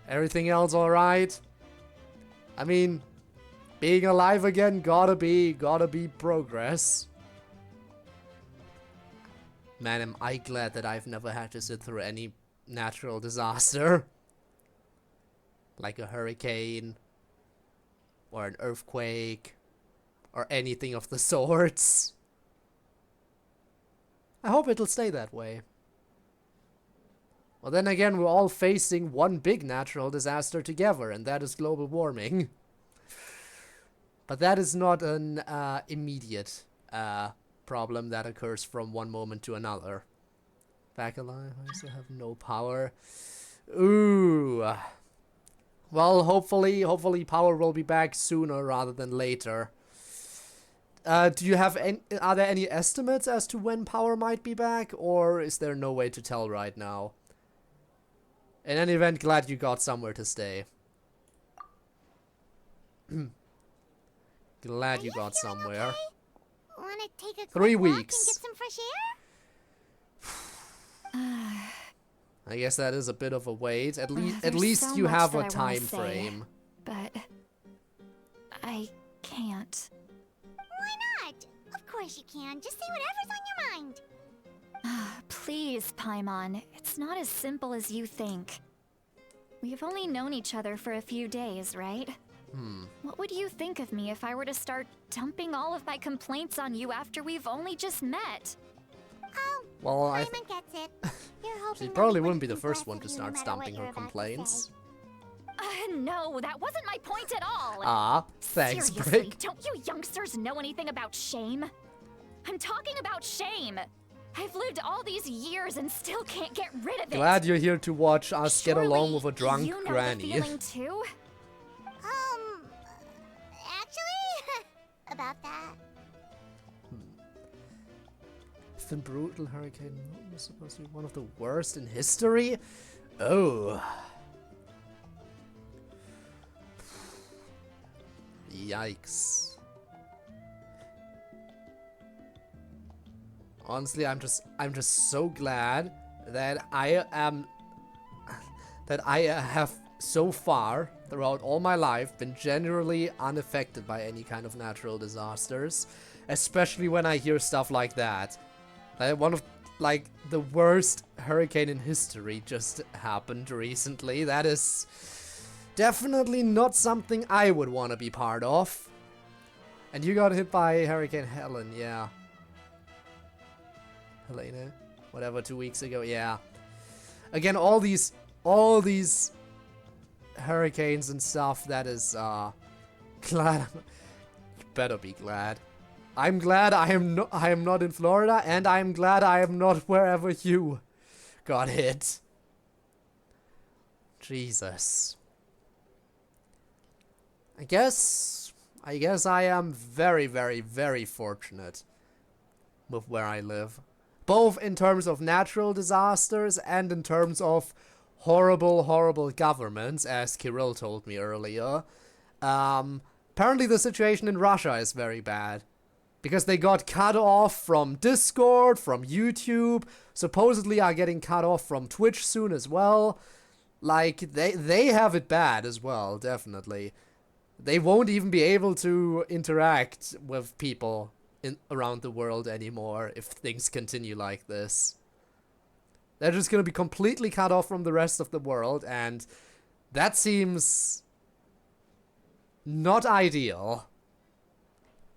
Speaker 1: Everything else alright? I mean, being alive again gotta be progress. Man, am I glad that I've never had to sit through any natural disaster. Like a hurricane, or an earthquake, or anything of the sorts. I hope it'll stay that way. Well, then again, we're all facing one big natural disaster together, and that is global warming. But that is not an immediate problem that occurs from one moment to another. Back alive, I still have no power. Ooh. Well, hopefully power will be back sooner rather than later. Do you have are there any estimates as to when power might be back, or is there no way to tell right now? In any event, glad you got somewhere to stay. Glad you got somewhere.
Speaker 2: Okay? Wanna take a
Speaker 1: 3
Speaker 2: quick walk
Speaker 1: weeks.
Speaker 2: and get some fresh air?
Speaker 1: I guess that is a bit of a wait. At
Speaker 3: There's
Speaker 1: least
Speaker 3: so
Speaker 1: you
Speaker 3: much
Speaker 1: have
Speaker 3: that
Speaker 1: a
Speaker 3: I wanna
Speaker 1: time
Speaker 3: say,
Speaker 1: frame.
Speaker 3: But I can't.
Speaker 2: Why not? Of course you can. Just say whatever's on your mind.
Speaker 7: Please, Paimon. It's not as simple as you think. We've only known each other for a few days, right? What would you think of me if I were to start dumping all of my complaints on you after we've only just met?
Speaker 2: Oh,
Speaker 1: Well,
Speaker 2: Simon gets it. You're hoping
Speaker 1: she
Speaker 2: that
Speaker 1: probably
Speaker 2: he
Speaker 1: wouldn't be the
Speaker 2: think
Speaker 1: first
Speaker 2: less
Speaker 1: one
Speaker 2: of
Speaker 1: to
Speaker 2: you
Speaker 1: start
Speaker 2: no matter
Speaker 1: stomping
Speaker 2: what
Speaker 1: her
Speaker 2: you're about to
Speaker 1: complaints.
Speaker 2: say.
Speaker 3: No, that wasn't my point at all.
Speaker 1: Ah, thanks,
Speaker 3: Seriously,
Speaker 1: Brick.
Speaker 3: don't you youngsters know anything about shame? I'm talking about shame. I've lived all these years and still can't get rid of it.
Speaker 1: Glad you're here to watch us get along with a drunk
Speaker 3: you know
Speaker 1: granny.
Speaker 3: the feeling too?
Speaker 2: Actually, about that.
Speaker 1: The brutal hurricane was supposed to be one of the worst in history? Oh. Yikes. Honestly, I'm just so glad that I have so far throughout all my life been generally unaffected by any kind of natural disasters, especially when I hear stuff like that. One of the worst hurricane in history just happened recently. That is definitely not something I would want to be part of. And you got hit by Hurricane Helen, yeah. Helena, whatever, 2 weeks ago, yeah. Again, all these hurricanes and stuff, that is, glad. You better be glad. I'm glad I am not in Florida, and I'm glad I am not wherever you got hit. Jesus. I guess I am very, very, very fortunate with where I live. Both in terms of natural disasters and in terms of horrible, horrible governments, as Kirill told me earlier. Apparently the situation in Russia is very bad. Because they got cut off from Discord, from YouTube, supposedly are getting cut off from Twitch soon as well. Like, they have it bad as well, definitely. They won't even be able to interact with people around the world anymore if things continue like this. They're just gonna be completely cut off from the rest of the world, and that seems not ideal.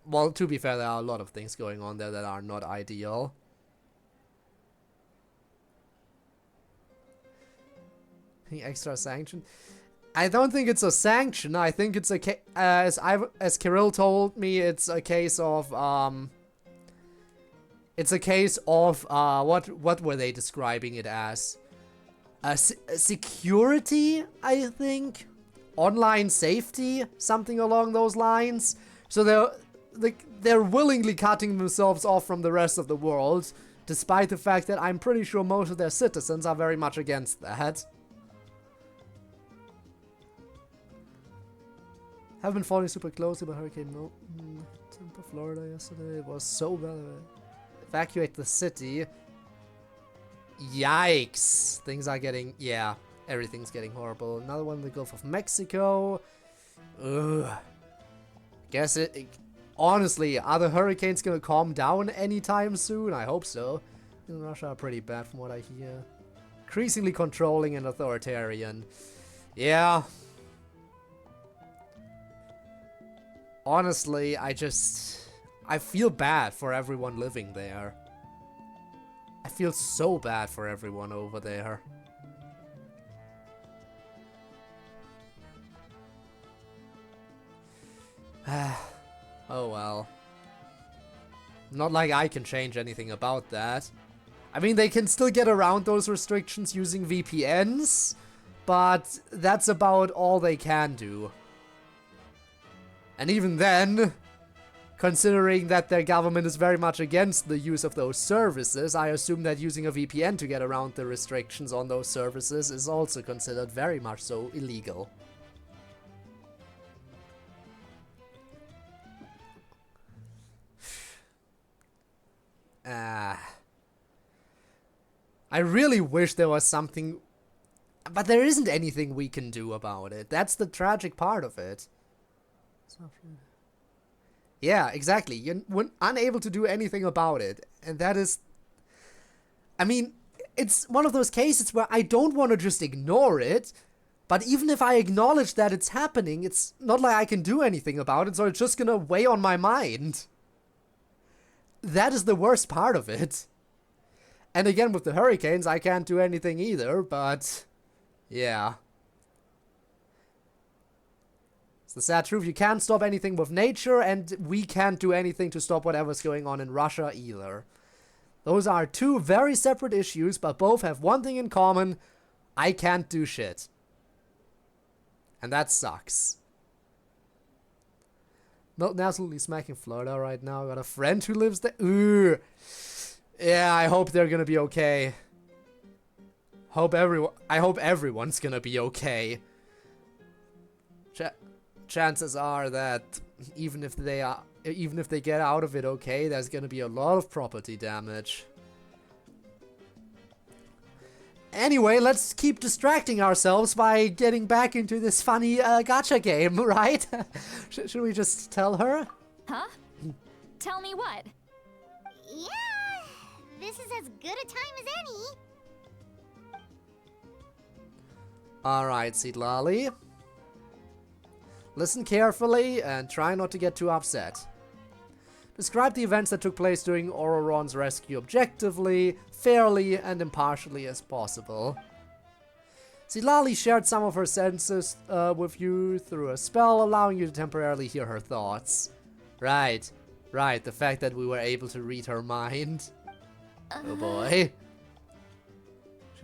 Speaker 1: Well, to be fair, there are a lot of things going on there that are not ideal. Extra sanction? I don't think it's a sanction. I think it's a as Kirill told me, it's a case of what were they describing it as? Security, I think, online safety, something along those lines. So they're willingly cutting themselves off from the rest of the world, despite the fact that I'm pretty sure most of their citizens are very much against that. Have been falling super closely by Hurricane Milton. Tampa, Florida yesterday. It was so bad. Evacuate the city. Yikes. Things are getting... Yeah, everything's getting horrible. Another one in the Gulf of Mexico. Ugh. Guess it... Honestly, are the hurricanes gonna calm down anytime soon? I hope so. In Russia are pretty bad from what I hear. Increasingly controlling and authoritarian. Yeah. Honestly, I feel bad for everyone living there. I feel so bad for everyone over there. Oh well. Not like I can change anything about that. I mean, they can still get around those restrictions using VPNs, but that's about all they can do. And even then, considering that their government is very much against the use of those services, I assume that using a VPN to get around the restrictions on those services is also considered very much so illegal. I really wish there was something, but there isn't anything we can do about it. That's the tragic part of it. Yeah, exactly. You're unable to do anything about it. And that is... I mean, it's one of those cases where I don't want to just ignore it, but even if I acknowledge that it's happening, it's not like I can do anything about it, so it's just gonna weigh on my mind. That is the worst part of it. And again, with the hurricanes, I can't do anything either, but... yeah. It's the sad truth, you can't stop anything with nature, and we can't do anything to stop whatever's going on in Russia either. Those are two very separate issues, but both have one thing in common: I can't do shit. And that sucks. Milton absolutely smacking Florida right now. Got a friend who lives there. Ooh. Yeah, I hope they're gonna be okay. I hope everyone's gonna be okay. Chances are that even if they get out of it okay, there's gonna be a lot of property damage. Anyway, let's keep distracting ourselves by getting back into this funny gacha game, right? Should we just tell her?
Speaker 7: Huh? Tell me what?
Speaker 2: Yeah, this is as good a time as any.
Speaker 1: Alright, Xilonen. Listen carefully and try not to get too upset. Describe the events that took place during Auroron's rescue objectively, fairly, and impartially as possible. Xilonen shared some of her senses with you through a spell, allowing you to temporarily hear her thoughts. Right, the fact that we were able to read her mind. Oh boy.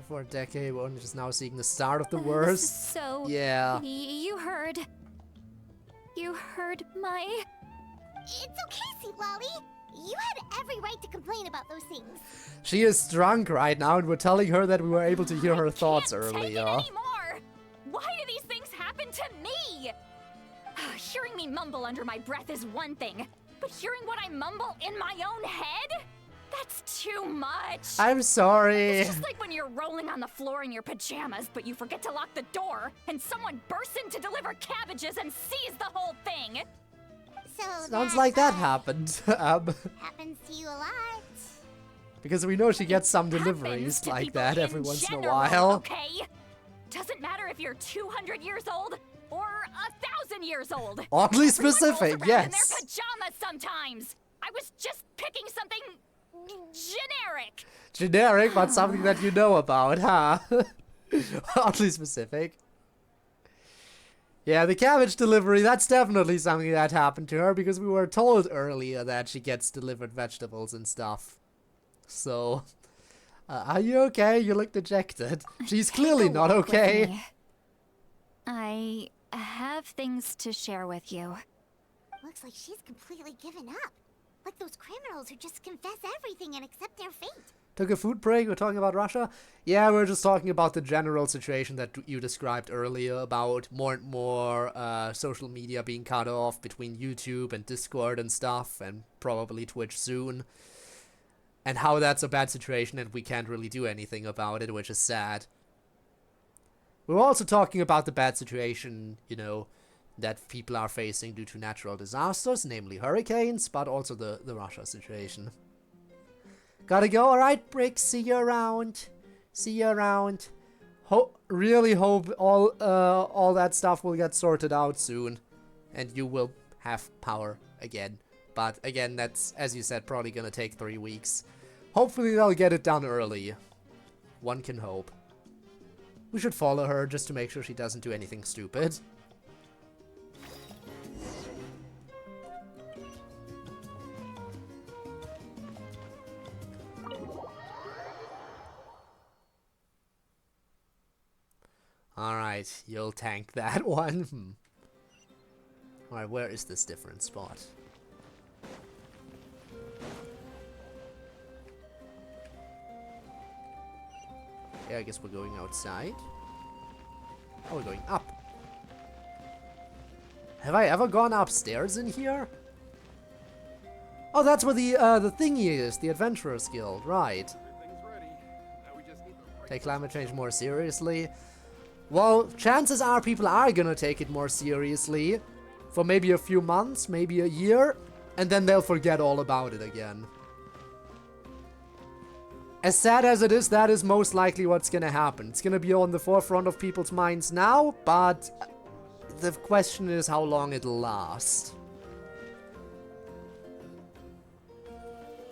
Speaker 1: For a decade, we're only just now seeing the start of the worst.
Speaker 7: So,
Speaker 1: yeah.
Speaker 7: You heard my...
Speaker 2: It's okay, Xilonen. You had every right to complain about those things.
Speaker 1: She is drunk right now, and we're telling her that we were able to hear her thoughts earlier.
Speaker 7: Take it anymore. Why do these things happen to me? Hearing me mumble under my breath is one thing, but hearing what I mumble in my own head? That's too much.
Speaker 1: I'm sorry.
Speaker 7: It's just like when you're rolling on the floor in your pajamas, but you forget to lock the door, and someone bursts in to deliver cabbages and sees the whole thing.
Speaker 2: So
Speaker 1: sounds like that happened.
Speaker 2: Happens to you a lot.
Speaker 1: Because we know she gets some deliveries like that every once in a while.
Speaker 7: Okay? Doesn't matter if you're 200 years old or 1,000 years old.
Speaker 1: Oddly specific, yes.
Speaker 7: In their pajamas sometimes. I was just picking something generic.
Speaker 1: Generic, but something that you know about, huh? Oddly specific. Yeah, the cabbage delivery, that's definitely something that happened to her, because we were told earlier that she gets delivered vegetables and stuff. So, are you okay? You look dejected. She's clearly not okay.
Speaker 7: I have things to share with you.
Speaker 2: Looks like she's completely given up. Like those criminals who just confess everything and accept their fate.
Speaker 1: Took a food break? We're talking about Russia? Yeah, we're just talking about the general situation that you described earlier, about more and more social media being cut off between YouTube and Discord and stuff, and probably Twitch soon. And how that's a bad situation and we can't really do anything about it, which is sad. We're also talking about the bad situation, you know, that people are facing due to natural disasters, namely hurricanes, but also the Russia situation. Gotta go, alright, Brick, see you around. See you around. Really hope all that stuff will get sorted out soon. And you will have power again. But again, that's, as you said, probably gonna take 3 weeks. Hopefully they'll get it done early. One can hope. We should follow her just to make sure she doesn't do anything stupid. Alright, you'll tank that one. Alright, where is this different spot? Yeah, I guess we're going outside. Oh, we're going up. Have I ever gone upstairs in here? Oh, that's where the thingy is, the Adventurers Guild, right. Take climate change more seriously. Well, chances are people are gonna take it more seriously for maybe a few months, maybe a year, and then they'll forget all about it again. As sad as it is, that is most likely what's gonna happen. It's gonna be on the forefront of people's minds now, but the question is how long it'll last.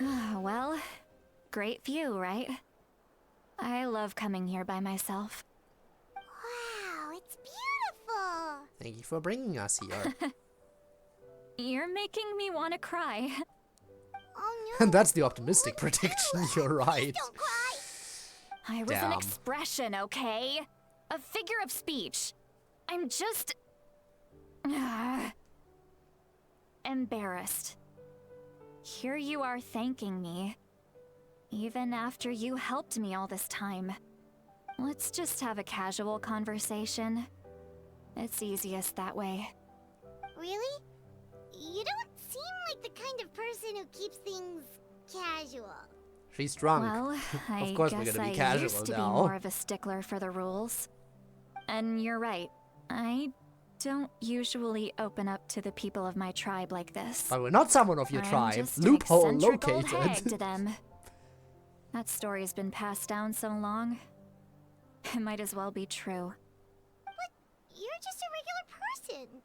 Speaker 7: Well, great view, right? I love coming here by myself.
Speaker 2: Wow, it's beautiful!
Speaker 1: Thank you for bringing us here.
Speaker 7: You're making me want to cry.
Speaker 2: Oh no!
Speaker 1: And that's the optimistic prediction, you're right.
Speaker 2: Don't cry!
Speaker 7: I was an expression, okay? A figure of speech. I'm just... embarrassed. Here you are thanking me. Even after you helped me all this time. Let's just have a casual conversation. It's easiest that way.
Speaker 2: Really? You don't seem like the kind of person who keeps things casual.
Speaker 1: She's drunk.
Speaker 7: Well,
Speaker 1: of course we're gonna be casual
Speaker 7: used to
Speaker 1: now.
Speaker 7: be more of a stickler for the rules. And you're right. I don't usually open up to the people of my tribe like this.
Speaker 1: But we're not someone of your
Speaker 7: I'm
Speaker 1: tribe.
Speaker 7: just
Speaker 1: Loophole
Speaker 7: an eccentric old
Speaker 1: located.
Speaker 7: hag to them. That story's been passed down so long. It might as well be true.
Speaker 2: But you're just a regular person.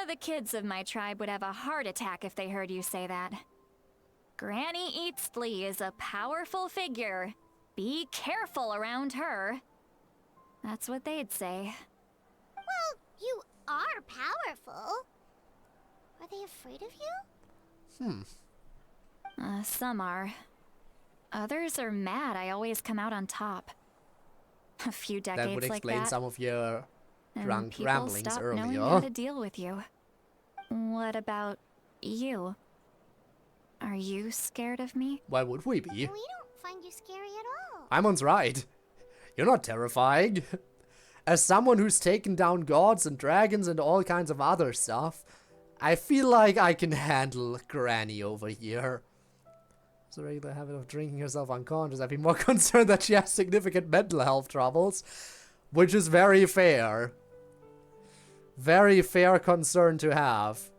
Speaker 7: The kids of my tribe would have a heart attack if they heard you say that. Granny Eatsley is a powerful figure. Be careful around her. That's what they'd say.
Speaker 2: Well, you are powerful. Are they afraid of you?
Speaker 7: Some are. Others are mad I always come out on top. A few decades
Speaker 1: That would
Speaker 7: like
Speaker 1: explain
Speaker 7: that,
Speaker 1: some of your
Speaker 7: and
Speaker 1: drunk
Speaker 7: people
Speaker 1: ramblings
Speaker 7: stop knowing
Speaker 1: earlier.
Speaker 7: how to deal with you. What about you? Are you scared of me?
Speaker 1: Why would we be?
Speaker 2: We don't find you scary at all.
Speaker 1: Imon's right. You're not terrifying. As someone who's taken down gods and dragons and all kinds of other stuff, I feel like I can handle Granny over here. It's a regular habit of drinking herself unconscious. I'd be more concerned that she has significant mental health troubles, which is very fair. Very fair concern to have.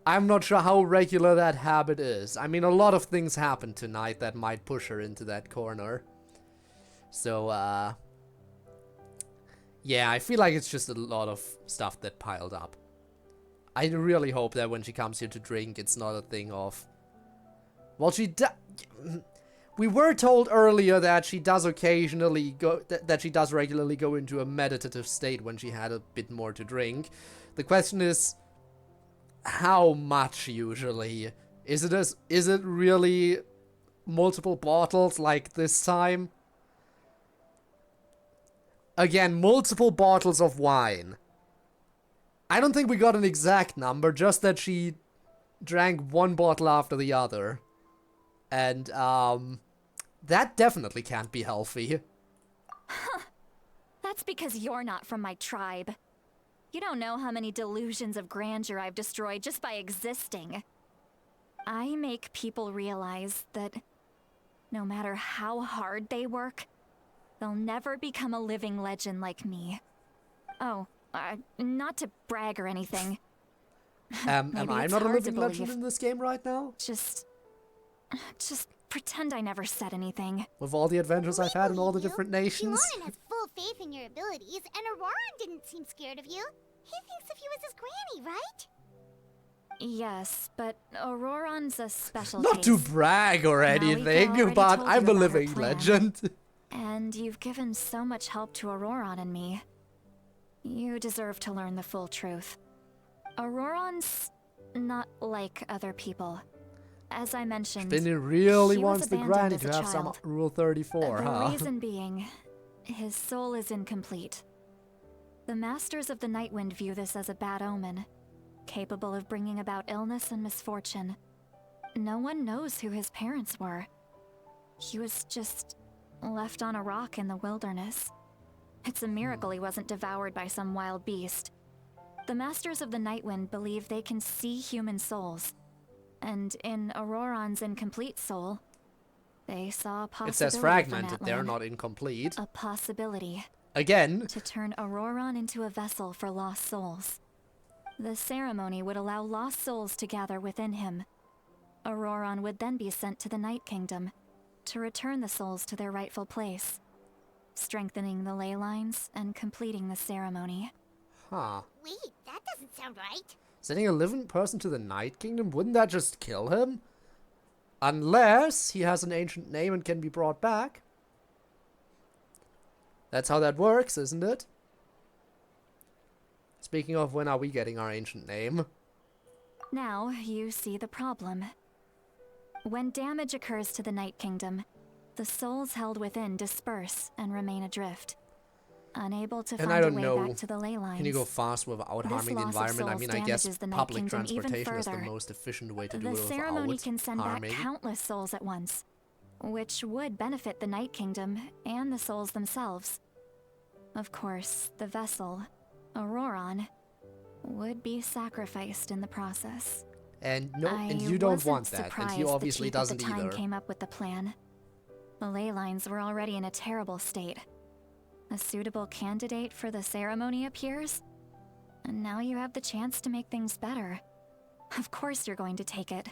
Speaker 1: I'm not sure how regular that habit is. I mean, a lot of things happened tonight that might push her into that corner. So, yeah, I feel like it's just a lot of stuff that piled up. I really hope that when she comes here to drink, it's not a thing of... Well, We were told earlier that she does occasionally go, that she does regularly go into a meditative state when she had a bit more to drink. The question is, how much usually? Is it really multiple bottles like this time? Again, multiple bottles of wine. I don't think we got an exact number, just that she drank one bottle after the other. And, that definitely can't be healthy.
Speaker 7: That's because you're not from my tribe. You don't know how many delusions of grandeur I've destroyed just by existing. I make people realize that no matter how hard they work, they'll never become a living legend like me. Oh, not to brag or anything.
Speaker 1: Am I not a living legend in this game right now?
Speaker 7: Just pretend I never said anything.
Speaker 1: With all the adventures I've had in all the different nations?
Speaker 2: Xilonen has full faith in your abilities, and Auroran didn't seem scared of you. He thinks of you as his granny, right?
Speaker 7: Yes, but Auroran's a special
Speaker 1: Not
Speaker 7: case.
Speaker 1: to brag or anything, but I'm a living legend.
Speaker 7: And you've given so much help to Auroran and me. You deserve to learn the full truth. Auroran's not like other people. As I mentioned,
Speaker 1: Then he really
Speaker 7: he
Speaker 1: wants
Speaker 7: was
Speaker 1: the
Speaker 7: abandoned
Speaker 1: granny
Speaker 7: as
Speaker 1: to
Speaker 7: a
Speaker 1: have some
Speaker 7: child.
Speaker 1: Rule 34, huh?
Speaker 7: The reason being, his soul is incomplete. The Masters of the Nightwind view this as a bad omen, capable of bringing about illness and misfortune. No one knows who his parents were. He was just left on a rock in the wilderness. It's a miracle he wasn't devoured by some wild beast. The Masters of the Nightwind believe they can see human souls. And in Auroran's incomplete soul, they saw a possibility.
Speaker 1: It says fragmented there, not incomplete.
Speaker 7: A possibility.
Speaker 1: Again.
Speaker 7: To turn Auroran into a vessel for lost souls. The ceremony would allow lost souls to gather within him. Auroran would then be sent to the Night Kingdom to return the souls to their rightful place, strengthening the ley lines and completing the ceremony.
Speaker 1: Huh.
Speaker 2: Wait, that doesn't sound right.
Speaker 1: Sending a living person to the Night Kingdom, wouldn't that just kill him? Unless he has an ancient name and can be brought back. That's how that works, isn't it? Speaking of, when are we getting our ancient name?
Speaker 7: Now you see the problem. When damage occurs to the Night Kingdom, the souls held within disperse and remain adrift, unable to find a way back to the ley lines.
Speaker 1: Can you go fast without harming the environment? I mean, I guess public transportation is the most efficient way to do it without harming.
Speaker 7: The ceremony can send back countless souls at once, which would benefit the Night Kingdom and the souls themselves. Of course, the vessel, Auroran, would be sacrificed in the process.
Speaker 1: And no, and you don't want that, and he obviously doesn't either.
Speaker 7: The time came up with the plan. The ley lines were already in a terrible state. A suitable candidate for the ceremony appears, and now you have the chance to make things better. Of course you're going to take it.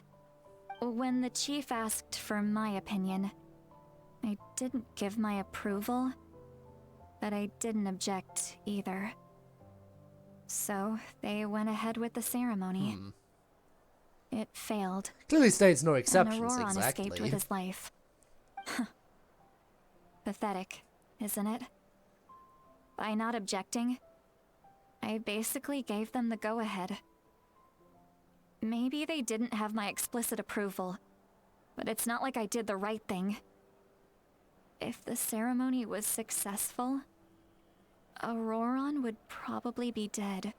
Speaker 7: When the chief asked for my opinion, I didn't give my approval, but I didn't object either. So they went ahead with the ceremony. It failed.
Speaker 1: Clearly states no exceptions,
Speaker 7: and Auroran
Speaker 1: exactly.
Speaker 7: escaped with his life. Pathetic, isn't it? By not objecting, I basically gave them the go-ahead. Maybe they didn't have my explicit approval, but it's not like I did the right thing. If the ceremony was successful, Auroran would probably be dead.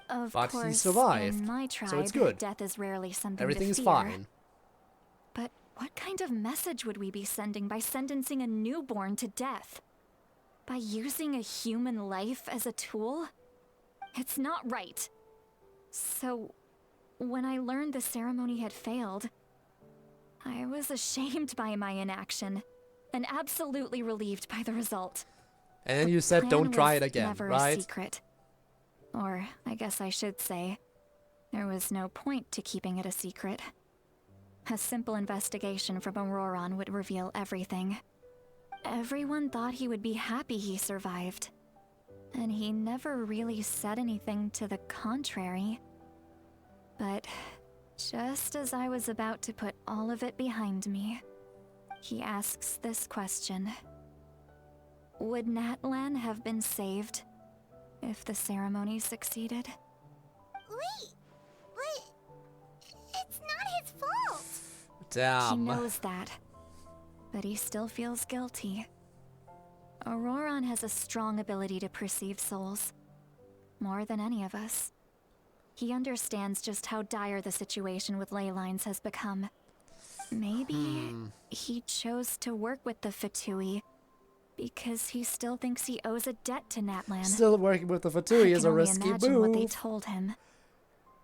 Speaker 7: Of
Speaker 1: but
Speaker 7: course,
Speaker 1: he survived,
Speaker 7: in my tribe,
Speaker 1: so it's good.
Speaker 7: Death is rarely something
Speaker 1: Everything's
Speaker 7: to fear.
Speaker 1: fine.
Speaker 7: But what kind of message would we be sending by sentencing a newborn to death? By using a human life as a tool? It's not right. So, when I learned the ceremony had failed, I was ashamed by my inaction, and absolutely relieved by the result.
Speaker 1: And then you said, don't try it again,
Speaker 7: never
Speaker 1: right?
Speaker 7: A secret. Or, I guess I should say, there was no point to keeping it a secret. A simple investigation from Auroran would reveal everything. Everyone thought he would be happy he survived. And he never really said anything to the contrary. But just as I was about to put all of it behind me, He asks this question. Would Natlan have been saved if the ceremony succeeded?
Speaker 2: Wait, but it's not his fault.
Speaker 1: Damn.
Speaker 7: He knows that, but he still feels guilty. Auroron has a strong ability to perceive souls, more than any of us. He understands just how dire the situation with ley lines has become. Maybe he chose to work with the Fatui because he still thinks he owes a debt to Natlan.
Speaker 1: Still working with the Fatui is a risky
Speaker 7: I can only imagine what they
Speaker 1: move.
Speaker 7: told him.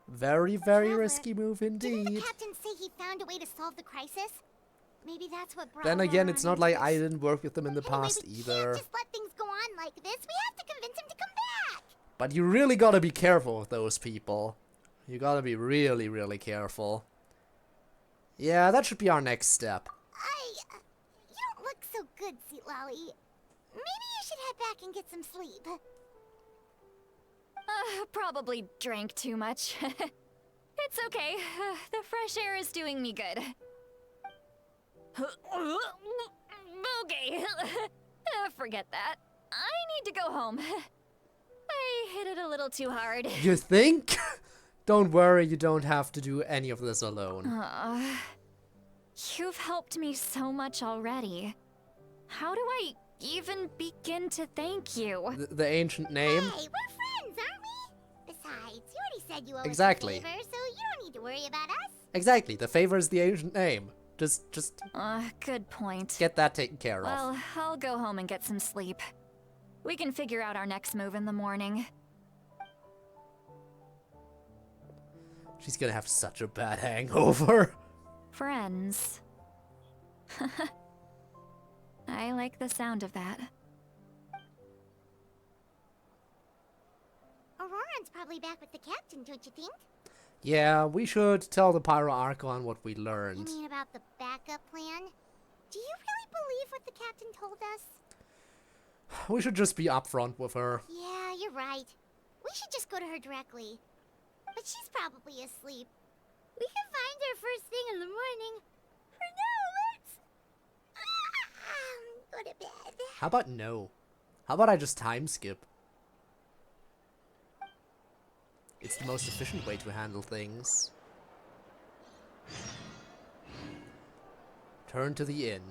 Speaker 1: Very, very risky move indeed.
Speaker 2: Didn't the captain say he found a way to solve the crisis? Maybe that's what brought
Speaker 1: Then again,
Speaker 2: Auroron
Speaker 1: it's not
Speaker 2: into
Speaker 1: like
Speaker 2: this.
Speaker 1: I didn't work with them in the
Speaker 2: Anyway,
Speaker 1: past
Speaker 2: we
Speaker 1: either.
Speaker 2: can't just let things go on like this. We have to convince him to come back.
Speaker 1: But you really gotta be careful with those people. You gotta be really, really careful. Yeah, that should be our next step.
Speaker 2: You don't look so good, Xilonen. Maybe you should head back and get some sleep.
Speaker 7: Probably drank too much. It's okay. The fresh air is doing me good. Okay. Forget that. I need to go home. I hit it a little too hard.
Speaker 1: You think? Don't worry, you don't have to do any of this alone.
Speaker 7: You've helped me so much already. How do I even begin to thank you?
Speaker 1: The ancient name?
Speaker 2: Hey, we're friends, aren't we? Besides, you already said you owe
Speaker 1: Exactly.
Speaker 2: us a favor, so you don't need to worry about us.
Speaker 1: Exactly, the favor is the ancient name. Just
Speaker 7: Good point.
Speaker 1: get that taken care of.
Speaker 7: Well, I'll go home and get some sleep. We can figure out our next move in the morning.
Speaker 1: She's gonna have such a bad hangover.
Speaker 7: Friends. I like the sound of that.
Speaker 2: Auroron's probably back with the captain, don't you think?
Speaker 1: Yeah, we should tell the Pyro Archon what we learned.
Speaker 2: You mean about the backup plan? Do you really believe what the captain told us?
Speaker 1: We should just be upfront with her.
Speaker 2: Yeah, you're right. We should just go to her directly. But she's probably asleep. We can find her first thing in the morning. For now, let's go to bed.
Speaker 1: How about no? How about I just time skip? It's the most efficient way to handle things. Turn to the inn.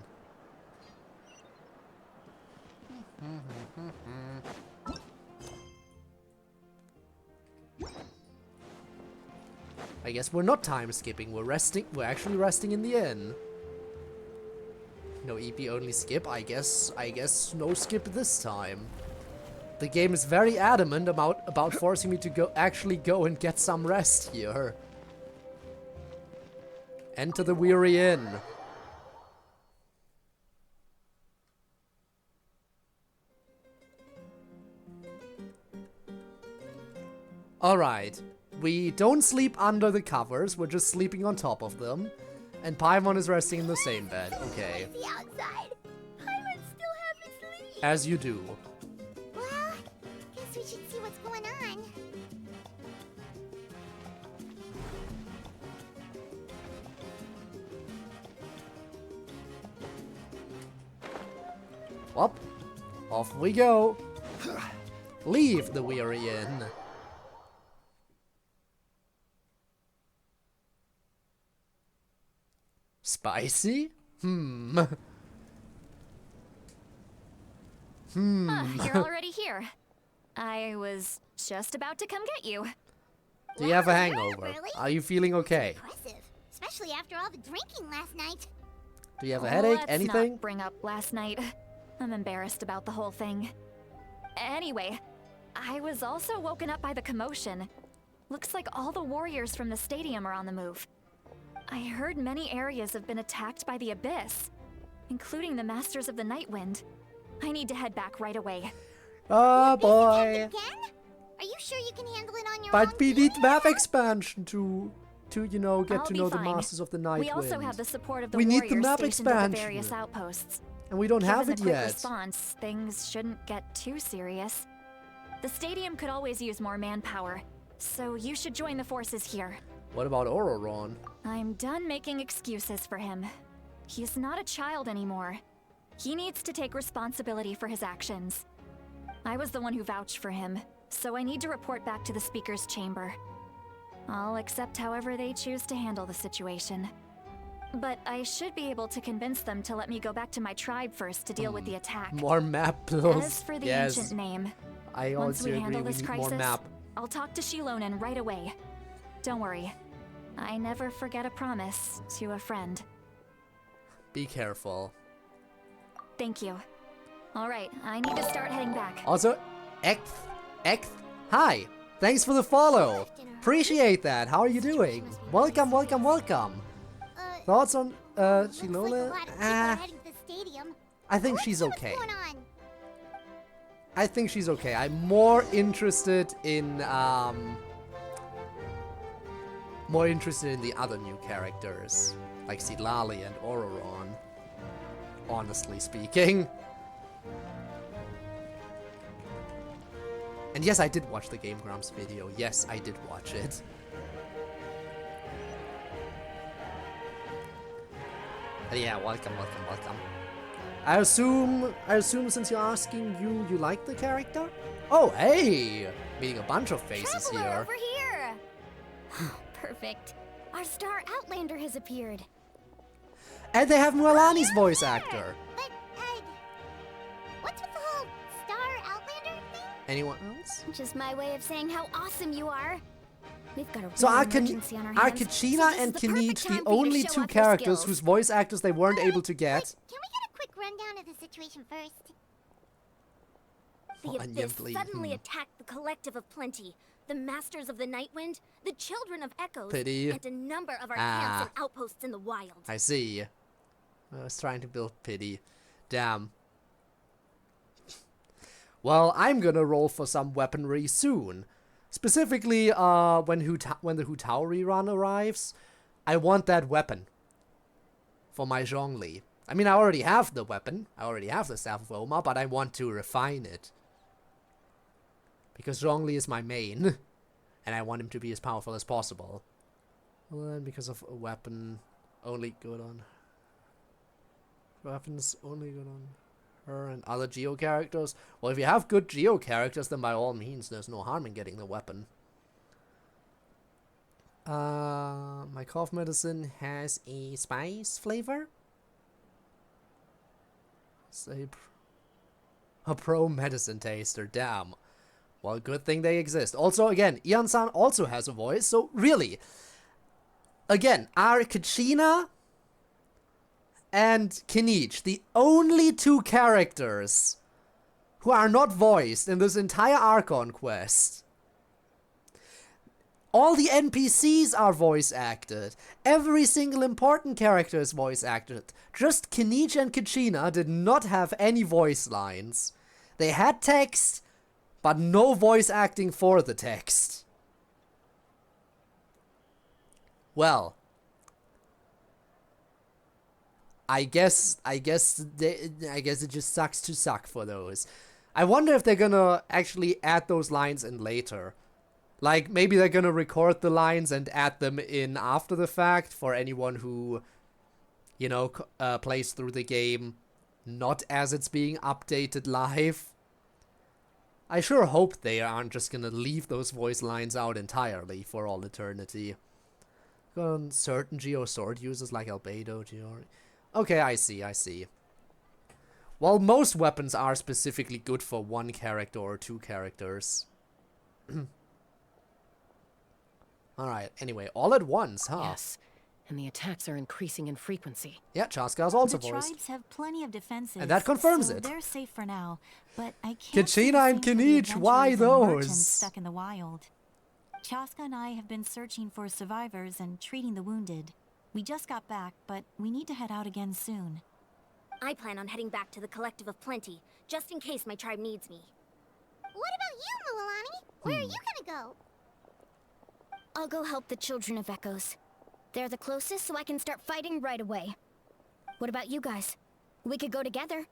Speaker 1: I guess we're not time skipping, we're resting. We're actually resting in the inn. No EP only skip, I guess no skip this time. The game is very adamant about forcing me to actually go and get some rest here. Enter the weary inn. Alright, we don't sleep under the covers, we're just sleeping on top of them. And Paimon is resting in the same bed, okay.
Speaker 2: The outside. Paimon still hasn't sleep.
Speaker 1: As you do.
Speaker 2: Well, guess we should see what's going on.
Speaker 1: Well, off we go. Leave the weary inn. Spicy?
Speaker 7: You're already here. I was just about to come get you.
Speaker 1: Do you have a
Speaker 2: Wow,
Speaker 1: hangover?
Speaker 2: really?
Speaker 1: Are you feeling okay?
Speaker 2: Impressive. Especially after all the drinking last night.
Speaker 1: Do you have a headache?
Speaker 7: Let's
Speaker 1: Anything?
Speaker 7: not bring up last night. I'm embarrassed about the whole thing. Anyway, I was also woken up by the commotion. Looks like all the warriors from the stadium are on the move. I heard many areas have been attacked by the Abyss, including the Masters of the Nightwind. I need to head back right away.
Speaker 1: Oh boy.
Speaker 2: Again? Are you sure you can handle it on your
Speaker 1: But
Speaker 2: own?
Speaker 1: we need map expansion to you know, get
Speaker 7: I'll
Speaker 1: to
Speaker 7: be
Speaker 1: know the
Speaker 7: fine.
Speaker 1: Masters of the Nightwind.
Speaker 7: We also have the support of the
Speaker 1: We need
Speaker 7: warriors
Speaker 1: the map
Speaker 7: stationed at the
Speaker 1: expansion.
Speaker 7: various outposts.
Speaker 1: And we don't have
Speaker 7: Given
Speaker 1: it
Speaker 7: the quick
Speaker 1: yet.
Speaker 7: response, things shouldn't get too serious. The stadium could always use more manpower, so you should join the forces here.
Speaker 1: What about Auroron?
Speaker 7: I'm done making excuses for him. He's not a child anymore. He needs to take responsibility for his actions. I was the one who vouched for him, so I need to report back to the Speaker's Chamber. I'll accept however they choose to handle the situation. But I should be able to convince them to let me go back to my tribe first to deal with the attack.
Speaker 1: More map plus.
Speaker 7: As for the
Speaker 1: yes.
Speaker 7: ancient name,
Speaker 1: I
Speaker 7: once
Speaker 1: also
Speaker 7: we
Speaker 1: agree
Speaker 7: handle
Speaker 1: we
Speaker 7: this
Speaker 1: need
Speaker 7: crisis,
Speaker 1: more map.
Speaker 7: I'll talk to Xilonen right away. Don't worry. I never forget a promise to a friend.
Speaker 1: Be careful.
Speaker 7: Thank you. Alright, I need to start heading back.
Speaker 1: Also, hi! Thanks for the follow! Appreciate that! How are you doing? Welcome, welcome, welcome! Thoughts on, Xilonen? I think she's okay. I think she's okay. I'm more interested in, the other new characters. Like Xilonen and Ororon. Honestly speaking. And yes, I did watch the Game Grumps video. Yes, I did watch it. And yeah, welcome. I assume since you're asking, you like the character? Oh, hey! Meeting a bunch of faces
Speaker 2: Traveler
Speaker 1: here.
Speaker 2: over here! Perfect. Our star Outlander has appeared.
Speaker 1: And they have Mualani's voice actor.
Speaker 2: But, what's with the whole star Outlander thing?
Speaker 1: Anyone else?
Speaker 2: Just my way of saying how awesome you are. We've got a
Speaker 1: So
Speaker 2: real
Speaker 1: are
Speaker 2: emergency on our hands,
Speaker 1: Archina
Speaker 2: so this
Speaker 1: and
Speaker 2: is the perfect
Speaker 1: Kinich
Speaker 2: time
Speaker 1: the
Speaker 2: for you to
Speaker 1: only
Speaker 2: show
Speaker 1: two
Speaker 2: off your
Speaker 1: characters
Speaker 2: skills.
Speaker 1: whose voice actors they weren't able to get?
Speaker 2: Can we get a quick rundown of the situation first?
Speaker 1: Oh,
Speaker 13: The
Speaker 1: and
Speaker 13: Abyss
Speaker 1: Yevli,
Speaker 13: suddenly attacked the Collective of Plenty, the Masters of the Nightwind, the Children of Echoes,
Speaker 1: Pity.
Speaker 13: and a number of our camps and outposts in the wild.
Speaker 1: I see. I was trying to build pity. Damn. Well, I'm gonna roll for some weaponry soon. Specifically, when the Hutauri run arrives, I want that weapon for my Zhongli. I mean, I already have the weapon. I already have the Staff of Oma, but I want to refine it. Because Zhongli is my main, and I want him to be as powerful as possible. Well, then, because of a weapon only good on... Weapons only good on her and other Geo characters. Well, if you have good Geo characters, then by all means, there's no harm in getting the weapon. My cough medicine has a spice flavor. Say a pro medicine taster, damn. Well, good thing they exist. Also, again, Ian-san also has a voice, so really, again, Archina and Kinich, the only two characters who are not voiced in this entire Archon Quest. All the NPCs are voice acted. Every single important character is voice acted. Just Kinich and Kachina did not have any voice lines. They had text, but no voice acting for the text. Well, I guess it just sucks to suck for those. I wonder if they're gonna actually add those lines in later. Like, maybe they're gonna record the lines and add them in after the fact for anyone who, you know, plays through the game not as it's being updated live. I sure hope they aren't just gonna leave those voice lines out entirely for all eternity. On certain Geo sword users like Albedo, Geo... Okay, I see. Well, most weapons are specifically good for one character or two characters. Alright, anyway, all at once, huh?
Speaker 14: Yes, and the attacks are increasing in frequency.
Speaker 1: Yeah, Chaska's also
Speaker 15: the
Speaker 1: voiced.
Speaker 15: tribes have plenty of defenses,
Speaker 1: and that confirms
Speaker 15: so
Speaker 1: it.
Speaker 15: They're safe for now, but I can't
Speaker 1: Kachina and Kinich, why those?
Speaker 15: Stuck in the wild. Chaska and I have been searching for survivors and treating the wounded. We just got back, but we need to head out again soon.
Speaker 13: I plan on heading back to the Collective of Plenty, just in case my tribe needs me.
Speaker 2: What about you, Mualani? Where are you gonna go?
Speaker 13: I'll go help the Children of Echoes. They're the closest, so I can start fighting right away. What about you guys? We could go together.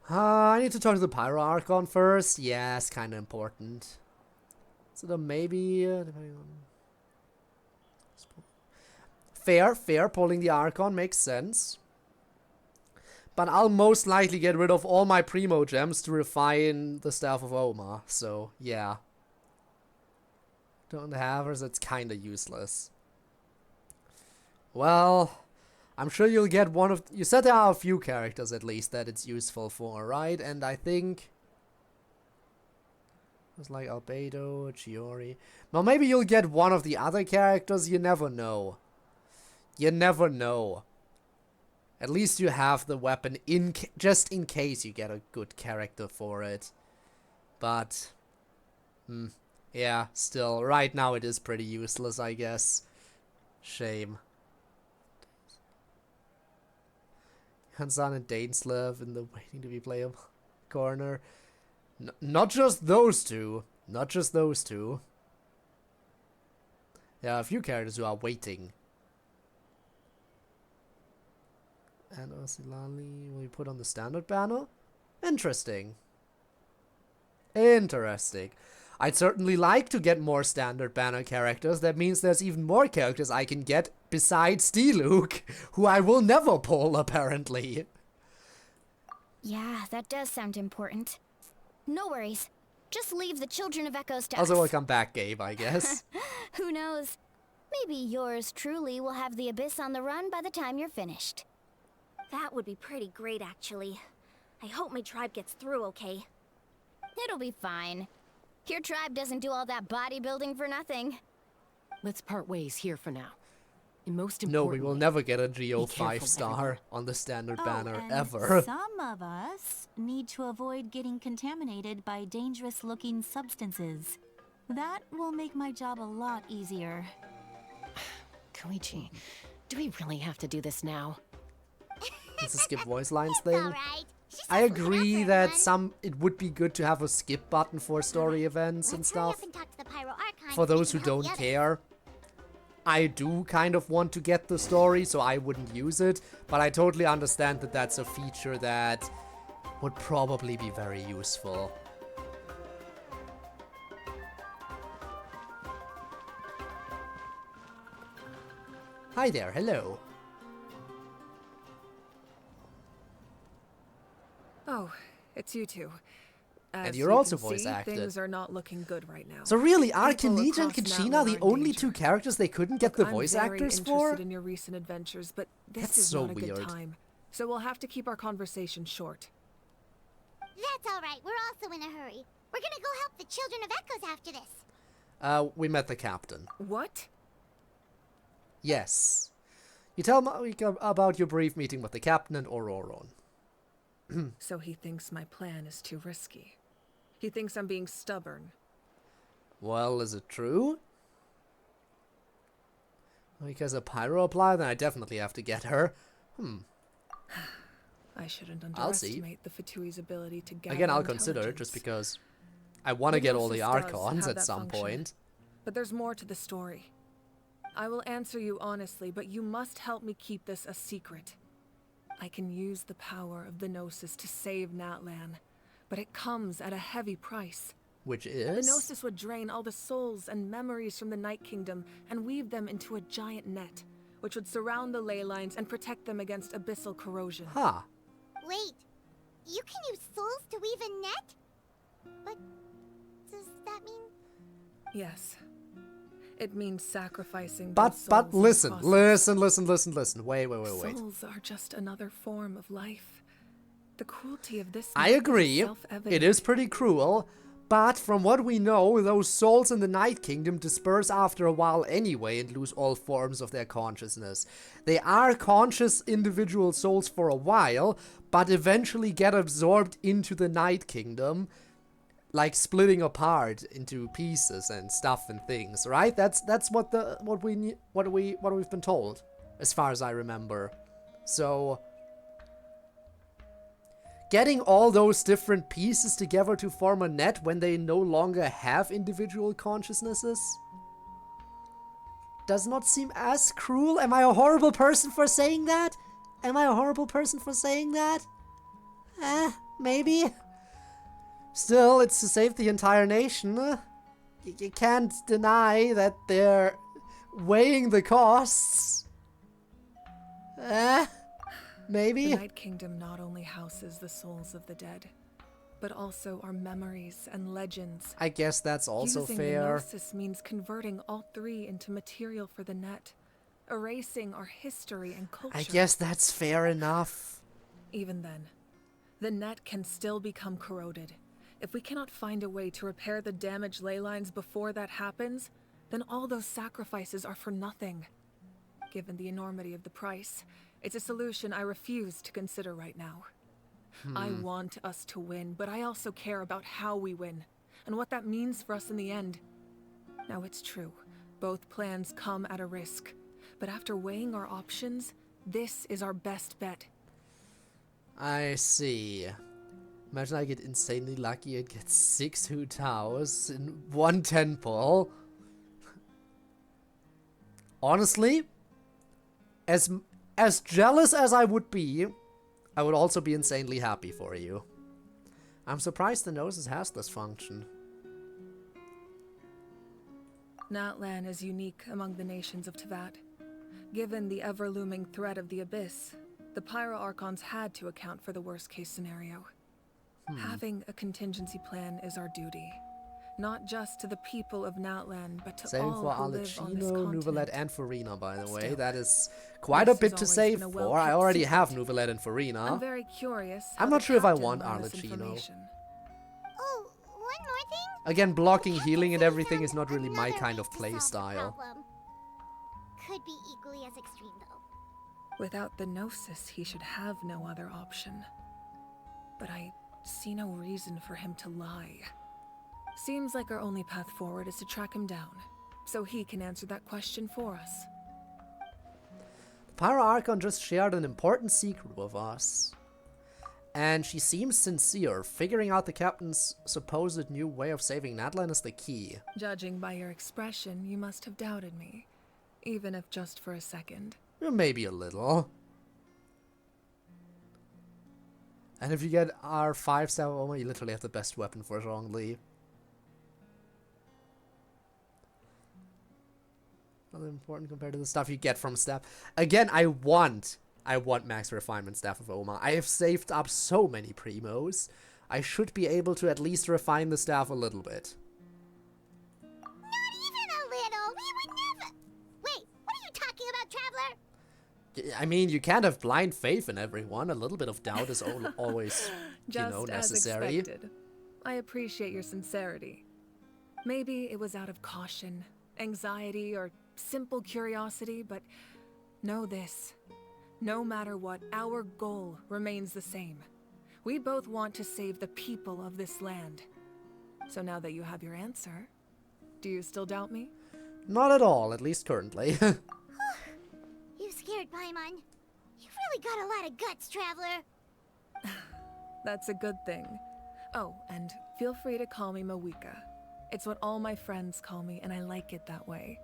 Speaker 1: I need to talk to the Pyro Archon first. Yeah, it's kind of important. So then maybe, depending on... Fair, pulling the Archon makes sense. But I'll most likely get rid of all my Primo Gems to refine the Staff of Oma, so yeah. Don't have her, so it's kinda useless. Well, I'm sure you'll get one of... You said there are a few characters at least that it's useful for, right? And I think... It's like Albedo, Chiori... Well, maybe you'll get one of the other characters, you never know. You never know. At least you have the weapon just in case you get a good character for it. But... yeah, still, right now it is pretty useless, I guess. Shame. Hansan and Dainslev in the waiting to be playable corner. Not just those two. Not just those two. There are a few characters who are waiting. And Osilali will be put on the standard banner? Interesting. Interesting. I'd certainly like to get more standard banner characters. That means there's even more characters I can get besides Diluc, who I will never pull, apparently.
Speaker 13: Yeah, that does sound important. No worries. Just leave the Children of Echoes to
Speaker 1: Also,
Speaker 13: us.
Speaker 1: welcome back, Gabe, I guess.
Speaker 13: Who knows? Maybe yours truly will have the Abyss on the run by the time you're finished.
Speaker 16: That would be pretty great, actually. I hope my tribe gets through okay.
Speaker 13: It'll be fine. Your tribe doesn't do all that bodybuilding for nothing.
Speaker 14: Let's part ways here for now. And most
Speaker 1: No,
Speaker 14: importantly,
Speaker 1: we will never get a Geo
Speaker 14: be careful,
Speaker 1: 5-star
Speaker 14: everyone.
Speaker 1: on the standard
Speaker 15: Oh,
Speaker 1: banner,
Speaker 15: and
Speaker 1: ever.
Speaker 15: some of us need to avoid getting contaminated by dangerous-looking substances. That will make my job a lot easier.
Speaker 14: Koichi, do we really have to do this now?
Speaker 1: It's a skip voice lines thing.
Speaker 2: Alright.
Speaker 1: I agree that it would be good to have a skip button for story events and
Speaker 2: Let's hurry up
Speaker 1: stuff.
Speaker 2: and talk to the Pyro Archons
Speaker 1: For
Speaker 2: so we
Speaker 1: those
Speaker 2: can
Speaker 1: who
Speaker 2: help
Speaker 1: don't
Speaker 2: the others.
Speaker 1: care, I do kind of want to get the story, so I wouldn't use it. But I totally understand that that's a feature that would probably be very useful. Hi there, hello.
Speaker 17: Oh, it's you two.
Speaker 1: And
Speaker 17: As
Speaker 1: you're
Speaker 17: you
Speaker 1: also
Speaker 17: can
Speaker 1: voice
Speaker 17: see,
Speaker 1: acted.
Speaker 17: Things are not looking good right now.
Speaker 1: So really,
Speaker 17: People
Speaker 1: Arcanija and
Speaker 17: across
Speaker 1: Kachina
Speaker 17: Natlan
Speaker 1: the
Speaker 17: are in
Speaker 1: only
Speaker 17: danger.
Speaker 1: two characters they couldn't get the
Speaker 17: I'm
Speaker 1: voice
Speaker 17: very
Speaker 1: actors
Speaker 17: interested
Speaker 1: for?
Speaker 17: in your recent adventures, but this
Speaker 1: That's
Speaker 17: is
Speaker 1: so
Speaker 17: not a good
Speaker 1: weird.
Speaker 17: time. So we'll have to keep our conversation short.
Speaker 2: That's alright, we're also in a hurry. We're gonna go help the Children of Echoes after this.
Speaker 1: We met the captain.
Speaker 17: What?
Speaker 1: Yes. You tell me about your brief meeting with the captain and Auroron.
Speaker 17: So he thinks my plan is too risky. He thinks I'm being stubborn.
Speaker 1: Well, is it true? Because a pyro apply, then I definitely have to get her.
Speaker 17: I shouldn't
Speaker 1: I'll see.
Speaker 17: underestimate the Fatui's ability to gather
Speaker 1: Again, I'll consider it just because I want to get all the
Speaker 17: Gnosis does
Speaker 1: Archons
Speaker 17: have
Speaker 1: at
Speaker 17: that
Speaker 1: some
Speaker 17: function.
Speaker 1: point.
Speaker 17: But there's more to the story. I will answer you honestly, but you must help me keep this a secret. I can use the power of the Gnosis to save Natlan, but it comes at a heavy price.
Speaker 1: Which
Speaker 17: The
Speaker 1: is?
Speaker 17: Gnosis would drain all the souls and memories from the Night Kingdom and weave them into a giant net, which would surround the ley lines and protect them against abyssal corrosion.
Speaker 1: Huh.
Speaker 2: Wait, you can use souls to weave a net? But does that mean...
Speaker 17: Yes. It means sacrificing
Speaker 1: But
Speaker 17: both souls in
Speaker 1: listen,
Speaker 17: the process.
Speaker 1: listen. Wait.
Speaker 17: Souls are just another form of life. The cruelty of this
Speaker 1: I
Speaker 17: myth is
Speaker 1: agree.
Speaker 17: self-evident.
Speaker 1: It is pretty cruel. But from what we know, those souls in the Night Kingdom disperse after a while anyway and lose all forms of their consciousness. They are conscious individual souls for a while, but eventually get absorbed into the Night Kingdom, like splitting apart into pieces and stuff and things, right? That's what we've been told, as far as I remember. So getting all those different pieces together to form a net when they no longer have individual consciousnesses does not seem as cruel. Am I a horrible person for saying that? Maybe. Still, it's to save the entire nation. You can't deny that they're weighing the costs. Maybe?
Speaker 17: The Night Kingdom not only houses the souls of the dead, but also our memories and legends.
Speaker 1: I guess that's also
Speaker 17: Using
Speaker 1: fair.
Speaker 17: the Gnosis means converting all three into material for the net, erasing our history and culture.
Speaker 1: I guess that's fair enough.
Speaker 17: Even then, the net can still become corroded. If we cannot find a way to repair the damaged ley lines before that happens, then all those sacrifices are for nothing. Given the enormity of the price, it's a solution I refuse to consider right now. I want us to win, but I also care about how we win, and what that means for us in the end. Now it's true, both plans come at a risk, but after weighing our options, this is our best bet.
Speaker 1: I see. Imagine I get insanely lucky and get 6 Hu Taos in one temple. Honestly, as jealous as I would be, I would also be insanely happy for you. I'm surprised the Gnosis has this function.
Speaker 17: Natlan is unique among the nations of Teyvat. Given the ever-looming threat of the Abyss, the Pyro Archons had to account for the worst-case scenario. Having a contingency plan is our duty. Not just to the people of Natlan, but to
Speaker 1: Same
Speaker 17: all
Speaker 1: for
Speaker 17: who live on this
Speaker 1: Arlecchino,
Speaker 17: continent.
Speaker 1: Nuvalet, and Farina, by the way.
Speaker 17: Still,
Speaker 1: That is quite a
Speaker 17: this
Speaker 1: bit
Speaker 17: has
Speaker 1: to
Speaker 17: always
Speaker 1: save
Speaker 17: been a
Speaker 1: for. I
Speaker 17: well-kept
Speaker 1: already
Speaker 17: secret.
Speaker 1: have Nuvalet and Farina.
Speaker 17: I'm very curious.
Speaker 1: I'm
Speaker 17: how
Speaker 1: not
Speaker 17: the
Speaker 1: sure if I
Speaker 17: captain
Speaker 1: want
Speaker 17: learned this
Speaker 1: Arlecchino.
Speaker 17: information.
Speaker 2: Oh, one more thing.
Speaker 1: Again, blocking, healing, and
Speaker 2: Say
Speaker 1: everything
Speaker 2: found
Speaker 1: is not really my
Speaker 2: another
Speaker 1: kind
Speaker 2: way
Speaker 1: of
Speaker 2: to
Speaker 1: play
Speaker 2: solve the
Speaker 1: style.
Speaker 2: problem. Could be equally as extreme, though.
Speaker 17: Without the Gnosis, he should have no other option. But I see no reason for him to lie. Seems like our only path forward is to track him down, so he can answer that question for us.
Speaker 1: The Pyro Archon just shared an important secret with us. And she seems sincere. Figuring out the captain's supposed new way of saving Natlan is the key.
Speaker 17: Judging by your expression, you must have doubted me, even if just for a second.
Speaker 1: Maybe a little. And if you get our 5-star Oma, you literally have the best weapon for Zhongli. Not important compared to the stuff you get from Staff. Again, I want Max Refinement Staff of Oma. I have saved up so many Primos. I should be able to at least refine the staff a little bit.
Speaker 2: Not even a little. We would never. Wait, what are you talking about, Traveler?
Speaker 1: I mean, you can't have blind faith in everyone. A little bit of doubt is always,
Speaker 17: Just
Speaker 1: necessary.
Speaker 17: as expected. I appreciate your sincerity. Maybe it was out of caution, anxiety, or simple curiosity, but know this. No matter what, our goal remains the same. We both want to save the people of this land. So now that you have your answer, do you still doubt me?
Speaker 1: Not at all, at least currently.
Speaker 2: You scared Paimon. You've really got a lot of guts, Traveler.
Speaker 17: That's a good thing. Oh, and feel free to call me Mawika. It's what all my friends call me, and I like it that way.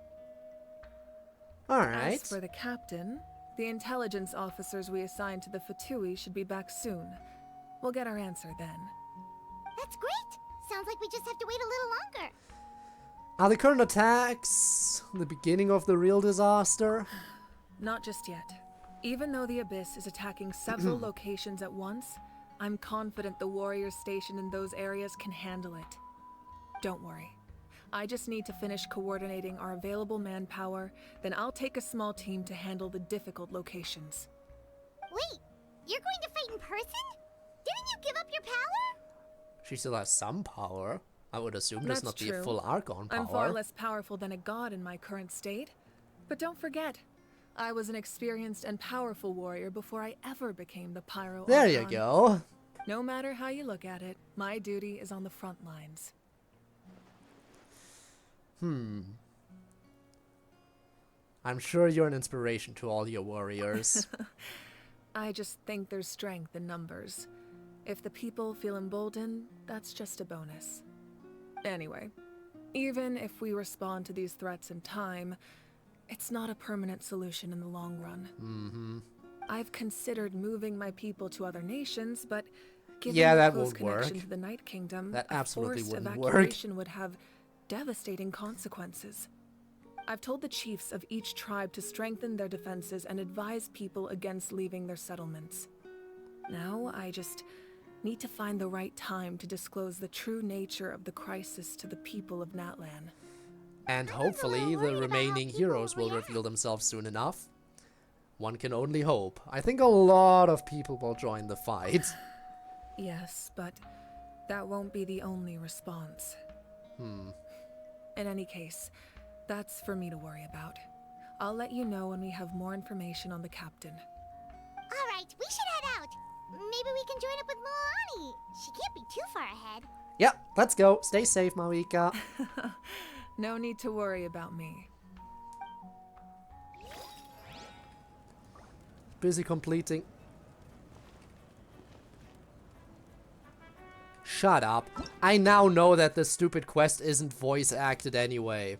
Speaker 1: Alright.
Speaker 17: As for the captain, the intelligence officers we assigned to the Fatui should be back soon. We'll get our answer then.
Speaker 2: That's great. Sounds like we just have to wait a little longer.
Speaker 1: Are the current attacks the beginning of the real disaster?
Speaker 17: Not just yet. Even though the Abyss is attacking several locations at once, I'm confident the warriors stationed in those areas can handle it. Don't worry. I just need to finish coordinating our available manpower, then I'll take a small team to handle the difficult locations.
Speaker 2: Wait, you're going to fight in person? Didn't you give up your power?
Speaker 1: She still has some power. I would assume does
Speaker 17: That's
Speaker 1: not be
Speaker 17: true.
Speaker 1: a full Archon power.
Speaker 17: I'm far less powerful than a god in my current state. But don't forget, I was an experienced and powerful warrior before I ever became the Pyro
Speaker 1: There
Speaker 17: Archon.
Speaker 1: you go.
Speaker 17: No matter how you look at it, my duty is on the front lines.
Speaker 1: I'm sure you're an inspiration to all your warriors.
Speaker 17: I just think there's strength in numbers. If the people feel emboldened, that's just a bonus. Anyway, even if we respond to these threats in time, it's not a permanent solution in the long run. I've considered moving my people to other nations, but given the
Speaker 1: that
Speaker 17: close
Speaker 1: won't
Speaker 17: connection
Speaker 1: work.
Speaker 17: to the Night Kingdom,
Speaker 1: That
Speaker 17: a
Speaker 1: absolutely
Speaker 17: forced
Speaker 1: wouldn't work.
Speaker 17: evacuation would have devastating consequences. I've told the chiefs of each tribe to strengthen their defenses and advise people against leaving their settlements. Now, I just need to find the right time to disclose the true nature of the crisis to the people of Natlan.
Speaker 1: And hopefully the remaining heroes will reveal themselves soon enough. One can only hope. I think a lot of people will join the fight.
Speaker 17: Yes, but that won't be the only response. In any case, that's for me to worry about. I'll let you know when we have more information on the captain.
Speaker 2: Alright, we should head out. Maybe we can join up with Moani. She can't be too far ahead.
Speaker 1: Yep, let's go. Stay safe, Marika.
Speaker 17: No need to worry about me.
Speaker 1: Busy completing. Shut up. I now know that this stupid quest isn't voice acted anyway.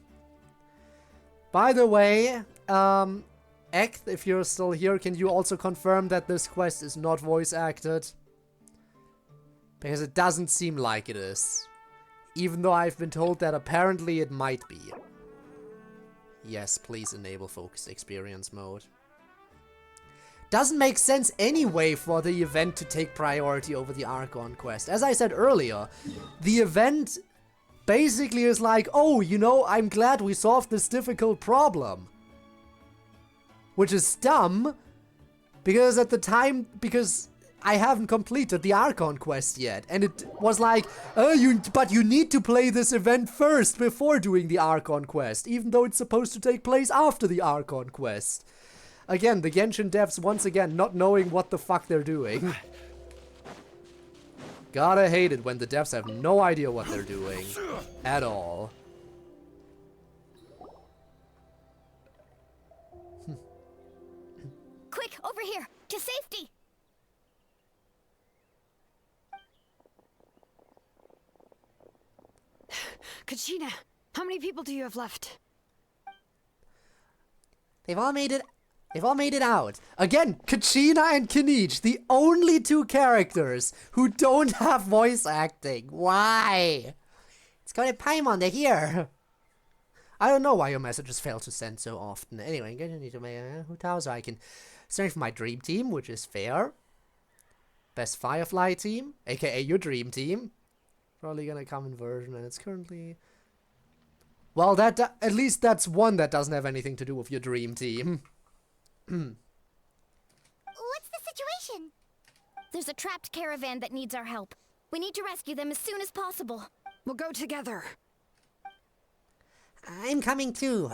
Speaker 1: By the way, Ekth, if you're still here, can you also confirm that this quest is not voice acted? Because it doesn't seem like it is. Even though I've been told that apparently it might be. Yes, please enable focused experience mode. Doesn't make sense anyway for the event to take priority over the Archon quest. As I said earlier, the event basically is like, oh, you know, I'm glad we solved this difficult problem. Which is dumb, because at the time, because I haven't completed the Archon quest yet, and it was like, oh, but you need to play this event first before doing the Archon quest, even though it's supposed to take place after the Archon quest. Again, the Genshin devs once again not knowing what the fuck they're doing. Gotta hate it when the devs have no idea what they're doing. At all.
Speaker 13: Quick, over here! To safety!
Speaker 6: Kachina, how many people do you have left?
Speaker 1: They've all made it out. Again, Kachina and Kinich, the only two characters who don't have voice acting. Why? It's got a Paimon, they're here. I don't know why your messages fail to send so often. Anyway, I'm gonna need to make so I can strengthen my dream team, which is fair. Best Firefly team, aka your dream team. Probably gonna come in version, and it's currently... Well, that at least that's one that doesn't have anything to do with your dream team.
Speaker 2: What's the situation?
Speaker 13: There's a trapped caravan that needs our help. We need to rescue them as soon as possible.
Speaker 6: We'll go together.
Speaker 5: I'm coming too.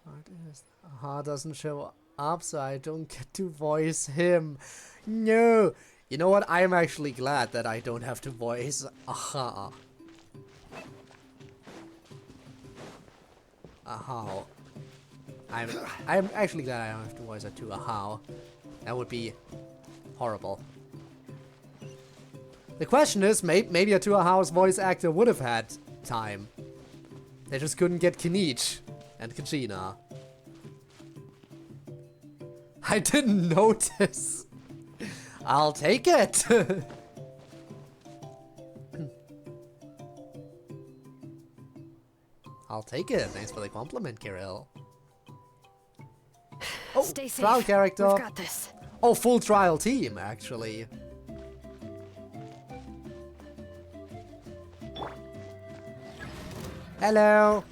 Speaker 1: What is... Aha doesn't show up, so I don't get to voice him. No! You know what? I'm actually glad that I don't have to voice Aha. Aha. I'm actually glad I don't have to voice it to Aha. That would be horrible. The question is, maybe a Tuahao's voice actor would have had time. They just couldn't get Kinich and Kachina. I didn't notice. I'll take it. I'll take it. Thanks for the compliment, Kirill. Oh,
Speaker 6: stay safe.
Speaker 1: Trial character.
Speaker 6: We've got this.
Speaker 1: Oh, full trial team, actually. Hello.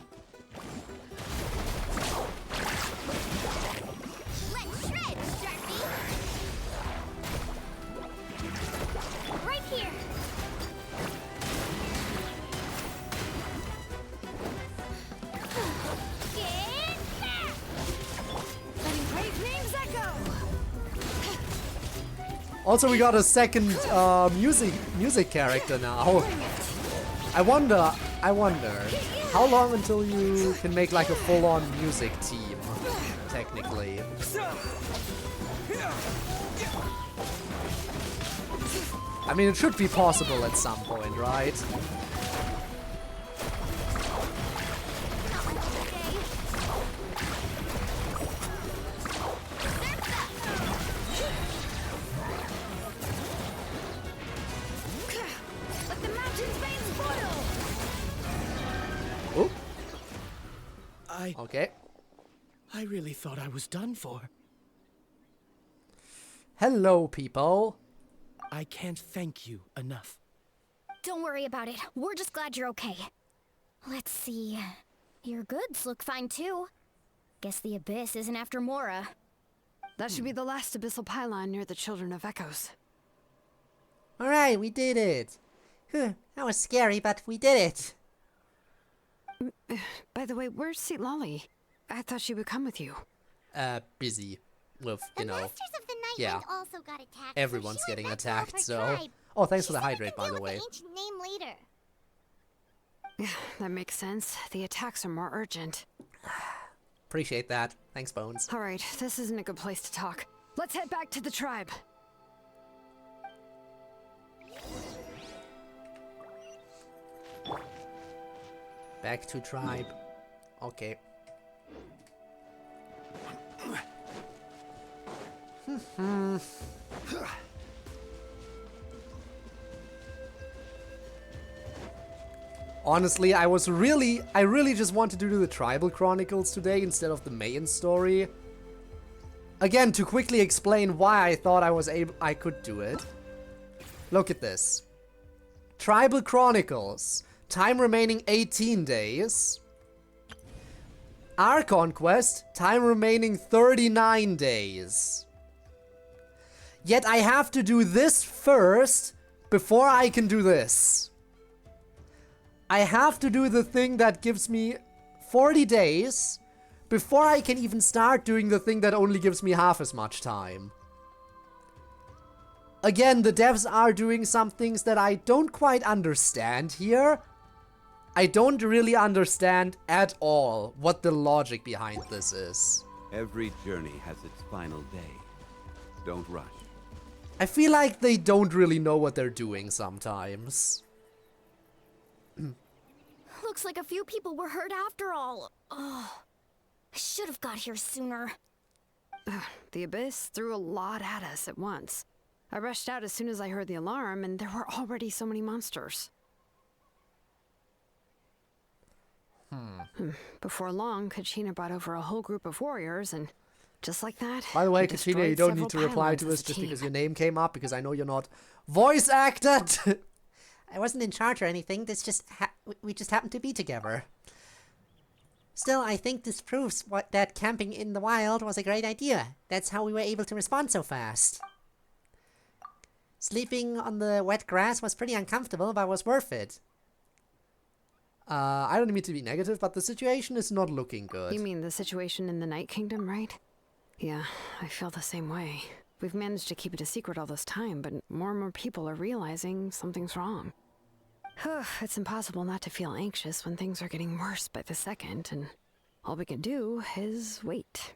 Speaker 2: Let's shred, Sharpie! Right here! Get back!
Speaker 6: Letting brave names echo!
Speaker 1: Also, we got a second music character now. I wonder, how long until you can make like a full-on music team, technically? I mean, it should be possible at some point, right?
Speaker 6: Let the mountain's veins boil!
Speaker 1: Okay.
Speaker 11: I really thought I was done for.
Speaker 1: Hello, people.
Speaker 11: I can't thank you enough.
Speaker 13: Don't worry about it. We're just glad you're okay. Let's see. Your goods look fine too. Guess the Abyss isn't after Mora.
Speaker 6: That should be the last abyssal pylon near the Children of Echoes.
Speaker 5: Alright, we did it. That was scary, but we did it.
Speaker 6: By the way, where's Xilonen? I thought she would come with you.
Speaker 1: Busy with, you know.
Speaker 2: Masters of the Night
Speaker 1: Yeah.
Speaker 2: also got attacked.
Speaker 1: Everyone's
Speaker 2: so
Speaker 1: getting
Speaker 2: let go of
Speaker 1: attacked,
Speaker 2: her
Speaker 1: so.
Speaker 2: tribe.
Speaker 1: Oh, thanks for
Speaker 2: She
Speaker 1: the
Speaker 2: said we
Speaker 1: hydrate,
Speaker 2: can
Speaker 1: by
Speaker 2: deal
Speaker 1: the
Speaker 2: with
Speaker 1: way.
Speaker 2: ancient name later.
Speaker 6: That makes sense. The attacks are more urgent.
Speaker 1: Appreciate that. Thanks, Bones.
Speaker 6: Alright, this isn't a good place to talk. Let's head back to the tribe.
Speaker 1: Back to tribe. Okay. Honestly, I really just wanted to do the Tribal Chronicles today instead of the main story. Again, to quickly explain why I thought I could do it. Look at this. Tribal Chronicles. Time remaining 18 days. Archon Quest. Time remaining 39 days. Yet I have to do this first before I can do this. I have to do the thing that gives me 40 days before I can even start doing the thing that only gives me half as much time. Again, the devs are doing some things that I don't quite understand here. I don't really understand at all what the logic behind this is.
Speaker 18: Every journey has its final day. Don't rush.
Speaker 1: I feel like they don't really know what they're doing sometimes.
Speaker 13: Looks like a few people were hurt after all. Oh, I should have got here sooner.
Speaker 6: The Abyss threw a lot at us at once. I rushed out as soon as I heard the alarm, and there were already so many monsters. Before long, Kachina brought over a whole group of warriors, and just like that...
Speaker 1: By the way,
Speaker 6: we
Speaker 1: Kachina, you
Speaker 6: destroyed
Speaker 1: don't need to
Speaker 6: several
Speaker 1: reply to
Speaker 6: pylons
Speaker 1: this
Speaker 6: as a
Speaker 1: just
Speaker 6: team.
Speaker 1: because your name came up, because I know you're not voice acted!
Speaker 5: I wasn't in charge or anything, this just we just happened to be together. Still, I think this proves that camping in the wild was a great idea. That's how we were able to respond so fast. Sleeping on the wet grass was pretty uncomfortable, but was worth it.
Speaker 1: I don't mean to be negative, but the situation is not looking good.
Speaker 6: You mean the situation in the Night Kingdom, right? Yeah, I feel the same way. We've managed to keep it a secret all this time, but more and more people are realizing something's wrong. It's impossible not to feel anxious when things are getting worse by the second, and all we can do is wait.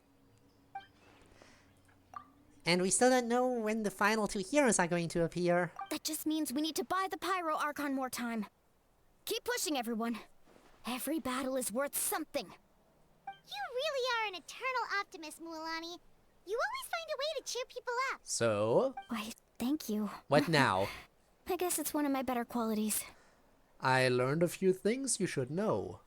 Speaker 5: And we still don't know when the final two heroes are going to appear.
Speaker 13: That just means we need to buy the Pyro Archon more time. Keep pushing, everyone. Every battle is worth something.
Speaker 2: You really are an eternal optimist, Mualani. You always find a way to cheer people up.
Speaker 1: So?
Speaker 13: Why, thank you.
Speaker 1: What now?
Speaker 13: I guess it's one of my better qualities.
Speaker 1: I learned a few things you should know.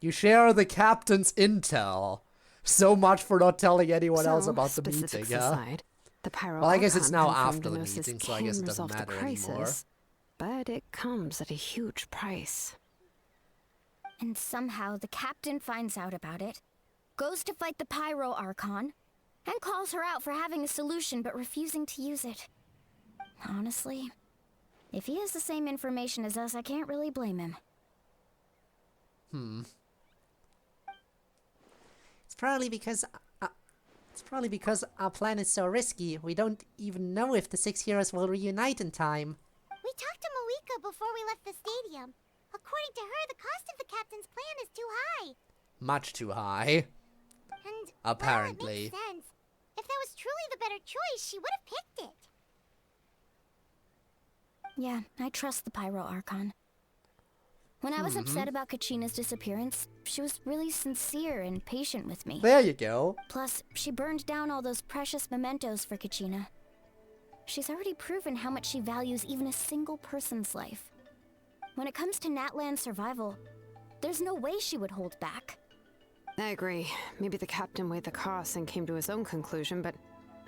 Speaker 1: You share the captain's intel. So much for not telling anyone else about the meeting, huh?
Speaker 6: Aside, the Pyro
Speaker 1: Well, I guess it's
Speaker 6: Archon
Speaker 1: now
Speaker 6: confirmed
Speaker 1: after the
Speaker 6: Gnosis
Speaker 1: meeting, so I guess it
Speaker 6: can
Speaker 1: doesn't
Speaker 6: resolve the
Speaker 1: matter
Speaker 6: crisis,
Speaker 1: anymore.
Speaker 6: but it comes at a huge price.
Speaker 13: And somehow the captain finds out about it, goes to fight the Pyro Archon, and calls her out for having a solution but refusing to use it. Honestly, if he has the same information as us, I can't really blame him.
Speaker 5: It's probably because our plan is so risky. We don't even know if the 6 heroes will reunite in time.
Speaker 2: We talked to Malika before we left the stadium. According to her, the cost of the captain's plan is too high.
Speaker 1: Much too high.
Speaker 2: And
Speaker 1: apparently.
Speaker 2: well, it makes sense. If that was truly the better choice, she would have picked it.
Speaker 13: Yeah, I trust the Pyro Archon. When I was upset about Kachina's disappearance, she was really sincere and patient with me.
Speaker 1: There you go.
Speaker 13: Plus, she burned down all those precious mementos for Kachina. She's already proven how much she values even a single person's life. When it comes to Natlan's survival, there's no way she would hold back.
Speaker 6: I agree. Maybe the captain weighed the costs and came to his own conclusion, but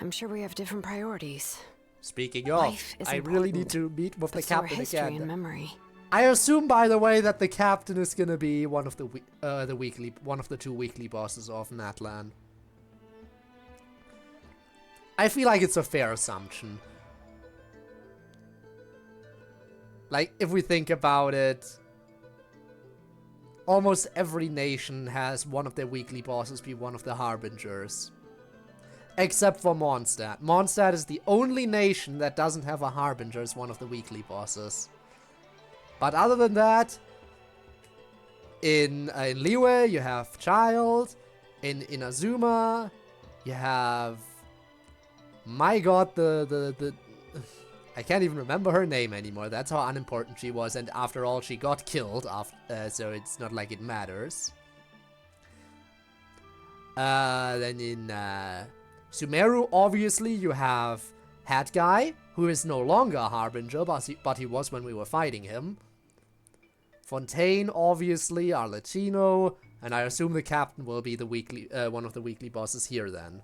Speaker 6: I'm sure we have different priorities.
Speaker 1: Speaking of, I really need to meet with the captain again.
Speaker 6: And memory.
Speaker 1: I assume, by the way, that the captain is gonna be one of the two weekly bosses of Natlan. I feel like it's a fair assumption. Like, if we think about it, almost every nation has one of their weekly bosses be one of the Harbingers. Except for Mondstadt. Mondstadt is the only nation that doesn't have a Harbinger as one of the weekly bosses. But other than that, in Liyue you have Child. In Inazuma you have... My god, the I can't even remember her name anymore. That's how unimportant she was, and after all, she got killed, so it's not like it matters. Then in Sumeru, obviously, you have Hat Guy, who is no longer a Harbinger, but he was when we were fighting him. Fontaine, obviously, Arlecchino, and I assume the captain will be the weekly, one of the weekly bosses here then.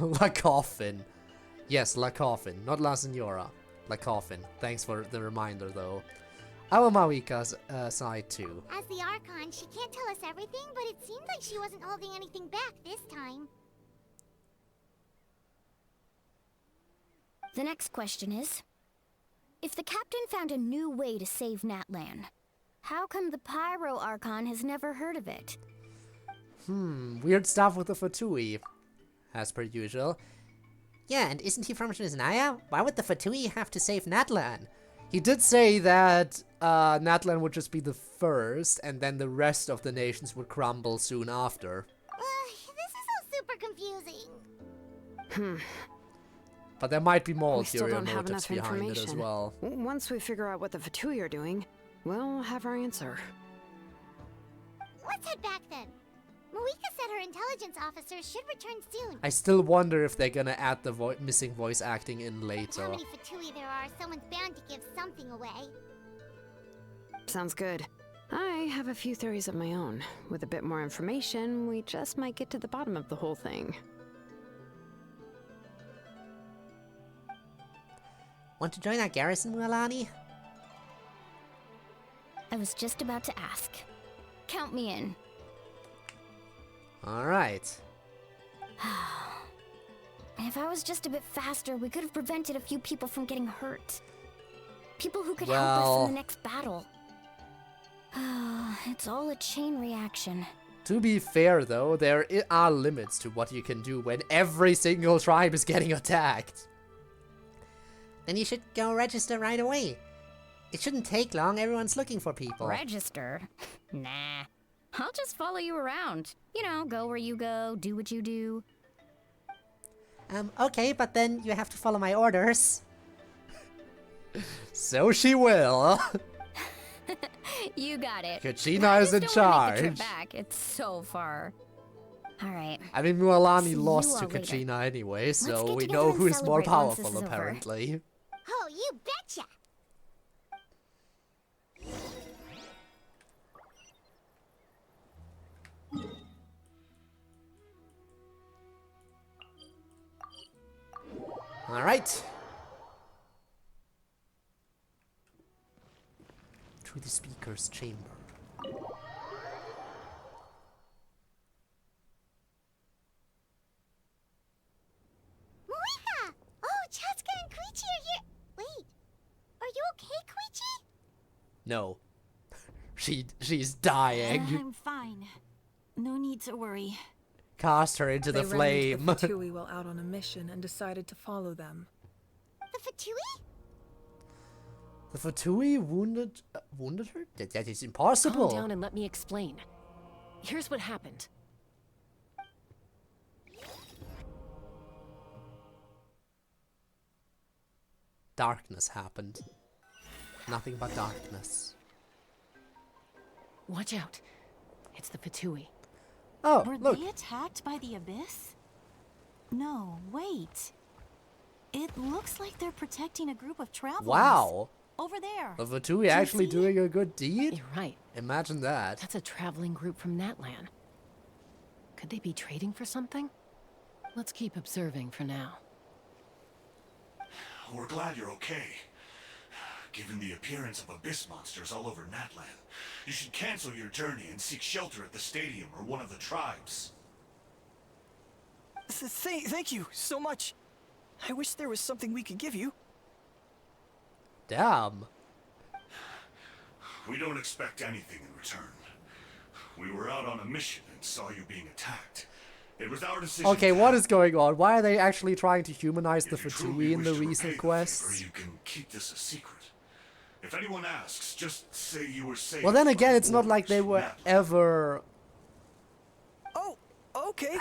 Speaker 1: La Coffin. Yes, La Coffin, not La Senora. La Coffin. Thanks for the reminder, though. Our Mawika's side, too.
Speaker 2: As the Archon, she can't tell us everything, but it seemed like she wasn't holding anything back this time.
Speaker 13: The next question is, if the captain found a new way to save Natlan, how come the Pyro Archon has never heard of it?
Speaker 1: Weird stuff with the Fatui, as per usual.
Speaker 5: Yeah, and isn't he from Shiznaya? Why would the Fatui have to save Natlan?
Speaker 1: He did say that Natlan would just be the first, and then the rest of the nations would crumble soon after.
Speaker 2: This is all super confusing.
Speaker 1: But there might be more
Speaker 6: We still
Speaker 1: ulterior
Speaker 6: don't have
Speaker 1: motives
Speaker 6: enough
Speaker 1: behind it as
Speaker 6: information.
Speaker 1: well.
Speaker 6: Once we figure out what the Fatui are doing, we'll have our answer.
Speaker 2: Let's head back then. Mawika said her intelligence officers should return soon.
Speaker 1: I still wonder if they're gonna add the missing voice acting in later.
Speaker 2: How many Fatui there are, someone's bound to give something away.
Speaker 6: Sounds good. I have a few theories of my own. With a bit more information, we just might get to the bottom of the whole thing.
Speaker 5: Want to join our garrison, Mualani?
Speaker 13: I was just about to ask. Count me in.
Speaker 1: Alright.
Speaker 13: If I was just a bit faster, we could have prevented a few people from getting hurt. People who could help us in the next battle. It's all a chain reaction.
Speaker 1: To be fair, though, there are limits to what you can do when every single tribe is getting attacked.
Speaker 5: Then you should go register right away. It shouldn't take long, everyone's looking for people.
Speaker 13: Register? Nah. I'll just follow you around. You know, go where you go, do what you do.
Speaker 5: Okay, but then you have to follow my orders.
Speaker 1: So she will.
Speaker 13: You got it.
Speaker 1: Kachina is in charge.
Speaker 13: Make the trip back. It's so far. All right.
Speaker 1: I mean, Mualani lost to Kachina anyway, so we know who is more powerful, apparently.
Speaker 2: Oh, you betcha!
Speaker 1: Alright. To the speaker's chamber.
Speaker 2: Mawika! Oh, Chaska and Koichi are here! Wait, are you okay, Koichi?
Speaker 1: No. She's dying.
Speaker 15: I'm fine. No need to worry.
Speaker 1: Cast her into the flame.
Speaker 17: The Fatui while out on a mission and decided to follow them.
Speaker 2: The Fatui?
Speaker 1: The Fatui wounded her? That is impossible.
Speaker 14: Calm down and let me explain. Here's what happened.
Speaker 1: Darkness happened. Nothing but darkness.
Speaker 14: Watch out. It's the Fatui.
Speaker 1: Oh,
Speaker 15: Were
Speaker 1: look.
Speaker 15: they attacked by the Abyss? No, wait. It looks like they're protecting a group of travelers.
Speaker 1: Wow.
Speaker 15: over there.
Speaker 1: The Fatui actually doing a good deed?
Speaker 14: You're right.
Speaker 1: Imagine that.
Speaker 14: That's a traveling group from Natlan. Could they be trading for something? Let's keep observing for now.
Speaker 10: We're glad you're okay. Given the appearance of abyss monsters all over Natlan, you should cancel your journey and seek shelter at the stadium or one of the tribes.
Speaker 19: Thank you so much. I wish there was something we could give you.
Speaker 1: Damn.
Speaker 10: We don't expect anything in return. We were out on a mission and saw you being attacked. It was our decision.
Speaker 1: Okay, what is going on? Why are they actually trying to humanize the Fatui in the recent
Speaker 10: Or
Speaker 1: quests?
Speaker 10: you can keep this a secret. If anyone asks, just say you were saved.
Speaker 1: Well, then again, it's not like they were ever...
Speaker 19: Oh, okay.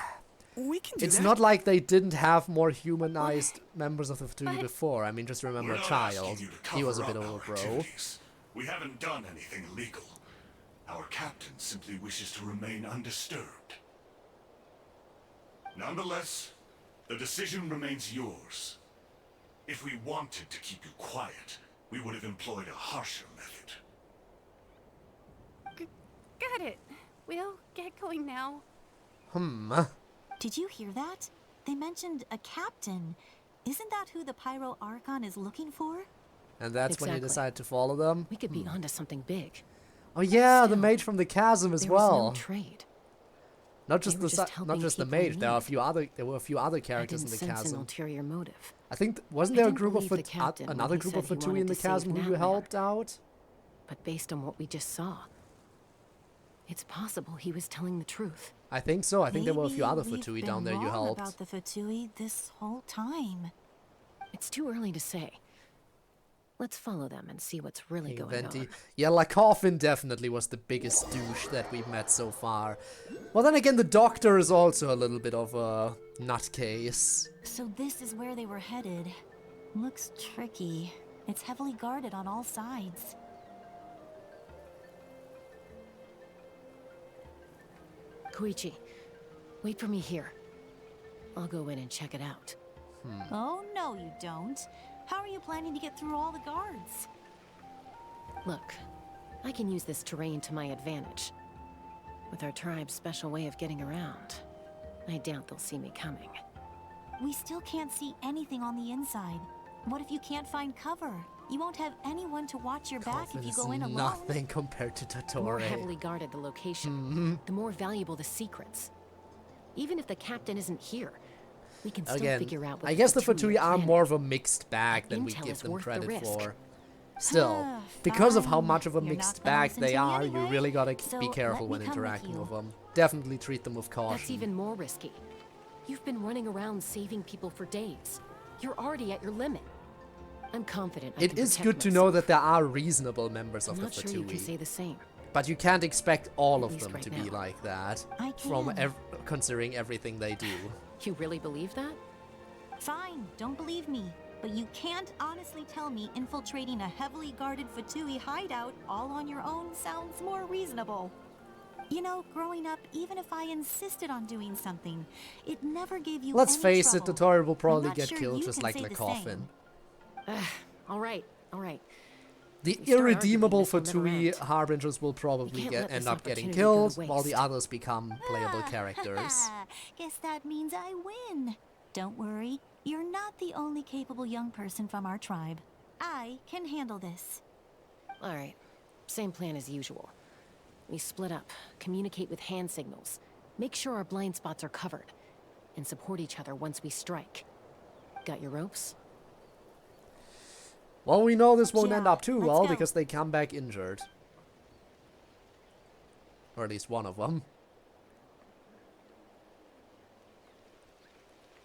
Speaker 19: We can do
Speaker 1: It's
Speaker 19: that.
Speaker 1: not like they didn't have more humanized members of the Fatui before. I mean, just remember
Speaker 10: We're
Speaker 1: a
Speaker 10: not
Speaker 1: child.
Speaker 10: asking you to
Speaker 1: He was a
Speaker 10: cover
Speaker 1: bit
Speaker 10: up
Speaker 1: of a
Speaker 10: our
Speaker 1: bro.
Speaker 10: activities. We haven't done anything illegal. Our captain simply wishes to remain undisturbed. Nonetheless, the decision remains yours. If we wanted to keep you quiet, we would have employed a harsher method.
Speaker 20: Got it. We'll get going now.
Speaker 15: Did you hear that? They mentioned a captain. Isn't that who the Pyro Archon is looking for?
Speaker 1: And that's when you decide to follow them?
Speaker 14: We could be onto something big.
Speaker 1: Oh yeah, the mage from the chasm as
Speaker 14: There was
Speaker 1: well.
Speaker 14: no trade.
Speaker 1: Not just
Speaker 14: They were
Speaker 1: the
Speaker 14: just
Speaker 1: not
Speaker 14: helping
Speaker 1: just the
Speaker 14: people in
Speaker 1: mage. There
Speaker 14: need.
Speaker 1: were a few other characters
Speaker 14: I
Speaker 1: in
Speaker 14: didn't
Speaker 1: the
Speaker 14: sense an
Speaker 1: chasm.
Speaker 14: ulterior motive.
Speaker 1: I think wasn't
Speaker 14: I
Speaker 1: there a
Speaker 14: didn't
Speaker 1: group of
Speaker 14: believe the captain when
Speaker 1: another
Speaker 14: he
Speaker 1: group
Speaker 14: said
Speaker 1: of
Speaker 14: he
Speaker 1: Fatui
Speaker 14: wanted
Speaker 1: in the
Speaker 14: to save
Speaker 1: chasm who you
Speaker 14: Natlan.
Speaker 1: helped out?
Speaker 14: But based on what we just saw, it's possible he was telling the truth.
Speaker 1: I think so. I think there were a few other
Speaker 15: Maybe we've
Speaker 1: Fatui
Speaker 15: been
Speaker 1: down there you
Speaker 15: wrong
Speaker 1: helped.
Speaker 15: about the Fatui this whole time.
Speaker 14: It's too early to say. Let's follow them and see what's really going
Speaker 1: Venti.
Speaker 14: on.
Speaker 1: Yeah, Lakoffin definitely was the biggest douche that we've met so far. Well, then again, the Doctor is also a little bit of a nutcase.
Speaker 15: So this is where they were headed. Looks tricky. It's heavily guarded on all sides.
Speaker 14: Koichi, wait for me here. I'll go in and check it out.
Speaker 15: Oh, no, you don't. How are you planning to get through all the guards?
Speaker 14: Look, I can use this terrain to my advantage. With our tribe's special way of getting around, I doubt they'll see me coming.
Speaker 15: We still can't see anything on the inside. What if you can't find cover? You won't have anyone to watch your back if you go in alone.
Speaker 1: Nothing compared to
Speaker 14: The more
Speaker 1: Totore.
Speaker 14: heavily guarded the location, the more valuable the secrets. Even if the captain isn't here, we can still
Speaker 1: Again,
Speaker 14: figure out what
Speaker 1: I guess the Fatui are
Speaker 14: can.
Speaker 1: more of a mixed bag than we
Speaker 14: Intel
Speaker 1: give
Speaker 14: is
Speaker 1: them
Speaker 14: worth the
Speaker 1: credit
Speaker 14: risk.
Speaker 1: for. Still, because of how much of a mixed bag they are, you really gotta be careful when interacting with them. Definitely treat them with caution.
Speaker 14: That's even more risky. You've been running around saving people for days. You're already at your limit. I'm confident I
Speaker 1: It
Speaker 14: can
Speaker 1: is
Speaker 14: protect
Speaker 1: good to
Speaker 14: myself.
Speaker 1: know that there are reasonable members of
Speaker 14: I'm
Speaker 1: the
Speaker 14: not sure you can
Speaker 1: Fatui.
Speaker 14: say the same.
Speaker 1: But you can't expect all of
Speaker 14: least
Speaker 1: them
Speaker 14: right
Speaker 1: to be
Speaker 14: now.
Speaker 1: like that,
Speaker 15: I
Speaker 1: from
Speaker 15: can.
Speaker 1: considering everything they do.
Speaker 14: You really believe that?
Speaker 15: Fine, don't believe me. But you can't honestly tell me infiltrating a heavily guarded Fatui hideout all on your own sounds more reasonable. You know, growing up, even if I insisted on doing something, it never gave you
Speaker 1: Let's
Speaker 15: any
Speaker 1: face
Speaker 15: trouble.
Speaker 1: it, Totore will
Speaker 15: I'm
Speaker 1: probably
Speaker 15: not
Speaker 1: get
Speaker 15: sure
Speaker 1: killed
Speaker 15: you
Speaker 1: just
Speaker 15: can
Speaker 1: like
Speaker 15: say
Speaker 1: the
Speaker 15: the
Speaker 1: coffin.
Speaker 14: All right, all right.
Speaker 1: The
Speaker 14: We start arguing,
Speaker 1: irredeemable
Speaker 14: this will never
Speaker 1: Fatui
Speaker 14: end.
Speaker 1: harbingers will probably
Speaker 14: can't let
Speaker 1: end
Speaker 14: this
Speaker 1: up getting
Speaker 14: opportunity go to
Speaker 1: killed, while the
Speaker 14: waste.
Speaker 1: others become playable characters.
Speaker 15: Guess that means I win. Don't worry, you're not the only capable young person from our tribe. I can handle this.
Speaker 14: All right, same plan as usual. We split up, communicate with hand signals, make sure our blind spots are covered, and support each other once we strike. Got your ropes?
Speaker 1: Well, we know this won't end
Speaker 15: Yeah,
Speaker 1: up too
Speaker 15: let's
Speaker 1: well
Speaker 15: go.
Speaker 1: because they come back injured. Or at least one of them.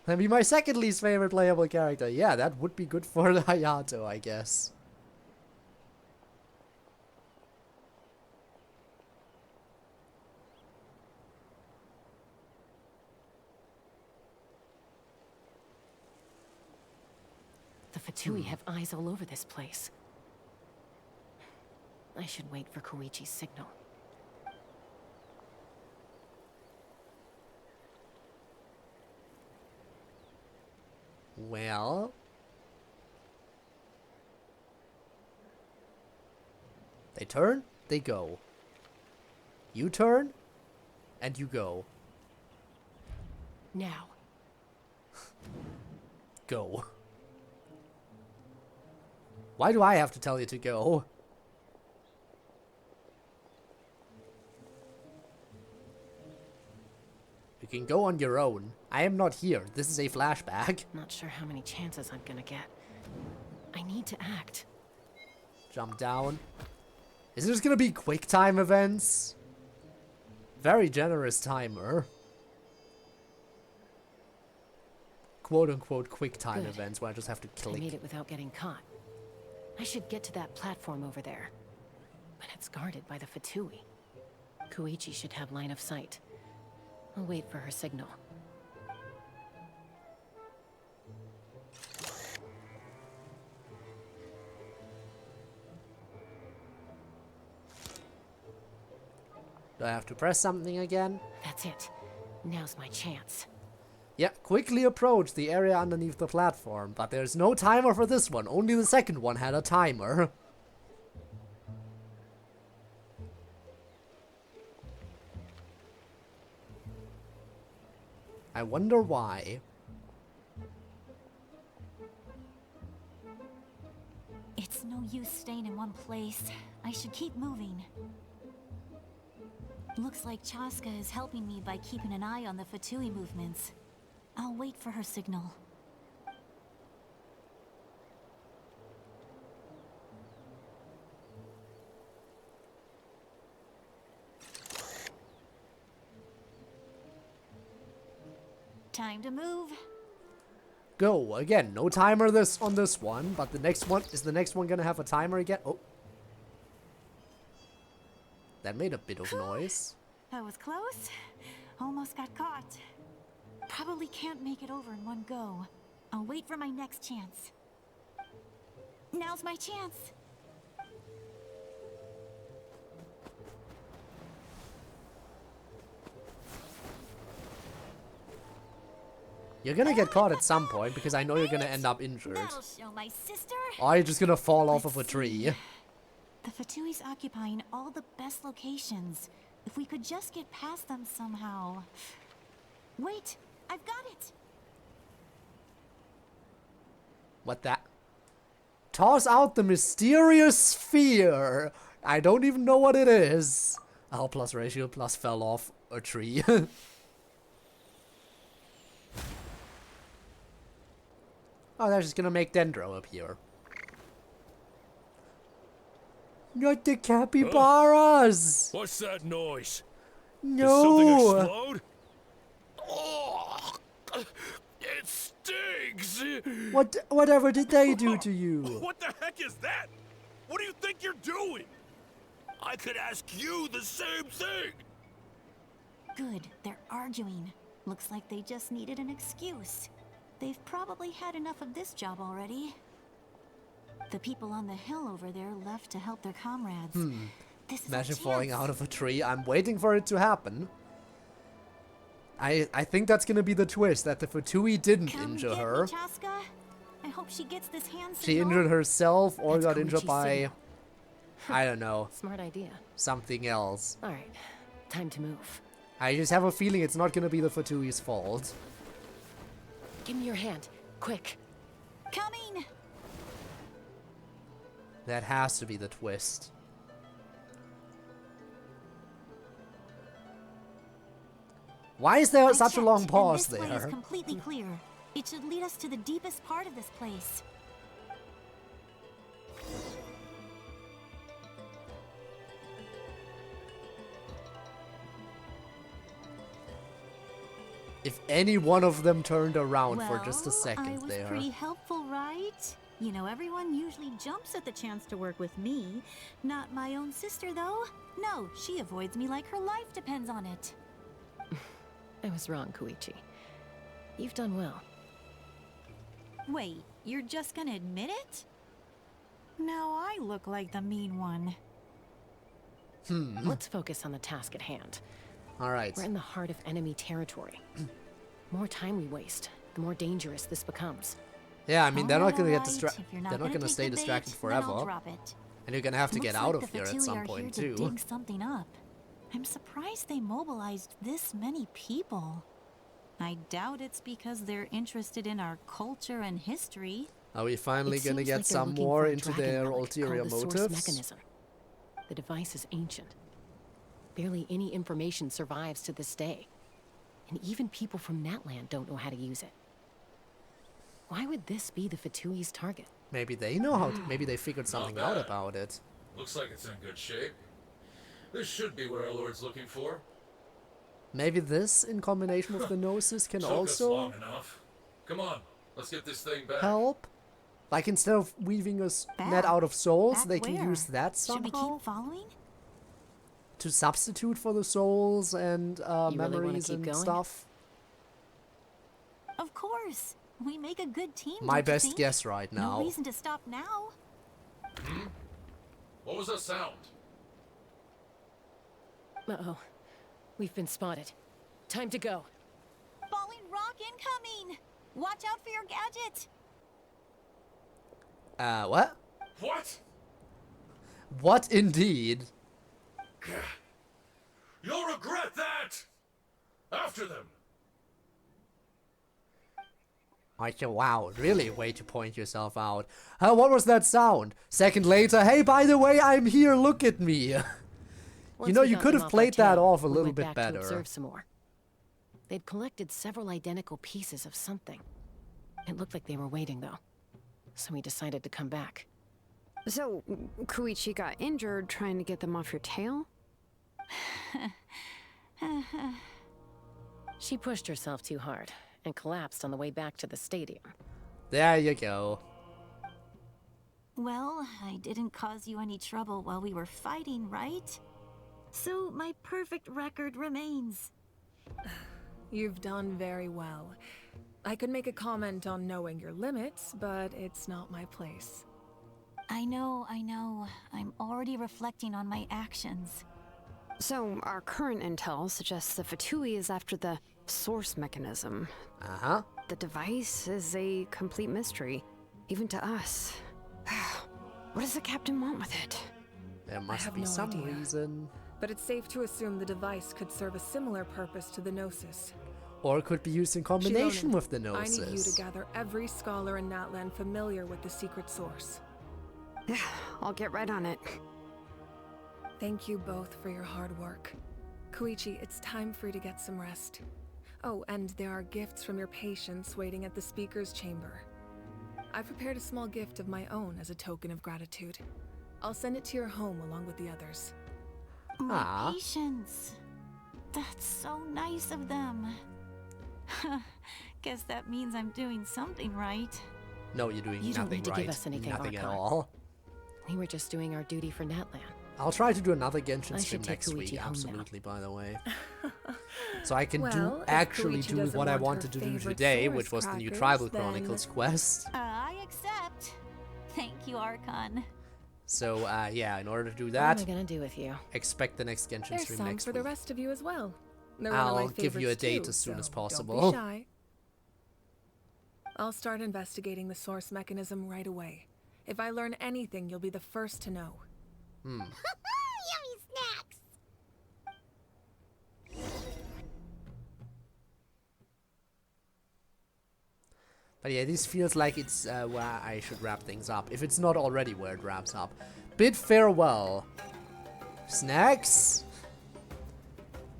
Speaker 1: That'd be my second least favorite playable character. Yeah, that would be good for the Hayato, I guess.
Speaker 14: The Fatui have eyes all over this place. I should wait for Koichi's signal.
Speaker 1: Well... They turn, they go. You turn, and you go.
Speaker 14: Now.
Speaker 1: Go. Why do I have to tell you to go? You can go on your own. I am not here. This is a flashback.
Speaker 14: Not sure how many chances I'm gonna get. I need to act.
Speaker 1: Jump down. Is it just gonna be quick time events? Very generous timer. Quote unquote quick time
Speaker 14: Good.
Speaker 1: events where I just have to click.
Speaker 14: I made it without getting caught. I should get to that platform over there. But it's guarded by the Fatui. Koichi should have line of sight. I'll wait for her signal.
Speaker 1: Do I have to press something again?
Speaker 14: That's it. Now's my chance.
Speaker 1: Yeah, quickly approach the area underneath the platform, but there's no timer for this one. Only the second one had a timer. I wonder why.
Speaker 15: It's no use staying in one place. I should keep moving. Looks like Chaska is helping me by keeping an eye on the Fatui movements. I'll wait for her signal. Time to move.
Speaker 1: Go again. No timer on this one, but the next one is the next one gonna have a timer again? Oh, that made a bit of noise.
Speaker 15: That was close. Almost got caught. Probably can't make it over in one go. I'll wait for my next chance. Now's my chance.
Speaker 1: You're gonna get caught at some point because I know you're gonna end up injured.
Speaker 15: That'll show my sister.
Speaker 1: Or you're just gonna fall off of a tree.
Speaker 15: The Fatui's occupying all the best locations. If we could just get past them somehow. Wait, I've got it.
Speaker 1: What that? Toss out the mysterious sphere. I don't even know what it is. L plus ratio plus fell off a tree. Oh, they're just gonna make Dendro appear. Not the capybaras!
Speaker 11: What's that noise?
Speaker 1: No!
Speaker 11: Did something explode? Oh, it stings!
Speaker 1: Whatever did they do to you?
Speaker 11: What the heck is that? What do you think you're doing? I could ask you the same thing!
Speaker 15: Good, they're arguing. Looks like they just needed an excuse. They've probably had enough of this job already. The people on the hill over there left to help their comrades. This is
Speaker 1: Imagine falling out of a tree. I'm waiting for it to happen. I think that's gonna be the twist, that the Fatui didn't injure her.
Speaker 15: Chaska. I hope she gets this hand
Speaker 1: She
Speaker 15: signal.
Speaker 1: injured herself or got injured
Speaker 14: Koichi's
Speaker 1: by,
Speaker 14: signal.
Speaker 1: I don't know,
Speaker 14: Smart idea.
Speaker 1: something else.
Speaker 14: Alright, time to move.
Speaker 1: I just have a feeling it's not gonna be the Fatui's fault.
Speaker 14: Give me your hand, quick.
Speaker 15: Coming!
Speaker 1: That has to be the twist. Why is there such a long pause
Speaker 15: and this way is
Speaker 1: there?
Speaker 15: completely clear. It should lead us to the deepest part of this place.
Speaker 1: If any one of them turned around
Speaker 15: well,
Speaker 1: for just a second
Speaker 15: I was
Speaker 1: there.
Speaker 15: pretty helpful, right? You know, everyone usually jumps at the chance to work with me. Not my own sister, though. No, she avoids me like her life depends on it.
Speaker 14: I was wrong, Koichi. You've done well.
Speaker 15: Wait, you're just gonna admit it? Now I look like the mean one.
Speaker 14: Let's focus on the task at hand.
Speaker 1: Alright.
Speaker 14: We're in the heart of enemy territory. More time we waste, the more dangerous this becomes.
Speaker 1: Yeah, I mean, they're not gonna get
Speaker 15: Alright,
Speaker 1: distracted.
Speaker 15: if you're
Speaker 1: They're not
Speaker 15: gonna
Speaker 1: gonna
Speaker 15: take
Speaker 1: stay
Speaker 15: the bait,
Speaker 1: distracted
Speaker 15: then I'll
Speaker 1: forever.
Speaker 15: drop it.
Speaker 1: And you're gonna have to
Speaker 15: Looks
Speaker 1: get out
Speaker 15: like
Speaker 1: of
Speaker 15: the
Speaker 1: here at
Speaker 15: Fatui
Speaker 1: some
Speaker 15: are
Speaker 1: point
Speaker 15: here
Speaker 1: too.
Speaker 15: to dig something up. I'm surprised they mobilized this many people. I doubt it's because they're interested in our culture and history.
Speaker 1: Are we finally
Speaker 14: It
Speaker 1: gonna
Speaker 14: seems
Speaker 1: get
Speaker 14: like they're
Speaker 1: some
Speaker 14: looking
Speaker 1: more
Speaker 14: for a
Speaker 1: into
Speaker 14: dragon
Speaker 1: their
Speaker 14: relic
Speaker 1: ulterior
Speaker 14: called the source
Speaker 1: motives?
Speaker 14: mechanism. The device is ancient. Barely any information survives to this day. And even people from Natlan don't know how to use it. Why would this be the Fatui's target?
Speaker 1: Maybe they know how to, maybe they figured something out about it.
Speaker 21: Looks like it's in good shape. This should be what our Lord's looking for.
Speaker 1: Maybe this, in combination with the Gnosis, can
Speaker 21: Took us
Speaker 1: also
Speaker 21: long enough. Come on, let's get this thing back.
Speaker 1: help. Like, instead of weaving a net
Speaker 15: Back?
Speaker 1: out of souls,
Speaker 15: Back
Speaker 1: they can
Speaker 15: where?
Speaker 1: use that
Speaker 15: Should we
Speaker 1: somehow
Speaker 15: keep following?
Speaker 1: to substitute for the souls and
Speaker 14: really wanna
Speaker 1: memories
Speaker 14: keep
Speaker 1: and
Speaker 14: going?
Speaker 1: stuff.
Speaker 15: Of course. We make a good team.
Speaker 1: My
Speaker 15: don't you
Speaker 1: best
Speaker 15: think?
Speaker 1: guess right now.
Speaker 15: No reason to stop now.
Speaker 21: What was that sound?
Speaker 14: Uh-oh. We've been spotted. Time to go.
Speaker 15: Falling rock incoming. Watch out for your gadget.
Speaker 1: What?
Speaker 21: What?
Speaker 1: What indeed?
Speaker 21: You'll regret that! After them!
Speaker 1: Wow, really way to point yourself out. What was that sound? Second later, hey, by the way, I'm here, look at me. You know, you could have played that off a little bit better.
Speaker 14: To observe some more. They'd collected several identical pieces of something. It looked like they were waiting, though. So we decided to come back.
Speaker 6: So, Koichi got injured trying to get them off your tail?
Speaker 14: She pushed herself too hard and collapsed on the way back to the stadium.
Speaker 1: There you go.
Speaker 15: Well, I didn't cause you any trouble while we were fighting, right? So my perfect record remains.
Speaker 17: You've done very well. I could make a comment on knowing your limits, but it's not my place.
Speaker 15: I know. I'm already reflecting on my actions.
Speaker 6: So, our current intel suggests the Fatui is after the source mechanism.
Speaker 1: Uh-huh.
Speaker 6: The device is a complete mystery, even to us. What does the captain want with it?
Speaker 1: There must
Speaker 17: have
Speaker 1: be
Speaker 17: no
Speaker 1: some
Speaker 17: idea.
Speaker 1: reason.
Speaker 17: But it's safe to assume the device could serve a similar purpose to the Gnosis.
Speaker 1: Or it could be used in combination
Speaker 17: Xilonen,
Speaker 1: with the Gnosis.
Speaker 17: I need you to gather every scholar in Natlan familiar with the secret source.
Speaker 6: I'll get right on it.
Speaker 17: Thank you both for your hard work. Koichi, it's time for you to get some rest. Oh, and there are gifts from your patients waiting at the speaker's chamber. I prepared a small gift of my own as a token of gratitude. I'll send it to your home along with the others.
Speaker 15: My patience. That's so nice of them. Guess that means I'm doing something right.
Speaker 1: No, you're doing
Speaker 14: You don't
Speaker 1: nothing
Speaker 14: need to
Speaker 1: right.
Speaker 14: give us anything,
Speaker 1: Nothing at
Speaker 14: Archon.
Speaker 1: all.
Speaker 14: We were just doing our duty for Natlan.
Speaker 1: I'll try to do another Genshin
Speaker 14: I
Speaker 1: stream
Speaker 14: should take
Speaker 1: next week,
Speaker 14: Koichi home now.
Speaker 1: absolutely, by the way. So I can
Speaker 17: Well, if
Speaker 1: actually
Speaker 17: Koichi
Speaker 1: do
Speaker 17: doesn't
Speaker 1: what I
Speaker 17: want
Speaker 1: wanted
Speaker 17: her
Speaker 1: to do
Speaker 17: favorite
Speaker 1: today,
Speaker 17: source
Speaker 1: which was the new
Speaker 17: crackers,
Speaker 1: Tribal
Speaker 17: then-
Speaker 1: Chronicles quest.
Speaker 15: I accept. Thank you, Archon.
Speaker 1: So, yeah, in order to do
Speaker 14: What
Speaker 1: that,
Speaker 14: am I gonna do with you?
Speaker 1: expect the next Genshin
Speaker 17: There's
Speaker 1: stream
Speaker 17: some
Speaker 1: next
Speaker 17: for
Speaker 1: week.
Speaker 17: the rest of you as well. They're one of
Speaker 1: I'll
Speaker 17: my
Speaker 1: give you a
Speaker 17: favorites
Speaker 1: date
Speaker 17: too,
Speaker 1: as soon as
Speaker 17: so
Speaker 1: possible.
Speaker 17: Don't be shy. I'll start investigating the source mechanism right away. If I learn anything, you'll be the first to know.
Speaker 2: Yummy snacks!
Speaker 1: But yeah, this feels like it's where I should wrap things up, if it's not already where it wraps up. Bid farewell. Snacks?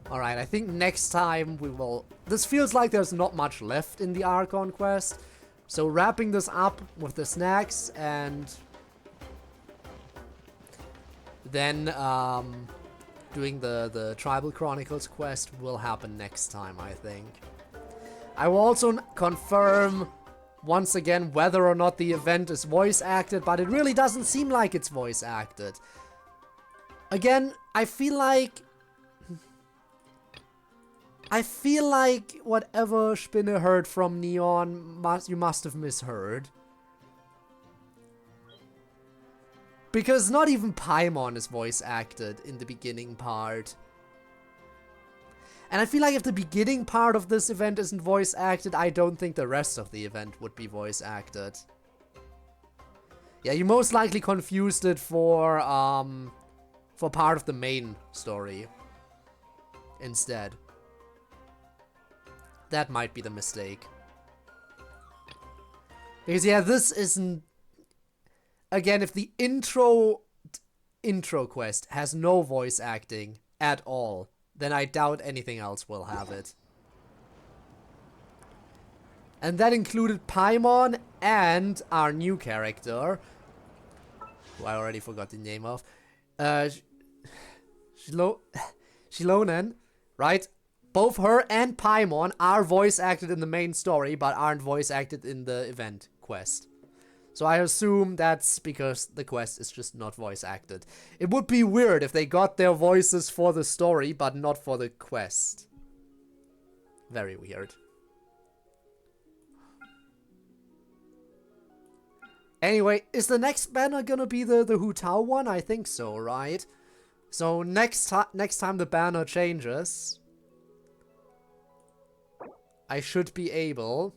Speaker 1: Alright, I think next time we will... This feels like there's not much left in the Archon Quest. So wrapping this up with the snacks and... then doing the Tribal Chronicles quest will happen next time, I think. I will also confirm once again whether or not the event is voice acted, but it really doesn't seem like it's voice acted. Again, I feel like whatever Spinne heard from Neon, you must have misheard. Because not even Paimon is voice acted in the beginning part. And I feel like if the beginning part of this event isn't voice acted, I don't think the rest of the event would be voice acted. Yeah, you most likely confused it for part of the main story instead. That might be the mistake. Because yeah, this isn't... Again, if the intro quest has no voice acting at all, then I doubt anything else will have it. And that included Paimon and our new character, who I already forgot the name of, Xilonen, right? Both her and Paimon are voice acted in the main story, but aren't voice acted in the event quest. So I assume that's because the quest is just not voice acted. It would be weird if they got their voices for the story, but not for the quest. Very weird. Anyway, is the next banner gonna be the Hu Tao one? I think so, right? So next time the banner changes, I should be able...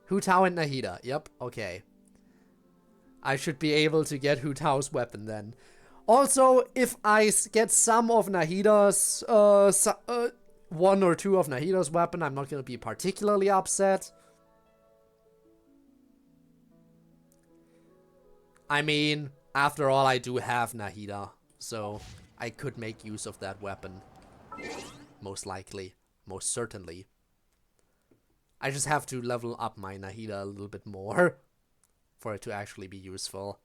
Speaker 1: Hu Tao and Nahida. Yep, okay. I should be able to get Hu Tao's weapon then. Also, if I get some of Nahida's... one or two of Nahida's weapon, I'm not gonna be particularly upset. I mean, after all, I do have Nahida, so I could make use of that weapon. Most likely. Most certainly. I just have to level up my Nahida a little bit more for it to actually be useful.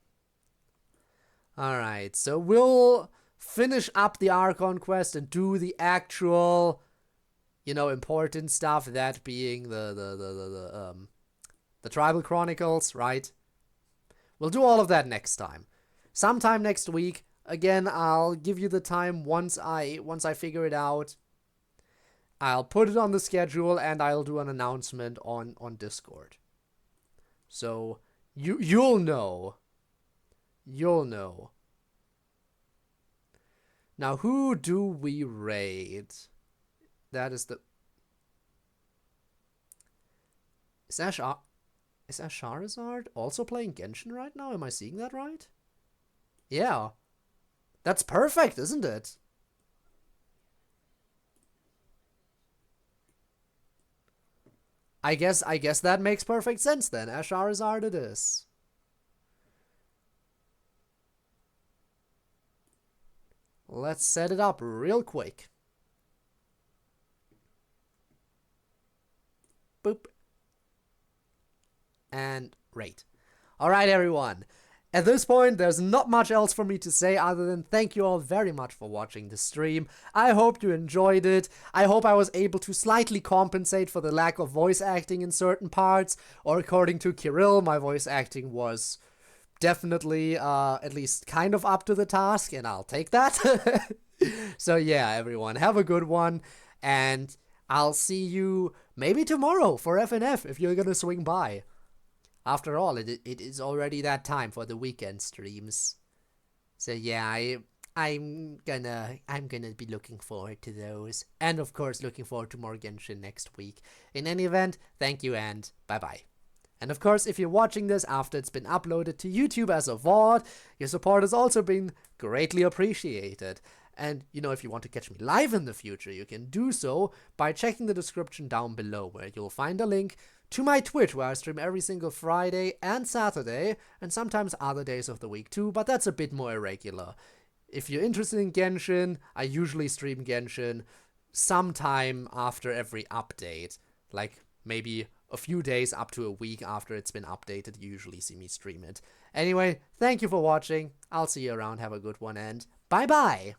Speaker 1: Alright, so we'll finish up the Archon quest and do the actual, you know, important stuff, that being the Tribal Chronicles, right? We'll do all of that next time. Sometime next week. Again, I'll give you the time once I figure it out. I'll put it on the schedule and I'll do an announcement on Discord. So you'll know. You'll know. Now, who do we raid? That is the... Is that Charizard also playing Genshin right now? Am I seeing that right? Yeah. That's perfect, isn't it? I guess that makes perfect sense then. Charizard it is. Let's set it up real quick. Boop. And raid. Alright, everyone. At this point, there's not much else for me to say other than thank you all very much for watching the stream. I hope you enjoyed it. I hope I was able to slightly compensate for the lack of voice acting in certain parts. Or according to Kirill, my voice acting was definitely at least kind of up to the task, and I'll take that. So yeah, everyone, have a good one. And I'll see you maybe tomorrow for FNF if you're gonna swing by. After all, it is already that time for the weekend streams. So yeah, I'm gonna be looking forward to those. And of course, looking forward to more Genshin next week. In any event, thank you and bye-bye. And of course, if you're watching this after it's been uploaded to YouTube as a VOD, your support has also been greatly appreciated. And, you know, if you want to catch me live in the future, you can do so by checking the description down below, where you'll find a link to my Twitch, where I stream every single Friday and Saturday, and sometimes other days of the week too, but that's a bit more irregular. If you're interested in Genshin, I usually stream Genshin sometime after every update. Like, maybe a few days up to a week after it's been updated, you usually see me stream it. Anyway, thank you for watching. I'll see you around. Have a good one, and bye-bye!